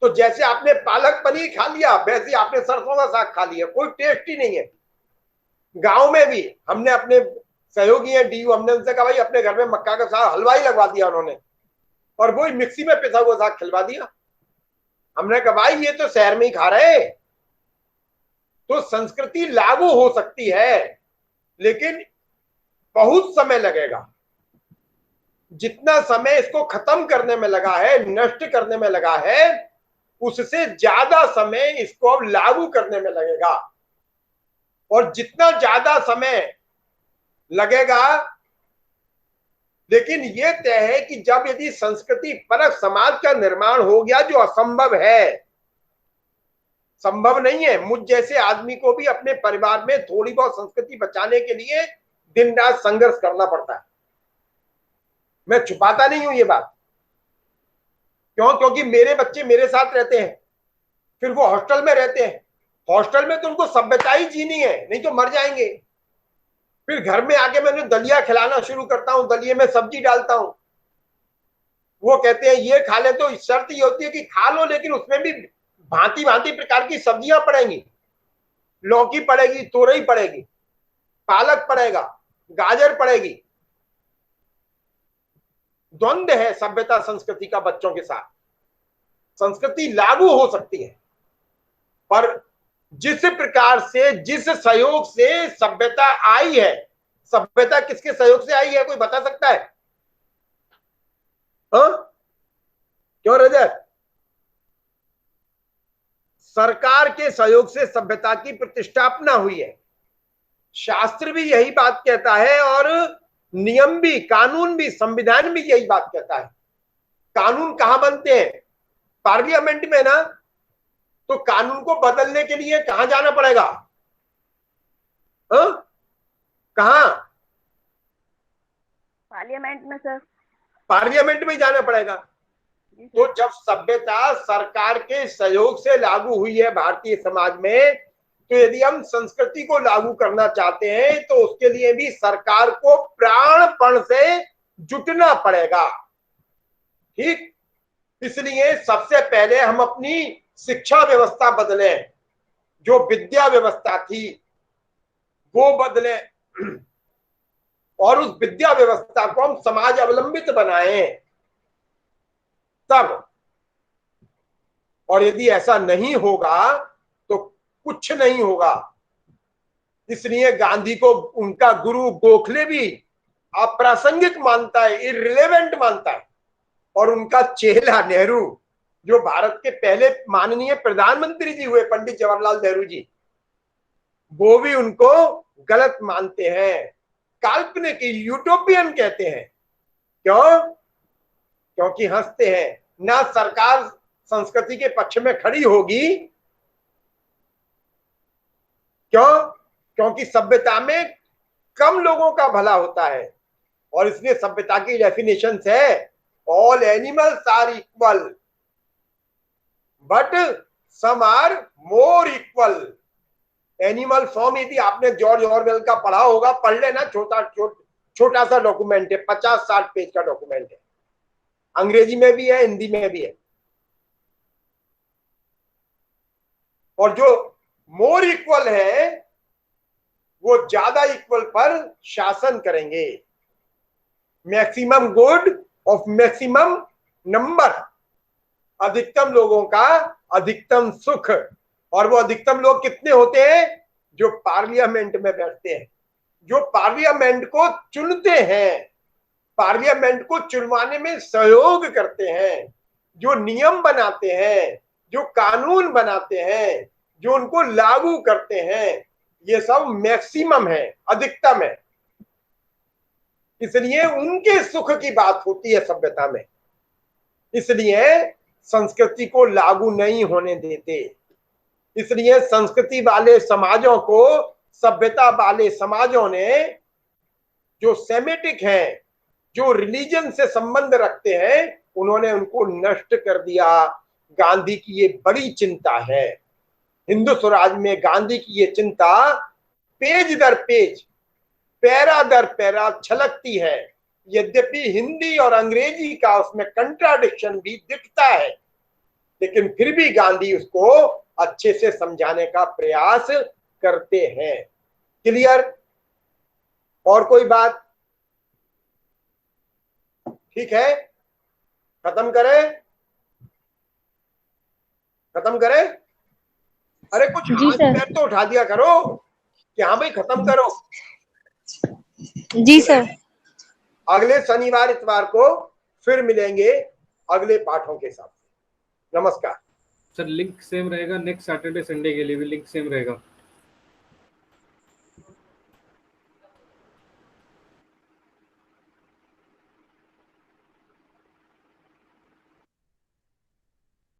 तो जैसे आपने पालक पनीर खा लिया, वैसे आपने सरसों का साग खा लिया, कोई टेस्ट ही नहीं है। गांव में भी हमने अपने सहयोगी हैं डीयू, हमने उनसे कहा भाई अपने घर में मक्का का साग हलवाई लगवा दिया उन्होंने, और वो मिक्सी में पिसा हुआ साग खिलवा दिया। हमने कहा भाई ये तो शहर में ही खा रहे। तो संस्कृति लागू हो सकती है, लेकिन बहुत समय लगेगा। जितना समय इसको खत्म करने में लगा है, नष्ट करने में लगा है, उससे ज्यादा समय इसको अब लागू करने में लगेगा। और जितना ज्यादा समय लगेगा, लेकिन ये तय है कि जब यदि संस्कृति परक समाज का निर्माण हो गया, जो असंभव है, संभव नहीं है। मुझ जैसे आदमी को भी अपने परिवार में थोड़ी बहुत संस्कृति बचाने के लिए दिन रात संघर्ष करना पड़ता है। मैं छुपाता नहीं हूं ये बात। क्यों? क्योंकि मेरे बच्चे मेरे साथ रहते हैं, फिर वो हॉस्टल में रहते हैं। हॉस्टल में तो उनको सभ्यता ही जीनी है, नहीं तो मर जाएंगे। फिर घर में आके मैं उन्हें दलिया खिलाना शुरू करता हूं, दलिये में सब्जी डालता हूं। वो कहते हैं ये खा ले, तो शर्त ये होती है कि खा लो, लेकिन उसमें भी भांति भांति प्रकार की सब्जियां पड़ेंगी। लौकी पड़ेगी, तोरई पड़ेगी, पालक पड़ेगा, गाजर पड़ेगी। द्वंद्व है सभ्यता संस्कृति का बच्चों के साथ। संस्कृति लागू हो सकती है, पर जिस प्रकार से, जिस सहयोग से सभ्यता आई है, सभ्यता किसके सहयोग से आई है, कोई बता सकता है? हाँ? क्यों रजत? सरकार के सहयोग से सभ्यता की प्रतिष्ठापना हुई है। शास्त्र भी यही बात कहता है, और नियम भी, कानून भी, संविधान भी यही बात कहता है। कानून कहां बनते हैं? पार्लियामेंट में ना। तो कानून को बदलने के लिए कहां जाना पड़ेगा? कहां? पार्लियामेंट में सर। पार्लियामेंट में जाना पड़ेगा। तो जब सभ्यता सरकार के सहयोग से लागू हुई है भारतीय समाज में, तो यदि हम संस्कृति को लागू करना चाहते हैं तो उसके लिए भी सरकार को प्राणपण से जुटना पड़ेगा। ठीक? इसलिए सबसे पहले हम अपनी शिक्षा व्यवस्था बदलें। जो विद्या व्यवस्था थी वो बदलें, और उस विद्या व्यवस्था को हम समाज अवलंबित बनाएं तब। और यदि ऐसा नहीं होगा तो कुछ नहीं होगा। इसलिए गांधी को उनका गुरु गोखले भी अप्रासंगिक मानता है, इररिलेवेंट मानता है, और उनका चेला नेहरू, जो भारत के पहले माननीय प्रधानमंत्री जी हुए, पंडित जवाहरलाल नेहरू जी, वो भी उनको गलत मानते हैं, काल्पनिक, यूटोपियन कहते हैं। क्यों? क्योंकि हंसते हैं ना। सरकार संस्कृति के पक्ष में खड़ी होगी। क्यों? क्योंकि सभ्यता में कम लोगों का भला होता है, और इसलिए सभ्यता की डेफिनेशन है all animals are equal but some are more equal. Animal form, यदि आपने जॉर्ज ऑरवेल का पढ़ा होगा, पढ़ लेना, छोटा सा डॉक्यूमेंट है, 50-60 पेज का डॉक्यूमेंट है। अंग्रेजी में भी है, हिंदी में भी है। और जो मोर इक्वल है वो ज्यादा इक्वल पर शासन करेंगे। Maximum good of maximum number, अधिकतम लोगों का अधिकतम सुख। और वो अधिकतम लोग कितने होते हैं? जो पार्लियामेंट में बैठते हैं, जो पार्लियामेंट को चुनते हैं, पार्लियामेंट को चुनवाने में सहयोग करते हैं, जो नियम बनाते हैं, जो कानून बनाते हैं, जो उनको लागू करते हैं, ये सब मैक्सिमम है, अधिकतम है। इसलिए उनके सुख की बात होती है सभ्यता में। इसलिए संस्कृति को लागू नहीं होने देते। इसलिए संस्कृति वाले समाजों को सभ्यता वाले समाजों ने, जो सेमेटिक हैं, जो रिलीजन से संबंध रखते हैं, उन्होंने उनको नष्ट कर दिया। गांधी की ये बड़ी चिंता है। हिंदू स्वराज में गांधी की ये चिंता पेज दर पेज, पैरा दर पैरा छलकती है। यद्यपि हिंदी और अंग्रेजी का उसमें कंट्राडिक्शन भी दिखता है, लेकिन फिर भी गांधी उसको अच्छे से समझाने का प्रयास करते हैं। क्लियर? और कोई बात? ठीक है, खत्म करें? खत्म करें? अरे कुछ हाथ पैर तो उठा दिया करो कि हाँ भाई खत्म करो। जी सर। अगले शनिवार इतवार को फिर मिलेंगे अगले पाठों के साथ। नमस्कार सर। लिंक सेम रहेगा, नेक्स्ट सैटरडे संडे के लिए भी लिंक सेम रहेगा।